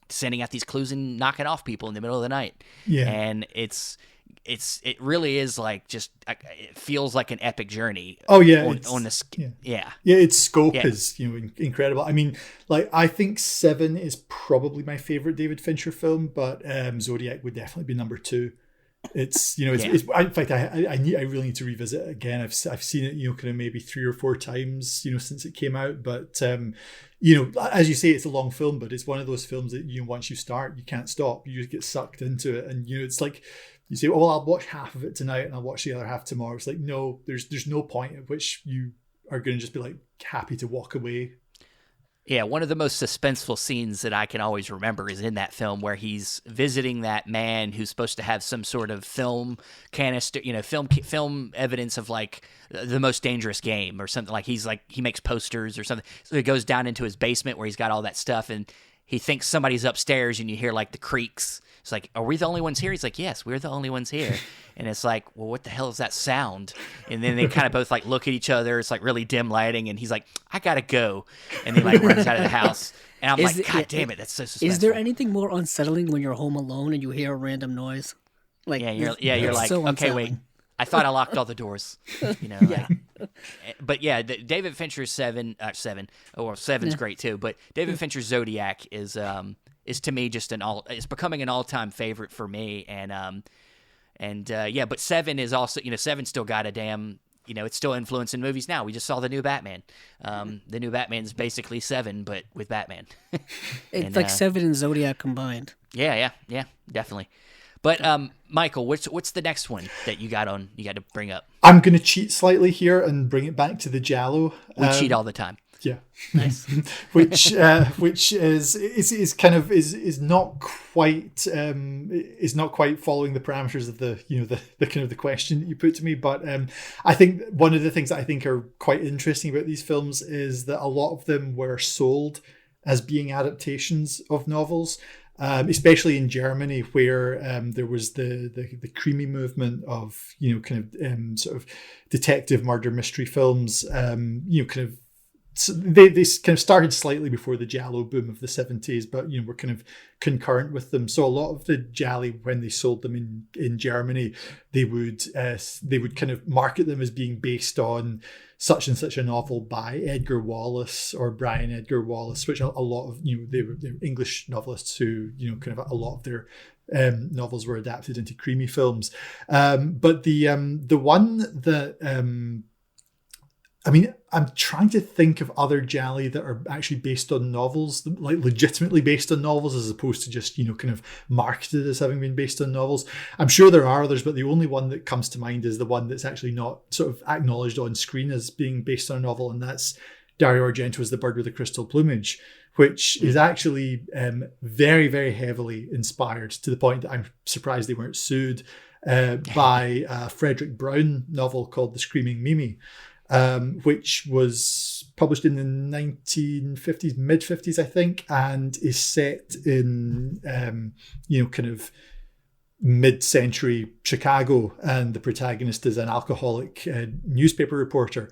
sending out these clues and knocking off people in the middle of the night. Yeah. And it really is like just, it feels like an epic journey. Oh yeah. Its scope is, incredible. I mean, like, I think Seven is probably my favorite David Fincher film, but Zodiac would definitely be number 2. It's it's in fact I really need to revisit it again. I've seen it kind of maybe 3 or 4 times since it came out, but as you say, it's a long film, but it's one of those films that once you start you can't stop. You just get sucked into it, and it's like you say, well, I'll watch half of it tonight and I'll watch the other half tomorrow. It's like, no, there's no point at which you are going to just be like happy to walk away. Yeah, one of the most suspenseful scenes that I can always remember is in that film where he's visiting that man who's supposed to have some sort of film canister, film evidence of like the most dangerous game or something. Like he makes posters or something. So he goes down into his basement where he's got all that stuff, and he thinks somebody's upstairs, and you hear like the creaks. It's like, are we the only ones here? He's like, yes, we're the only ones here. And it's like, well, what the hell is that sound? And then they kind of both like look at each other. It's like really dim lighting, and he's like, I gotta go. And he like runs out of the house. And I'm like, God damn it, that's so suspenseful. Is there anything more unsettling when you're home alone and you hear a random noise? Like, you're like, so okay, wait, I thought I locked all the doors. But yeah, David Fincher's Seven's great too. But David Fincher's Zodiac is to me just it's becoming an all-time favorite for me. But Seven is also, Seven still got a damn, it's still influencing movies now. We just saw the new Batman. The new Batman's basically Seven, but with Batman. It's like Seven and Zodiac combined. Yeah, definitely. But Michael, what's the next one that you got to bring up? I'm going to cheat slightly here and bring it back to the Giallo. We cheat all the time. Yeah, nice. which is kind of is not quite following the parameters of the kind of the question that you put to me. But I think one of the things that I think are quite interesting about these films is that a lot of them were sold as being adaptations of novels. Especially in Germany, where there was the creamy movement of sort of detective murder mystery films, kind of so they kind of started slightly before the Giallo boom of the 70s, but were kind of concurrent with them. So a lot of the Gialli, when they sold them in Germany, they would kind of market them as being based on such and such a novel by Edgar Wallace or Brian Edgar Wallace, which a lot of they were English novelists who kind of a lot of their novels were adapted into creamy films. But the one that I'm trying to think of other Gialli that are actually based on novels, like legitimately based on novels, as opposed to just, kind of marketed as having been based on novels. I'm sure there are others, but the only one that comes to mind is the one that's actually not sort of acknowledged on screen as being based on a novel, and that's Dario Argento's The Bird with the Crystal Plumage, which is actually very, very heavily inspired, to the point that I'm surprised they weren't sued, by a Frederick Brown novel called The Screaming Mimi. Which was published in the 1950s, mid-50s, I think, and is set in, kind of mid-century Chicago, and the protagonist is an alcoholic newspaper reporter.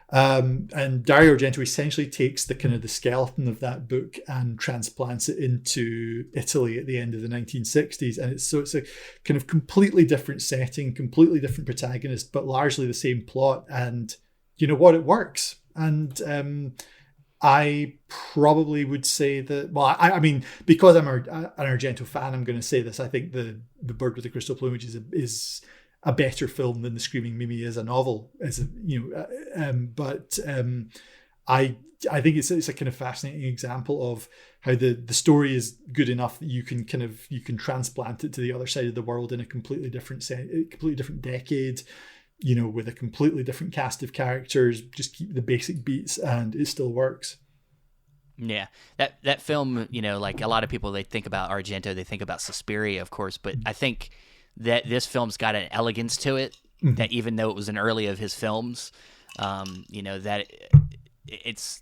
And Dario Argento essentially takes the skeleton of that book and transplants it into Italy at the end of the 1960s. And it's a kind of completely different setting, completely different protagonist, but largely the same plot. And you know what, it works. And I probably would say that, well, I mean, because I'm an Argento fan, I'm going to say this. I think the Bird with the Crystal Plumage is a better film than The Screaming Mimi is a novel. I think it's a kind of fascinating example of how the story is good enough that you can transplant it to the other side of the world in a completely different decade, with a completely different cast of characters, just keep the basic beats and it still works. Yeah, that film, like a lot of people, they think about Argento, they think about Suspiria, of course, but I think that this film's got an elegance to it, that even though it was an early of his films, that it's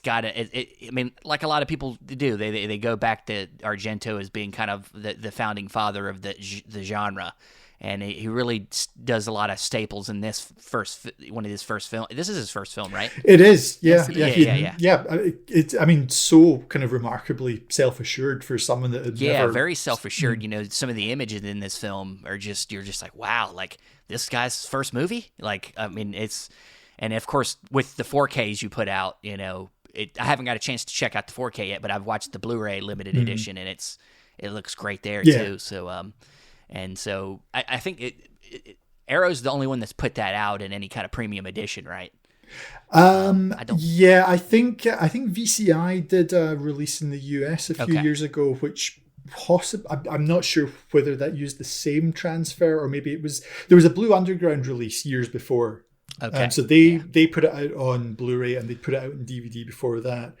got I mean, like a lot of people do, they go back to Argento as being kind of the founding father of the genre. And he really does a lot of staples in one of his first film. This is his first film, right? It is, yeah. Yeah. It's so kind of remarkably self-assured for someone that had never... very self-assured. Some of the images in this film are you're just like, wow, like this guy's first movie. Like, I mean, and of course with the 4Ks you put out, I haven't got a chance to check out the 4K yet, but I've watched the Blu-ray limited edition, and it looks great there too. So, and so I think Arrow's the only one that's put that out in any kind of premium edition, right? I think VCI did a release in the US a few years ago, which I'm not sure whether that used the same transfer, or maybe there was a Blue Underground release years before. Okay. So they put it out on Blu-ray, and they put it out in DVD before that.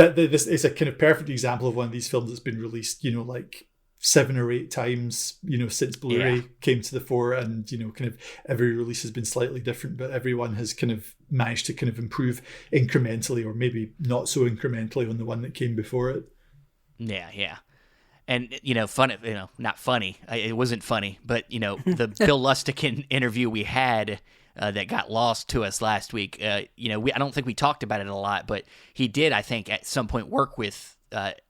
This is a kind of perfect example of one of these films that's been released, like 7 or 8 times, since Blu-ray came to the fore, and kind of every release has been slightly different, but everyone has kind of managed to kind of improve incrementally, or maybe not so incrementally, on the one that came before it. Yeah. And funny, not funny. It wasn't funny, but the Bill Lustican interview we had that got lost to us last week. I don't think we talked about it a lot, but he did, I think, at some point work with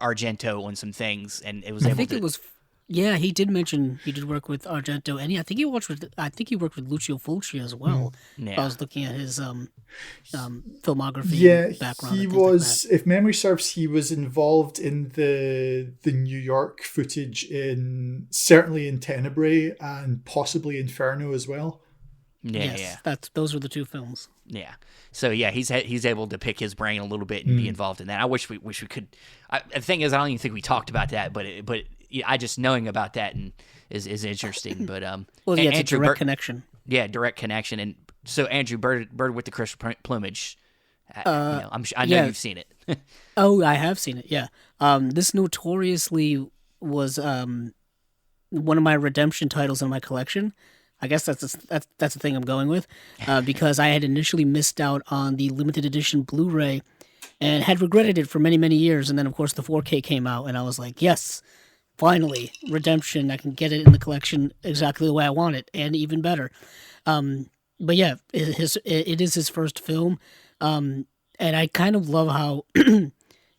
Argento on some things, and it was. He did mention he did work with Argento, and I think he worked with Lucio Fulci as well. Yeah. I was looking at his filmography background. He was, if memory serves, he was involved in the New York footage certainly in Tenebrae and possibly Inferno as well. Those were the 2 films. Yeah. So he's able to pick his brain a little bit and be involved in that. I wish we could. The thing is, I don't even think we talked about that, but I just knowing about that is interesting. But it's a direct connection. Yeah, direct connection. And so Andrew, Bird with the Crystal Plumage. I know you've seen it. Oh, I have seen it. Yeah. This notoriously was one of my redemption titles in my collection. I guess that's the thing I'm going with, because I had initially missed out on the limited edition Blu-ray and had regretted it for many, many years. And then, of course, the 4K came out, and I was like, yes, finally, redemption. I can get it in the collection exactly the way I want it, and even better. But yeah, it is his first film. And I kind of love how,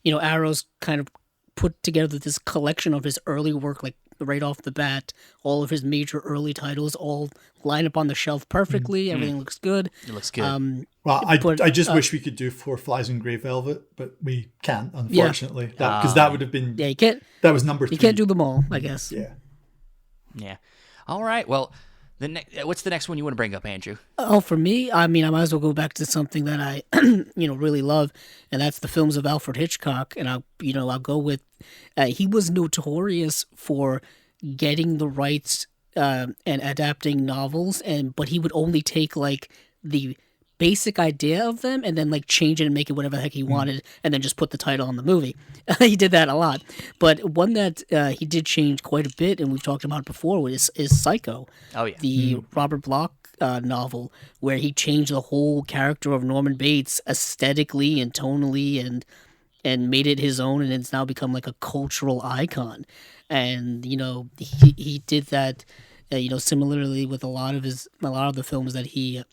Arrow's kind of put together this collection of his early work, like right off the bat, all of his major early titles all line up on the shelf perfectly. Everything looks good. It looks good. I just wish we could do Four Flies on Grey Velvet, but we can't, unfortunately. Because that would have been... Yeah, you can't... That was number 3. You can't do them all, I guess. Yeah. All right, well... what's the next one you want to bring up, Andrew? Oh, for me, I mean, I might as well go back to something that I, really love, and that's the films of Alfred Hitchcock. And I'll go with, he was notorious for getting the rights and adapting novels, but he would only take like the basic idea of them and then like change it and make it whatever the heck he wanted, and then just put the title on the movie. He did that a lot. But one that he did change quite a bit, and we've talked about it before, is Psycho. Oh yeah, the Robert Bloch novel, where he changed the whole character of Norman Bates aesthetically and tonally and made it his own, and it's now become like a cultural icon. And he did that. Similarly with a lot of the films that he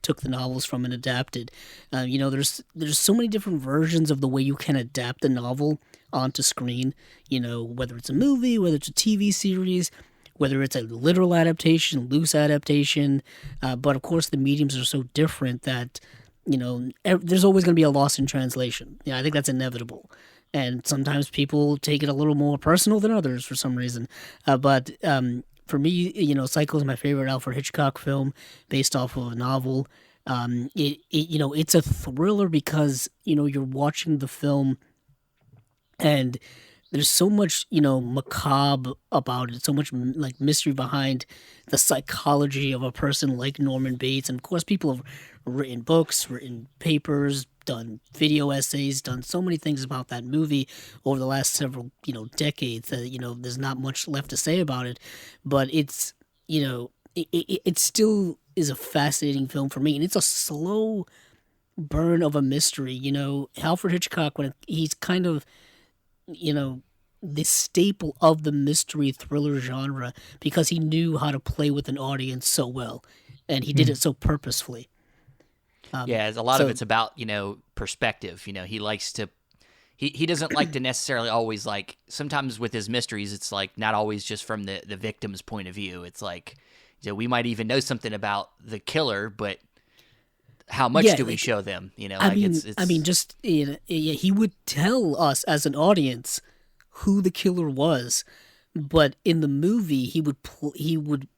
took the novels from and adapted. There's so many different versions of the way you can adapt a novel onto screen. Whether it's a movie, whether it's a TV series, whether it's a literal adaptation, loose adaptation. But of course, the mediums are so different that there's always going to be a loss in translation. I think that's inevitable. And sometimes people take it a little more personal than others for some reason. But for me, Psycho is my favorite Alfred Hitchcock film based off of a novel. It's a thriller because, you're watching the film and there's so much, macabre about it, so much like mystery behind the psychology of a person like Norman Bates. And of course, people have written books, written papers, done video essays, done so many things about that movie over the last several, decades that, there's not much left to say about it. But it's, it still is a fascinating film for me. And it's a slow burn of a mystery. Alfred Hitchcock, when he's kind of, the staple of the mystery thriller genre because he knew how to play with an audience so well. And he did it so purposefully. A lot of it's about, perspective. He likes to, he doesn't like to necessarily always like, sometimes with his mysteries, it's like not always just from the victim's point of view. It's like, we might even know something about the killer, but how much do we show them? He would tell us as an audience who the killer was, but in the movie, he would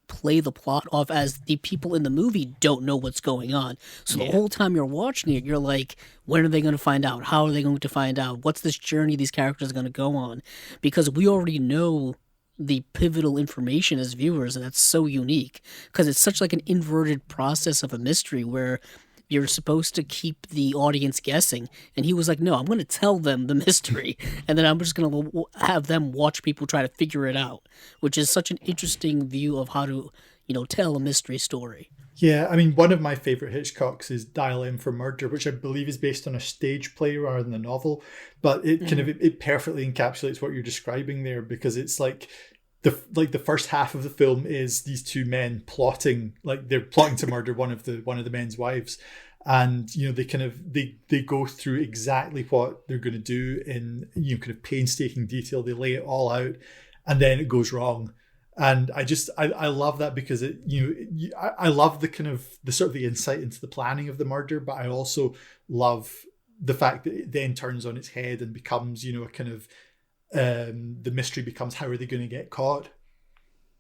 play the plot off as the people in the movie don't know what's going on. So the whole time you're watching it, you're like, when are they going to find out? How are they going to find out? What's this journey these characters are going to go on? Because we already know the pivotal information as viewers, and that's so unique because it's such like an inverted process of a mystery where you're supposed to keep the audience guessing. And he was like, no, I'm going to tell them the mystery. And then I'm just going to have them watch people try to figure it out, which is such an interesting view of how to, tell a mystery story. Yeah, one of my favorite Hitchcocks is Dial M for Murder, which I believe is based on a stage play rather than a novel. But it kind of it perfectly encapsulates what you're describing there, because it's like the first half of the film is these two men plotting, like they're plotting to murder one of the men's wives, and they go through exactly what they're going to do in kind of painstaking detail. They lay it all out, and then it goes wrong. And I love that because I love the kind of the sort of the insight into the planning of the murder, but I also love the fact that it then turns on its head and becomes a kind of the mystery becomes, how are they going to get caught?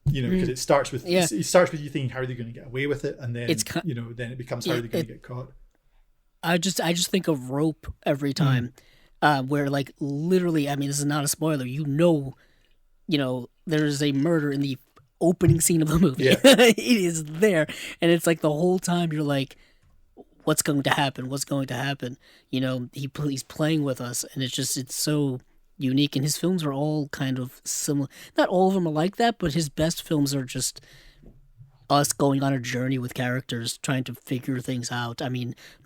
Because it starts with you thinking, how are they going to get away with it, and then then it becomes, how are they going to get caught? I just think of Rope every time, where like literally, this is not a spoiler. There's a murder in the opening scene of the movie. Yeah. It is there, and it's like the whole time you're like, what's going to happen? What's going to happen? He's playing with us, and it's so unique. And his films are all kind of similar. Not all of them are like that, but his best films are just us going on a journey with characters, trying to figure things out.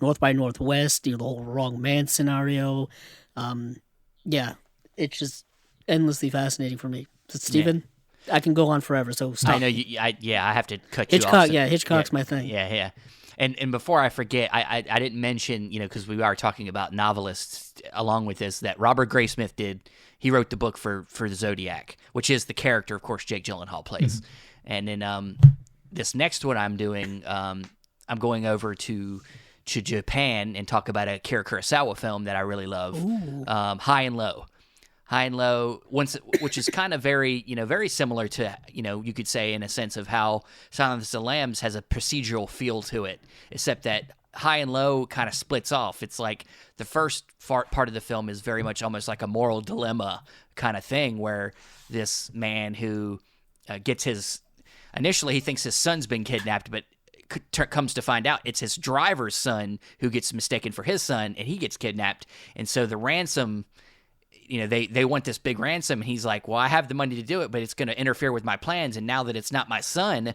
North by Northwest, the whole Wrong Man scenario. It's just endlessly fascinating for me. Steven? I can go on forever. So stop. I know you. I have to cut Hitchcock, you off. Yeah, Hitchcock's my thing. Yeah. And before I forget, I didn't mention, because we are talking about novelists along with this, that Robert Graysmith did. He wrote the book for the Zodiac, which is the character, of course, Jake Gyllenhaal plays. And then this next one I'm doing, I'm going over to Japan and talk about a Akira Kurosawa film that I really love, High and Low. High and Low, which is kind of very, very similar to, you could say in a sense of how Silence of the Lambs has a procedural feel to it, except that High and Low kind of splits off. It's like the first part of the film is very much almost like a moral dilemma kind of thing, where this man who initially he thinks his son's been kidnapped, but comes to find out it's his driver's son who gets mistaken for his son, and he gets kidnapped. And so the ransom, they want this big ransom, and he's like, well, I have the money to do it, but it's going to interfere with my plans, and now that it's not my son,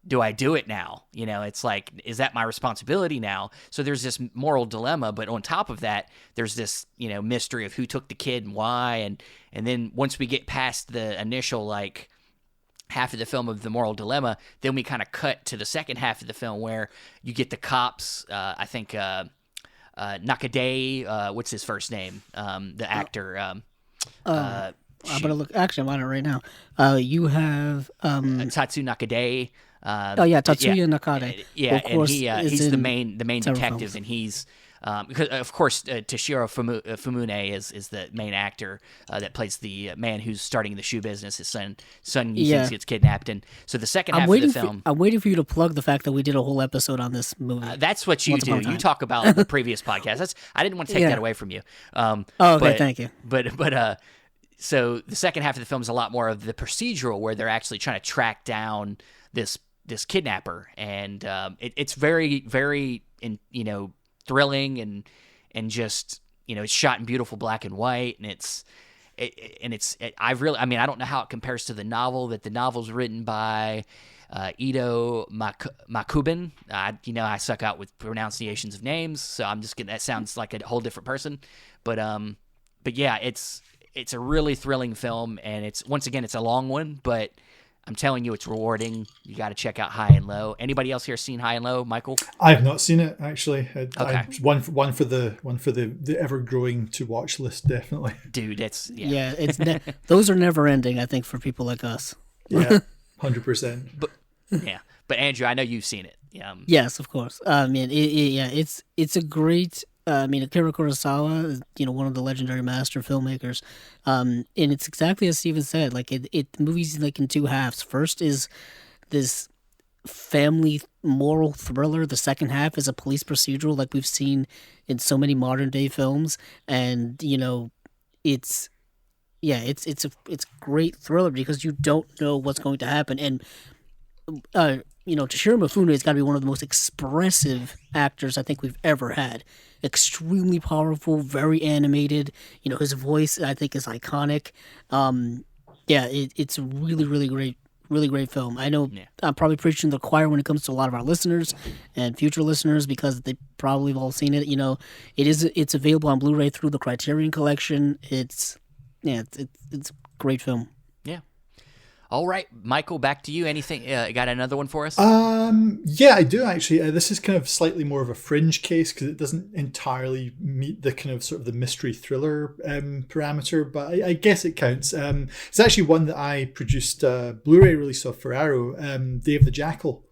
do I do it now? It's like, is that my responsibility now? So there's this moral dilemma, but on top of that, there's this, mystery of who took the kid and why, and then once we get past the initial, like, half of the film of the moral dilemma, then we kind of cut to the second half of the film where you get the cops, I think, Nakade, what's his first name? The actor. I'm gonna look. Actually, I'm on it right now. You have Tatsu Nakade. Tatsuya Nakade. Yeah, of course, and he's the main detective, films. and he's because of course Toshiro Fumune is the main actor that plays the man who's starting the shoe business. His son gets kidnapped, and so the second half of the film. I'm waiting for you to plug the fact that we did a whole episode on this movie. That's what you do. You talk about the previous podcast. I didn't want to take that away from you. Okay, thank you. But so the second half of the film is a lot more of the procedural, where they're actually trying to track down this kidnapper, and it's very, very thrilling and just it's shot in beautiful black and white, and I don't know how it compares to the novel. That the novel's written by Ito Makubin. I suck out with pronunciations of names, so I'm just that sounds like a whole different person. But yeah, it's a really thrilling film, and it's a long one, but I'm telling you, it's rewarding. You got to check out High and Low. Anybody else here seen High and Low, Michael? I've not seen it actually. Okay. One for the ever growing to watch list, definitely. Dude, it's those are never ending. I think for people like us. Yeah, 100%. But Andrew, I know you've seen it. Yes, of course. It's a great. Akira Kurosawa is, one of the legendary master filmmakers. And it's exactly as Steven said, like the movie's like in two halves. First is this family moral thriller. The second half is a police procedural like we've seen in so many modern day films. And, it's a great thriller because you don't know what's going to happen. And, Toshiro Mifune has got to be one of the most expressive actors I think we've ever had. Extremely powerful, very animated. His voice I think is iconic. It's a really, really great film. I know I'm probably preaching to the choir when it comes to a lot of our listeners and future listeners because they probably have all seen it. It's available on Blu-ray through the Criterion collection. It's a great film. All right, Michael, back to you. Anything? Got another one for us? Yeah, I do actually. This is kind of slightly more of a fringe case because it doesn't entirely meet the kind of sort of the mystery thriller parameter, but I guess it counts. It's actually one that I produced Blu-ray release of for Arrow, Day of the Jackal.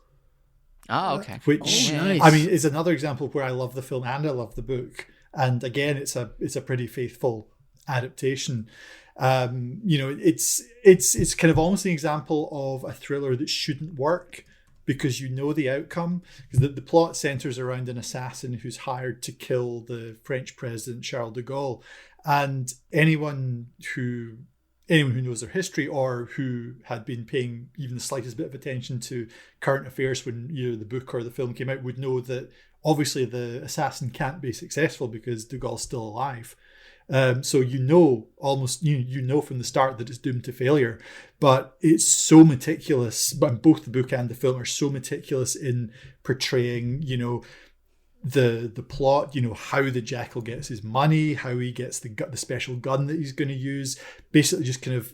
Oh, okay. Which nice. I mean is another example where I love the film and I love the book, and again, it's a pretty faithful adaptation. It's kind of almost an example of a thriller that shouldn't work because the outcome, because the plot centers around an assassin who's hired to kill the French president Charles de Gaulle, and anyone who knows their history or who had been paying even the slightest bit of attention to current affairs when the book or the film came out would know that obviously the assassin can't be successful because de Gaulle's still alive. So almost from the start that it's doomed to failure, but it's so meticulous. But both the book and the film are so meticulous in portraying, the plot. How the jackal gets his money, how he gets the special gun that he's going to use. Basically, just kind of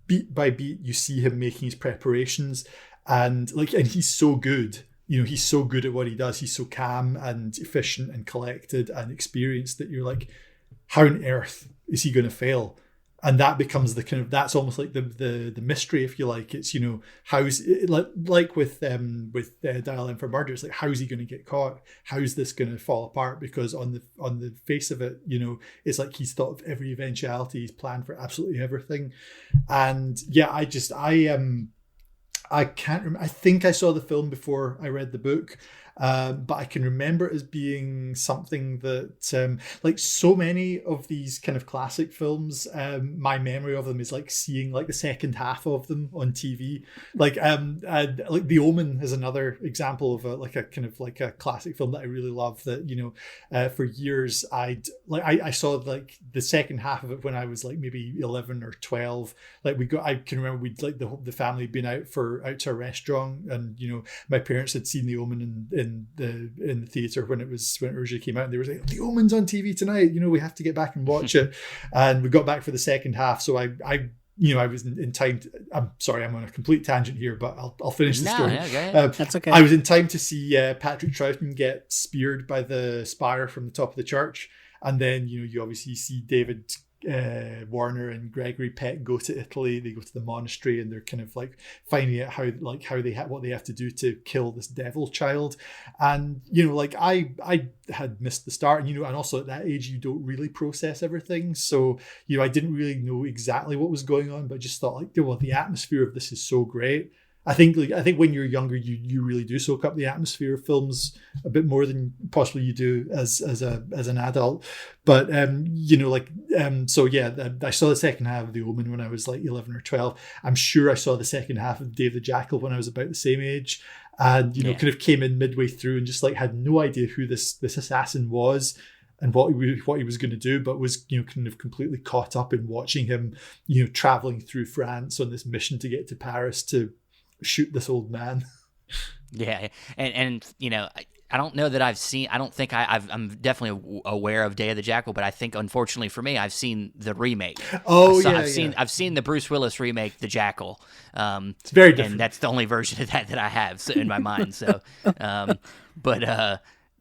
beat by beat, you see him making his preparations, and he's so good. He's so good at what he does. He's so calm and efficient and collected and experienced that you're like, how on earth is he going to fail? And that becomes that's almost like the mystery, if you like. It's, how's it, like with Dial M for Murder, it's like, how's he going to get caught? How's this going to fall apart? Because on the face of it, it's like he's thought of every eventuality, he's planned for absolutely everything. And yeah, I can't remember. I think I saw the film before I read the book, but I can remember it as being something that, like so many of these kind of classic films, my memory of them is like seeing like the second half of them on TV. Like The Omen is another example of a classic film that I really love. That for years I saw like the second half of it when I was like maybe 11 or 12. I can remember we'd like the family had been out to a restaurant, and my parents had seen The Omen in the theater when it originally came out, and they were like, The Omen's on TV tonight, we have to get back and watch it. And we got back for the second half, so I was in time I'm sorry, I'm on a complete tangent here, but I'll finish the story. That's okay. I was in time to see Patrick Troughton get speared by the spire from the top of the church, and then you obviously see David Warner and Gregory Peck go to Italy. They go to the monastery, and they're kind of like finding out what they have to do to kill this devil child. And I had missed the start, and and also at that age you don't really process everything, so I didn't really know exactly what was going on, but I just thought the atmosphere of this is so great. I think when you're younger, you really do soak up the atmosphere of films a bit more than possibly you do as an adult. But so yeah, I saw the second half of The Omen when I was like 11 or 12. I'm sure I saw the second half of Dave the Jackal when I was about the same age, and kind of came in midway through and just like had no idea who this assassin was and what he was going to do, but was kind of completely caught up in watching him traveling through France on this mission to get to Paris to shoot this old man. Yeah, and I don't know that I've seen. I don't think I'm definitely aware of Day of the Jackal, but I think unfortunately for me, I've seen the remake. I've seen the Bruce Willis remake, The Jackal. It's very different, and that's the only version of that I have in my mind. So,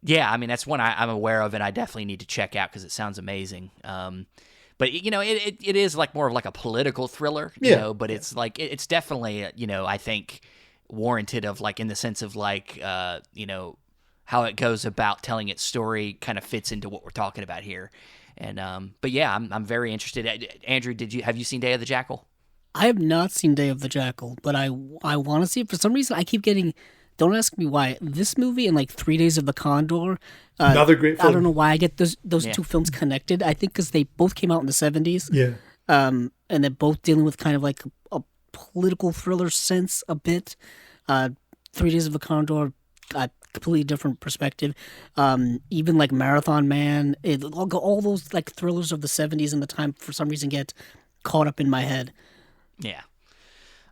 yeah, I mean that's one I'm aware of, and I definitely need to check out because it sounds amazing. But it is like more of like a political thriller, but it's like it's definitely I think warranted of like in the sense of like how it goes about telling its story kind of fits into what we're talking about here. And but yeah, I'm very interested. Andrew, have you seen Day of the Jackal? I have not seen Day of the Jackal, but I want to see it. For some reason, I keep getting. Don't ask me why. This movie and like 3 Days of the Condor. Another great film. I don't know why I get those two films connected. I think because they both came out in the 70s. Yeah. And they're both dealing with kind of like a political thriller sense a bit. 3 Days of the Condor, completely different perspective. Even like Marathon Man, all those like thrillers of the 70s and the time for some reason get caught up in my head. Yeah.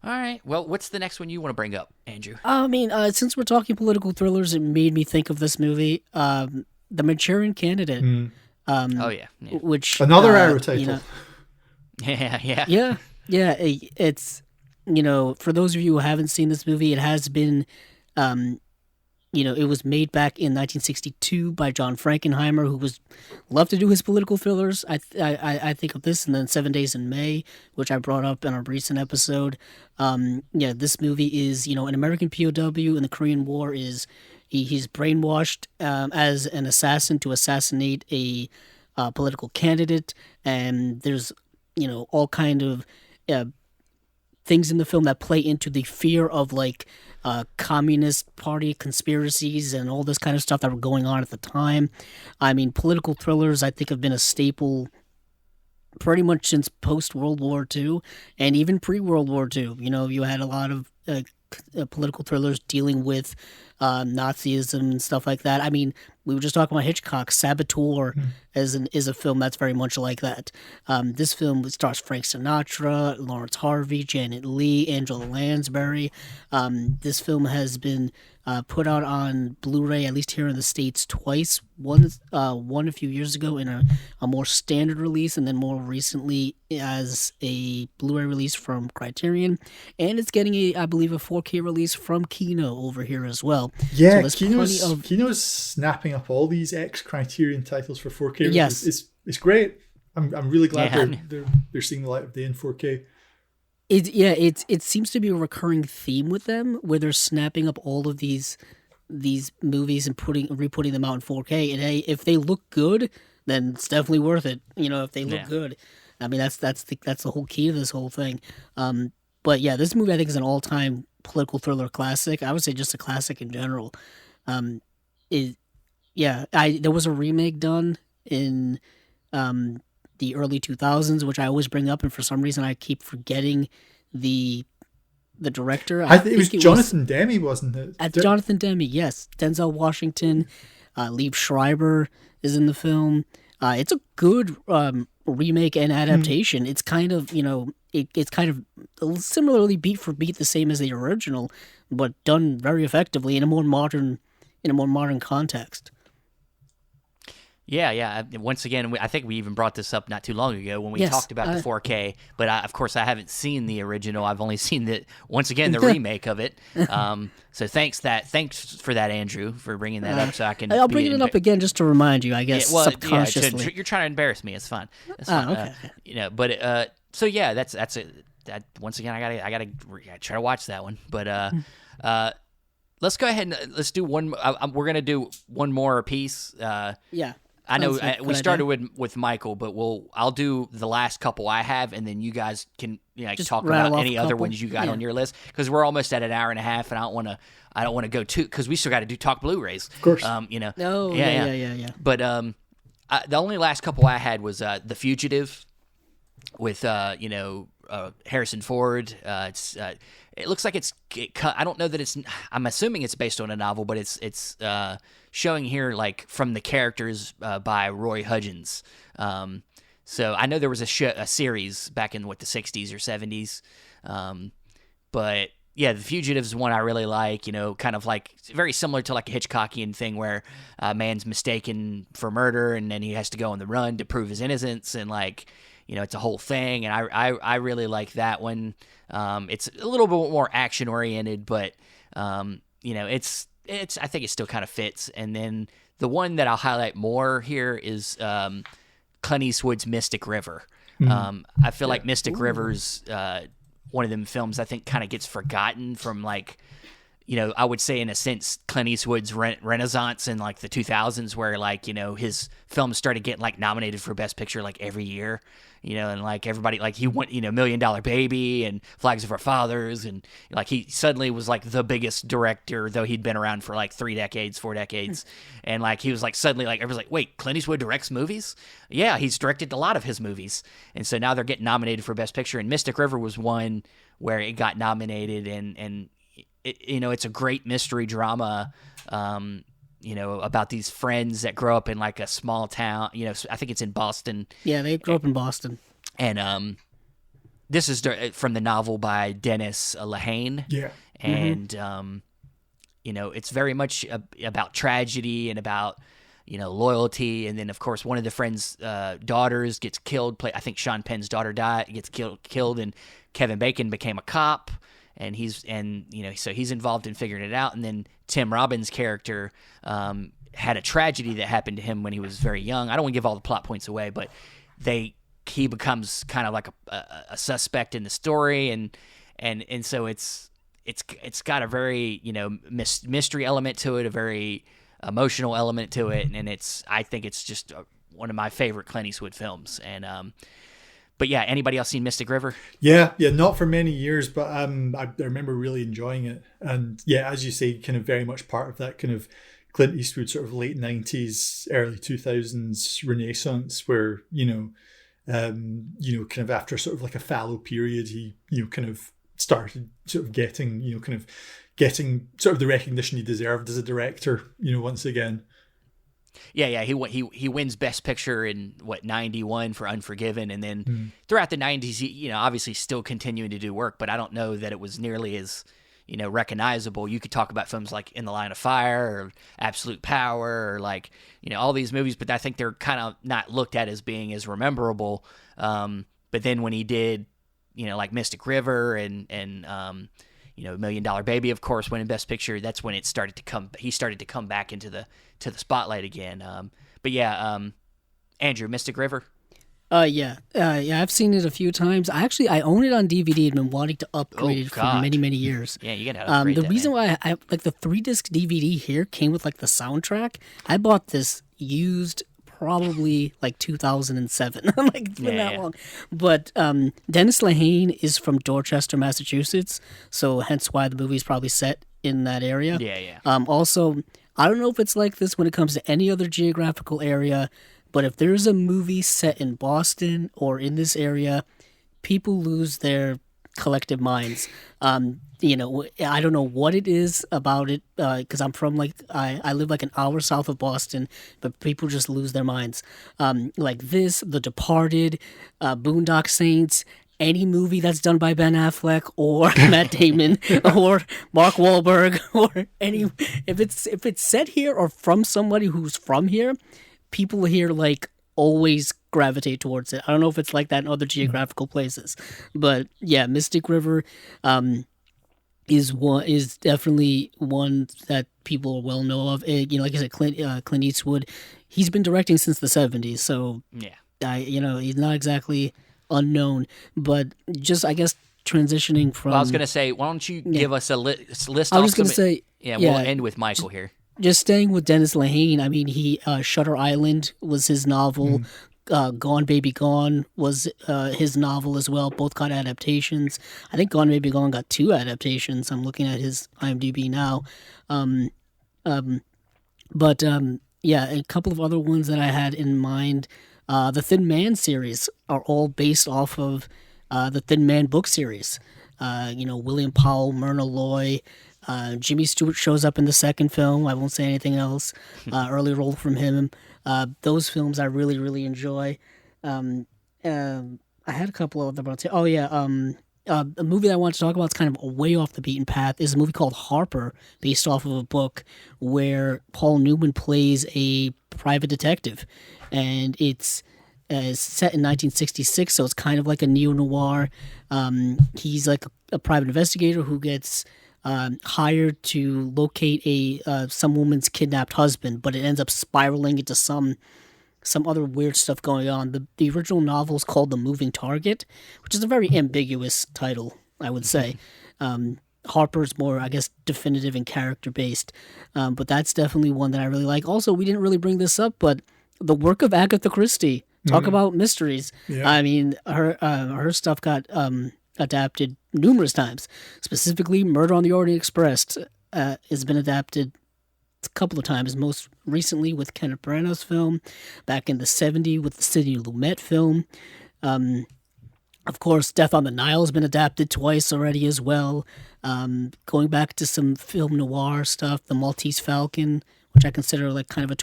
All right. Well, what's the next one you want to bring up, Andrew? I mean, since we're talking political thrillers, it made me think of this movie, The Manchurian Candidate. Oh, yeah. Which another Arrow title. Yeah. It's, for those of you who haven't seen this movie, it has been, it was made back in 1962 by John Frankenheimer, who loved to do his political thrillers. I think of this, and then 7 Days in May, which I brought up in a recent episode. This movie is, an American POW in the Korean War is he's brainwashed as an assassin to assassinate a political candidate, and there's all kind of things in the film that play into the fear of like Communist Party conspiracies and all this kind of stuff that were going on at the time. I mean, political thrillers, I think, have been a staple pretty much since post-World War II and even pre-World War II. You had a lot of political thrillers dealing with Nazism and stuff like that. I mean, we were just talking about Hitchcock. Saboteur is a film that's very much like that. This film stars Frank Sinatra, Lawrence Harvey, Janet Leigh, Angela Lansbury. This film has been put out on Blu-ray, at least here in the States, twice. One a few years ago in a more standard release, and then more recently as a Blu-ray release from Criterion. And it's getting I believe, a 4K release from Kino over here as well. Yeah, so Kino's snapping up all these ex-Criterion titles for 4K. Yes. It's great. I'm really glad they're seeing the light of day in 4K. It seems to be a recurring theme with them, where they're snapping up all of these movies and re-putting them out in 4K. And hey, if they look good, then it's definitely worth it. If they look good, I mean that's the whole key to this whole thing. But yeah, this movie I think is an all-time political thriller classic. I would say just a classic in general. There was a remake done in the early 2000s, which I always bring up, and for some reason I keep forgetting the director. I think it was Jonathan Demme, wasn't it? Jonathan Demme, yes. Denzel Washington, Liev Schreiber is in the film. It's a good remake and adaptation. It's kind of, it's kind of similarly beat for beat the same as the original, but done very effectively in a more modern context. Yeah. Once again, I think we even brought this up not too long ago when we talked about the 4K. But of course, I haven't seen the original. I've only seen the remake of it. So thanks for that, Andrew, for bringing that up. So I can. I'll bring it up again just to remind you. I guess subconsciously. You're trying to embarrass me. It's fine. It's fine. Okay. But so yeah, that's it. That once again, I gotta try to watch that one. But let's go ahead and let's do one. We're gonna do one more piece. Yeah. I know we started with Michael, but I'll do the last couple I have, and then you guys can talk about any other ones you got on your list, because we're almost at an hour and a half, and I don't want to go too, because we still got to talk Blu-rays. Of course. Yeah. But the only last couple I had was The Fugitive with Harrison Ford. It looks like I don't know that I'm assuming it's based on a novel, but it's showing here like from the characters by Roy Hudgens. So I know there was a series back in the 60s or 70s. But yeah, The Fugitive is one I really like, kind of like very similar to like a Hitchcockian thing where a man's mistaken for murder and then he has to go on the run to prove his innocence, and it's a whole thing, and I really like that one. It's a little bit more action oriented, but it's I think it still kind of fits. And then the one that I'll highlight more here is Clint Eastwood's Mystic River. I feel like Mystic River's one of them films I think kind of gets forgotten from I would say in a sense Clint Eastwood's renaissance in like the 2000s, where his films started getting nominated for Best Picture every year, and everybody he won $1 Million Baby and Flags of Our Fathers, and he suddenly was the biggest director, though he'd been around for 4 decades, and he was suddenly everyone's wait, Clint Eastwood directs movies? Yeah, he's directed a lot of his movies, and so now they're getting nominated for Best Picture, and Mystic River was one where it got nominated, and it's a great mystery drama, about these friends that grow up in a small town. I think it's in Boston. Yeah, they grew up in Boston. And this is from the novel by Dennis Lehane. Yeah. And, it's very much about tragedy and about, loyalty. And then, of course, one of the friends' daughters gets killed. I think Sean Penn's daughter gets killed, and Kevin Bacon became a cop. And so he's involved in figuring it out. And then Tim Robbins' character had a tragedy that happened to him when he was very young. I don't want to give all the plot points away, but he becomes kind of like a suspect in the story, and so it's got a very mystery element to it, a very emotional element to it, and I think it's just one of my favorite Clint Eastwood films. And but yeah, anybody else seen Mystic River? Yeah, not for many years, but I remember really enjoying it. And yeah, as you say, kind of very much part of that kind of Clint Eastwood sort of late 90s, early 2000s renaissance, where kind of after sort of a fallow period, he kind of started sort of getting, getting sort of the recognition he deserved as a director, once again. Yeah. He wins Best Picture in 91 for Unforgiven, and then throughout the 90s, he, obviously still continuing to do work, but I don't know that it was nearly as recognizable. You could talk about films like In the Line of Fire or Absolute Power or all these movies, but I think they're kind of not looked at as being as rememberable. But then when he did, like Mystic River and $1 Million Baby, of course, winning Best Picture, that's when he started to come back into the spotlight again. But yeah, Andrew, Mystic River. Yeah, I've seen it a few times. I own it on DVD and been wanting to upgrade it for many, many years. Yeah, you gotta upgrade the reason why I like the 3-disc DVD here came with the soundtrack. I bought this used probably 2007. It's been that long. But Dennis Lehane is from Dorchester, Massachusetts, so hence why the movie is probably set in that area. Yeah. Also, I don't know if it's like this when it comes to any other geographical area, but if there's a movie set in Boston or in this area, people lose their collective minds. I don't know what it is about it, because I'm from I live an hour south of Boston, but people just lose their minds. Like this, The Departed, Boondock Saints, any movie that's done by Ben Affleck or Matt Damon or Mark Wahlberg or any, if it's set here or from somebody who's from here, people here always gravitate towards it. I don't know if it's like that in other geographical places, but yeah, Mystic River is definitely one that people well know of. Like I said, Clint Eastwood, he's been directing since the 70s, so yeah, he's not exactly unknown, but just I guess transitioning from. Well, I was gonna say, why don't you give us a list? I was just gonna say, we'll end with Michael here. Just staying with Dennis Lehane, I mean, he Shutter Island was his novel. Gone Baby Gone was his novel as well. Both got adaptations. I think Gone Baby Gone got 2 adaptations. I'm looking at his IMDb now. Yeah, a couple of other ones that I had in mind. The Thin Man series are all based off of the Thin Man book series. William Powell, Myrna Loy, Jimmy Stewart shows up in the second film. I won't say anything else. Early role from him. Those films I really, really enjoy. I had a couple of them. A movie that I want to talk about is kind of way off the beaten path is a movie called Harper, based off of a book where Paul Newman plays a private detective. And it's set in 1966, so it's kind of like a neo-noir. He's like a private investigator who gets hired to locate some woman's kidnapped husband, but it ends up spiraling into some other weird stuff going on. The original novel is called The Moving Target, which is a very ambiguous title, I would say. Harper's more, I guess, definitive and character-based, but that's definitely one that I really like. Also, we didn't really bring this up, but the work of Agatha Christie. Talk about mysteries. Yeah. I mean, her stuff got adapted numerous times. Specifically, Murder on the Orient Express has been adapted a couple of times, most recently with Kenneth Branagh's film, back in the 70s with the Sidney Lumet film. Of course, Death on the Nile has been adapted twice already as well. Going back to some film noir stuff, The Maltese Falcon, which I consider kind of a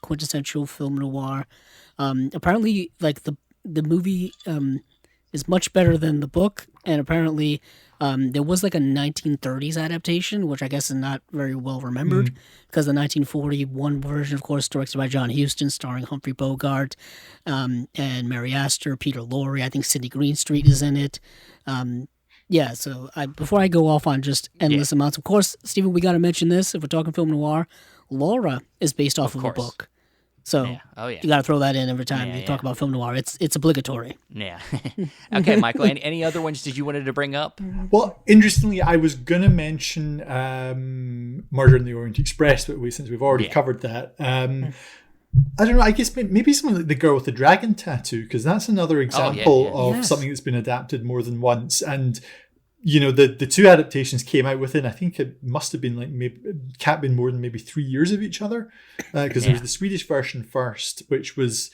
quintessential film noir. Apparently, the movie is much better than the book, and apparently there was a 1930s adaptation, which I guess is not very well remembered, because the 1941 version, of course, directed by John Huston, starring Humphrey Bogart and Mary Astor, Peter Lorre. I think Sidney Greenstreet is in it. So before I go off on just endless amounts, of course, Stephen, we got to mention this if we're talking film noir. Laura is based off of a book. So you got to throw that in every time you talk about film noir. It's obligatory. Yeah. Okay, Michael, any other ones did you wanted to bring up? Well, interestingly, I was going to mention Murder on the Orient Express, but since we've already covered that. I don't know, I guess maybe something like The Girl with the Dragon Tattoo, because that's another example of something that's been adapted more than once. And the 2 adaptations came out within, I think it must have been can't been more than maybe 3 years of each other, because there was the Swedish version first, which was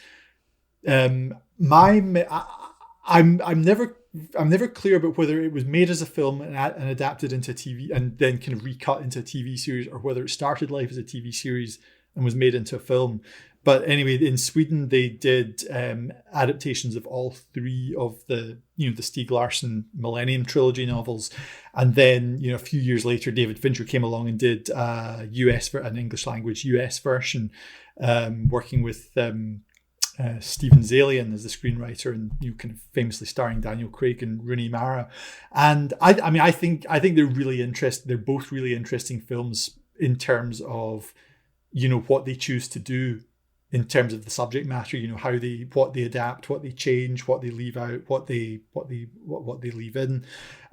I'm never never clear about whether it was made as a film and adapted into TV and then kind of recut into a TV series, or whether it started life as a TV series and was made into a film. But anyway, in Sweden, they did adaptations of all three of the Stieg Larsson Millennium Trilogy novels. And then, a few years later, David Fincher came along and did an English language US version, working with Stephen Zalian as the screenwriter, and kind of famously starring Daniel Craig and Rooney Mara. And I think they're really interesting. They're both really interesting films in terms of, what they choose to do in terms of the subject matter, what they adapt, what they change, what they leave out, what they leave in.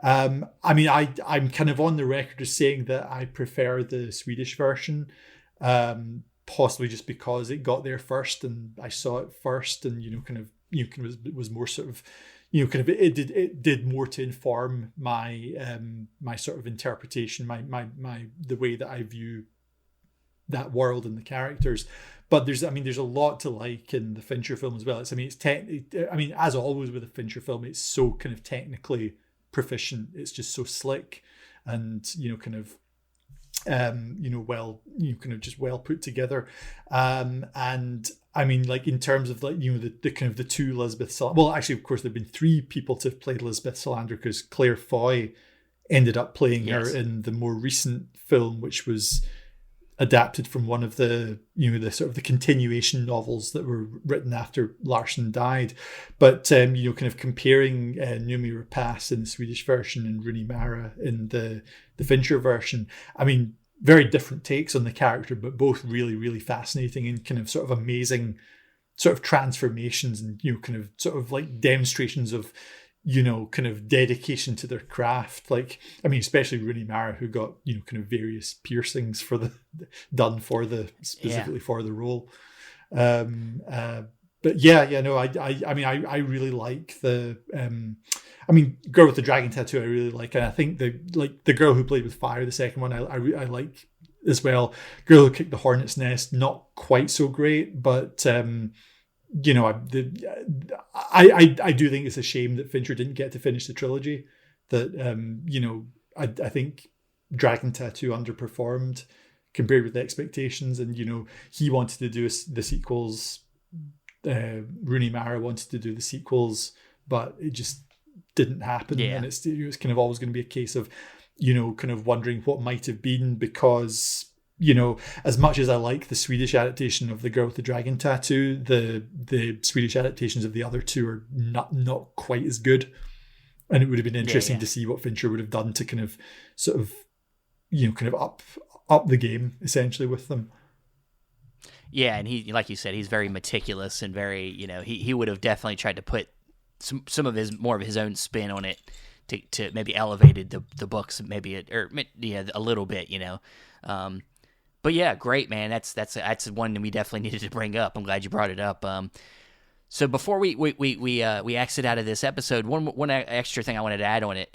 I'm kind of on the record as saying that I prefer the Swedish version, possibly just because it got there first and I saw it first, and was more sort of, it did more to inform my my sort of interpretation, my the way that I view that world and the characters. But there's a lot to like in the Fincher film as well. As always with a Fincher film, it's so kind of technically proficient. It's just so slick and well put together. And I mean, like in terms of the kind of the two Lisbeth Salander. Well, actually, of course, there've been three people to have played Lisbeth Salander, because Claire Foy ended up playing her in the more recent film, which was adapted from one of the the sort of the continuation novels that were written after Larsson died. But kind of comparing Noomi Rapace in the Swedish version and Rooney Mara in the Fincher version, I mean, very different takes on the character, but both really, really fascinating and kind of sort of amazing sort of transformations and kind of sort of like demonstrations of kind of dedication to their craft. Like, I mean, especially Rooney Mara, who got, kind of various piercings specifically for the role. But I really like the, Girl with the Dragon Tattoo, I really like. And I think the Girl Who Played with Fire, the second one, I like as well. Girl Who Kicked the Hornet's Nest, not quite so great, but, I do think it's a shame that Fincher didn't get to finish the trilogy. That I think Dragon Tattoo underperformed compared with the expectations, and he wanted to do the sequels. Rooney Mara wanted to do the sequels, but it just didn't happen. And it's kind of always going to be a case of kind of wondering what might have been, because as much as I like the Swedish adaptation of The Girl with the Dragon Tattoo, the Swedish adaptations of the other two are not quite as good. And it would have been interesting to see what Fincher would have done to kind of sort of, kind of up the game essentially with them. Yeah, and he, like you said, he's very meticulous and very, he would have definitely tried to put some of more of his own spin on it to maybe elevated the books maybe a little bit, But yeah, great, man. That's one that we definitely needed to bring up. I'm glad you brought it up. So before we exit out of this episode, one extra thing I wanted to add on it.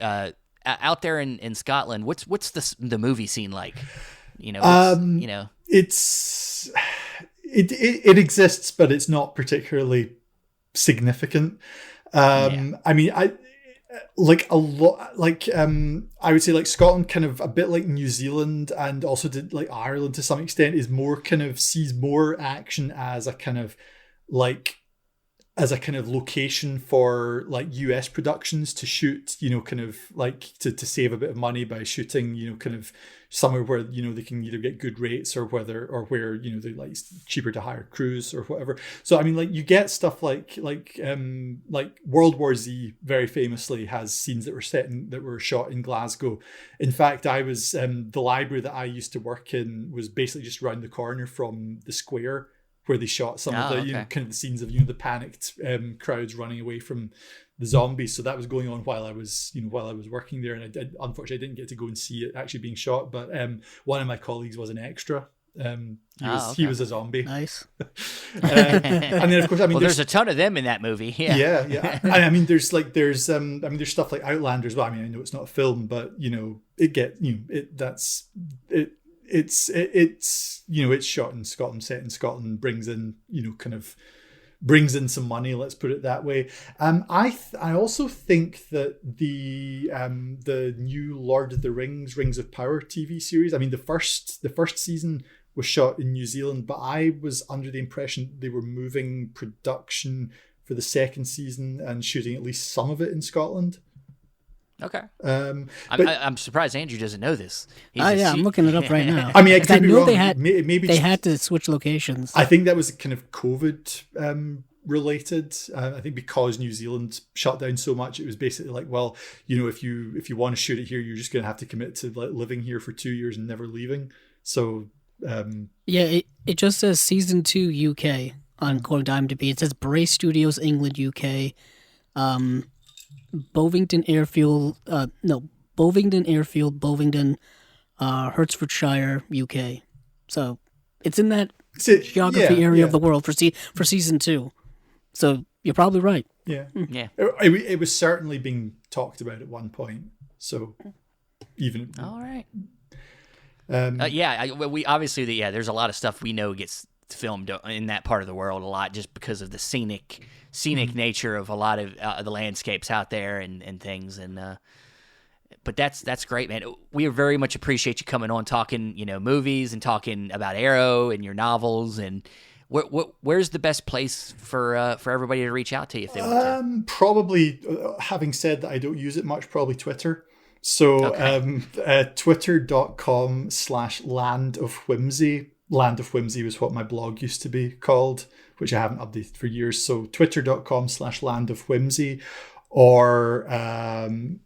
Out there in Scotland, what's the movie scene like? It exists, but it's not particularly significant. I mean, I would say like Scotland, kind of a bit like New Zealand, and also did like Ireland to some extent, is more kind of sees more action as a kind of location for like US productions to shoot, kind of like to save a bit of money by shooting, kind of somewhere where, they can either get good rates or where they like cheaper to hire crews or whatever. So, I mean, like you get stuff like World War Z very famously has scenes that were shot in Glasgow. In fact, I was, the library that I used to work in was basically just around the corner from the square where they shot some of the kind of the scenes of the panicked crowds running away from the zombies. So that was going on while I was working there, and unfortunately I didn't get to go and see it actually being shot. But one of my colleagues was an extra. He was a zombie. Nice. And then of course, I mean, there's a ton of them in that movie. Yeah. And I mean, there's stuff like Outlander as well. I mean, I know it's not a film, but it's shot in Scotland, set in Scotland, brings in kind of brings in some money. Let's put it that way. I also think that the new Lord of the Rings, Rings of Power TV series. I mean, the first season was shot in New Zealand, but I was under the impression they were moving production for the second season and shooting at least some of it in Scotland. Okay. I'm surprised Andrew doesn't know this. I'm looking it up right now. I mean, I know they had to switch locations. I think that was kind of COVID related. I think because New Zealand shut down so much, it was basically like, well, if you want to shoot it here, you're just going to have to commit to living here for 2 years and never leaving. So it just says season 2 UK on according to IMDb. It says Bray Studios England UK, Bovingdon Airfield, Bovingdon, Hertfordshire, UK. So it's in that geography area of the world for season 2. So you're probably right. Yeah. It was certainly being talked about at one point. So even all right. We obviously there's a lot of stuff we know gets filmed in that part of the world a lot just because of the scenic nature of a lot of the landscapes out there and things. And but that's great, man. We very much appreciate you coming on, talking movies and talking about Arrow and your novels. And where's the best place for everybody to reach out to you if they want to? Probably, having said that I don't use it much, probably Twitter. So twitter.com/Land of Whimsy. Land of Whimsy was what my blog used to be called, which I haven't updated for years. So twitter.com/Land of Whimsy, or I've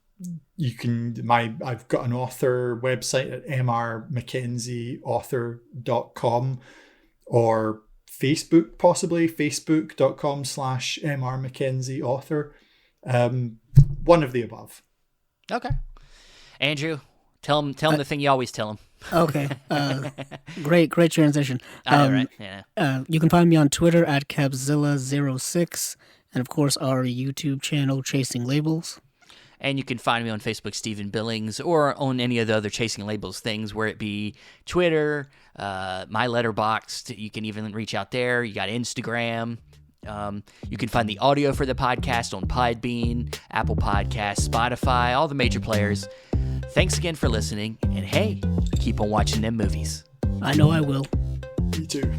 got an author website at mrmackenzieauthor.com, or Facebook, possibly facebook.com/mrmackenzieauthor. One of the above. Okay. Andrew, tell him the thing you always tell him. Okay. Great transition. I know, right? Yeah. You can find me on Twitter at Capzilla06, and of course our YouTube channel, Chasing Labels. And you can find me on Facebook, Stephen Billings, or on any of the other Chasing Labels things, where it be Twitter, my Letterboxd. You can even reach out there. You got Instagram. You can find the audio for the podcast on Podbean, Apple Podcasts, Spotify, all the major players. Thanks again for listening, and hey, keep on watching them movies. I know I will. Me too.